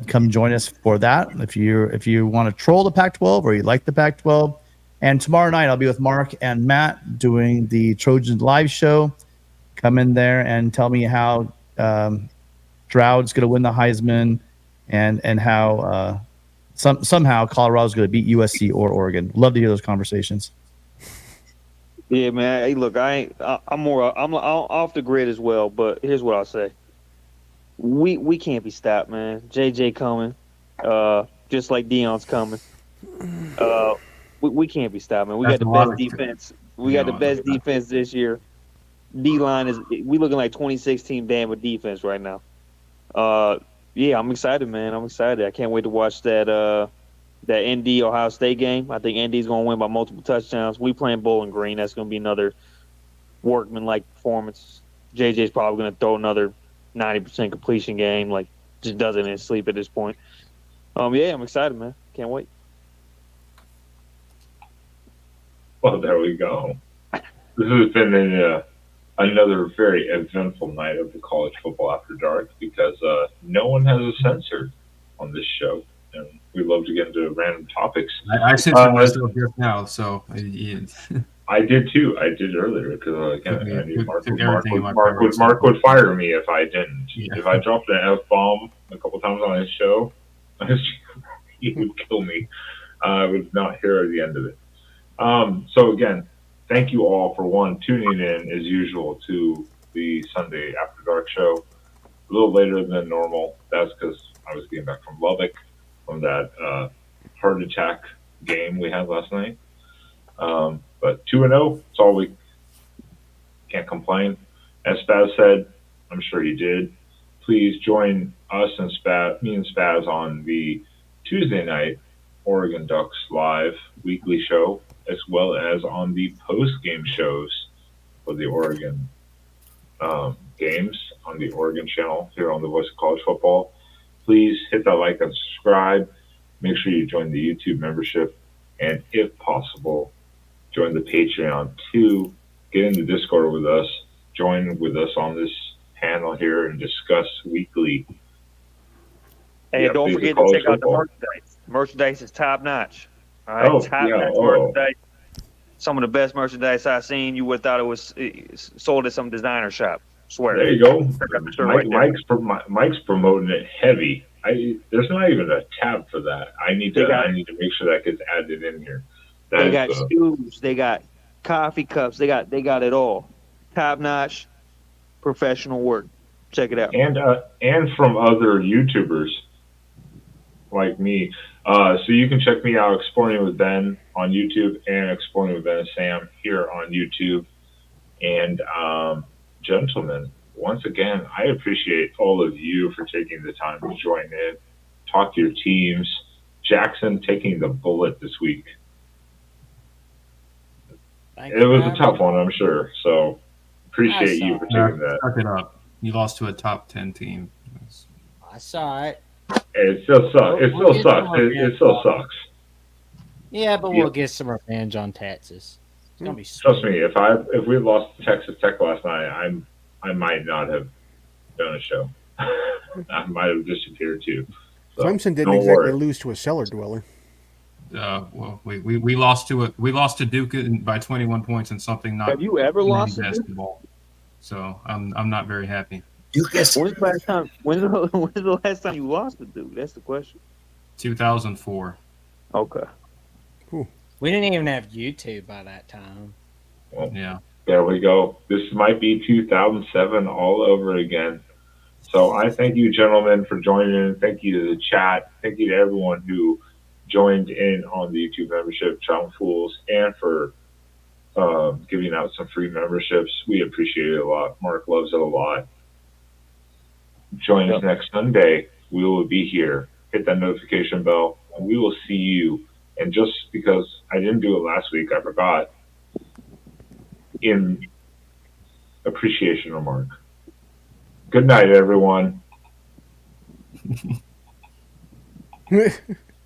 Come join us for that if you want to troll the Pac-12 or you like the Pac-12. And tomorrow night, I'll be with Mark and Matt doing the Trojans live show. Come in there and tell me how Stroud's going to win the Heisman, and how somehow Colorado's going to beat USC or Oregon. Love to hear those conversations. Yeah, man. Hey, look, I'm off the grid as well, but here's what I'll say: we can't be stopped, man. JJ coming, just like Dion's coming. We can't be stopped, man. We got the best defense. We got the best defense this year. D line we looking like 2016 Bama defense right now. Yeah, I'm excited, man. I'm excited. I can't wait to watch that ND Ohio State game. I think ND's gonna win by multiple touchdowns. We playing Bowling Green. That's gonna be another workman-like performance. JJ's probably gonna throw another 90% completion game. Like, just does it in his sleep at this point. Yeah, I'm excited, man. Can't wait. Well, there we go. This has been another very eventful night of the College Football After Dark because no one has a censor on this show, and we love to get into random topics. I censored myself just now, so I did too. I did earlier because I knew took everything in my power. Mark would fire me if I didn't. Yeah. If I dropped an F bomb a couple times on his show, he would kill me. I would not hear the end of it. So again, thank you all for tuning in as usual to the Sunday After Dark show. A little later than normal. That's because I was getting back from Lubbock from that heart attack game we had last night. But 2-0, it's all we can't complain. As Spaz said, I'm sure he did. Please join us and me and Spaz on the Tuesday night Oregon Ducks live weekly show, as well as on the post-game shows for the Oregon games on the Oregon channel here on the Voice of College Football. Please hit that like and subscribe. Make sure you join the YouTube membership, and if possible, join the Patreon to get in the Discord with us. Join with us on this panel here and discuss weekly. Hey, don't forget to check out the merchandise. Merchandise is top notch. All right, top notch merchandise. Some of the best merchandise I've seen. You would have thought it was sold at some designer shop. Swear. There you go. Mike's promoting it heavy. There's not even a tab for that. I need to make sure that gets added in here. They got shoes. They got coffee cups. They got it all. Top notch, professional work. Check it out. And from other YouTubers like me. So you can check me out, Exploring with Ben on YouTube and Exploring with Ben and Sam here on YouTube. And gentlemen, once again, I appreciate all of you for taking the time to join in, talk to your teams. Jackson taking the bullet this week. It was a tough one, I'm sure. So appreciate you for taking that. Suck it up. You lost to a top 10 team. I saw it. It still sucks. It still sucks. Yeah, but we'll get some revenge on Texas. It's gonna be sweet. Trust me, if we lost to Texas Tech last night, I might not have done a show. I might have disappeared too. So, Clemson didn't exactly lose to a cellar dweller. Well, we lost to Duke by 21 points in something not. Have you ever lost basketball? So I'm not very happy. When's the last time you lost to Duke? That's the question. 2004. Okay. We didn't even have YouTube by that time. Well, yeah. There we go. This might be 2007 all over again. So I thank you, gentlemen, for joining in. Thank you to the chat. Thank you to everyone who joined in on the YouTube membership, Channel Fools, and for giving out some free memberships. We appreciate it a lot. Mark loves it a lot. Join us next Sunday. We will be here. Hit that notification bell, and we will see you. And just because I didn't do it last week, I forgot. In appreciation of Mark. Good night, everyone.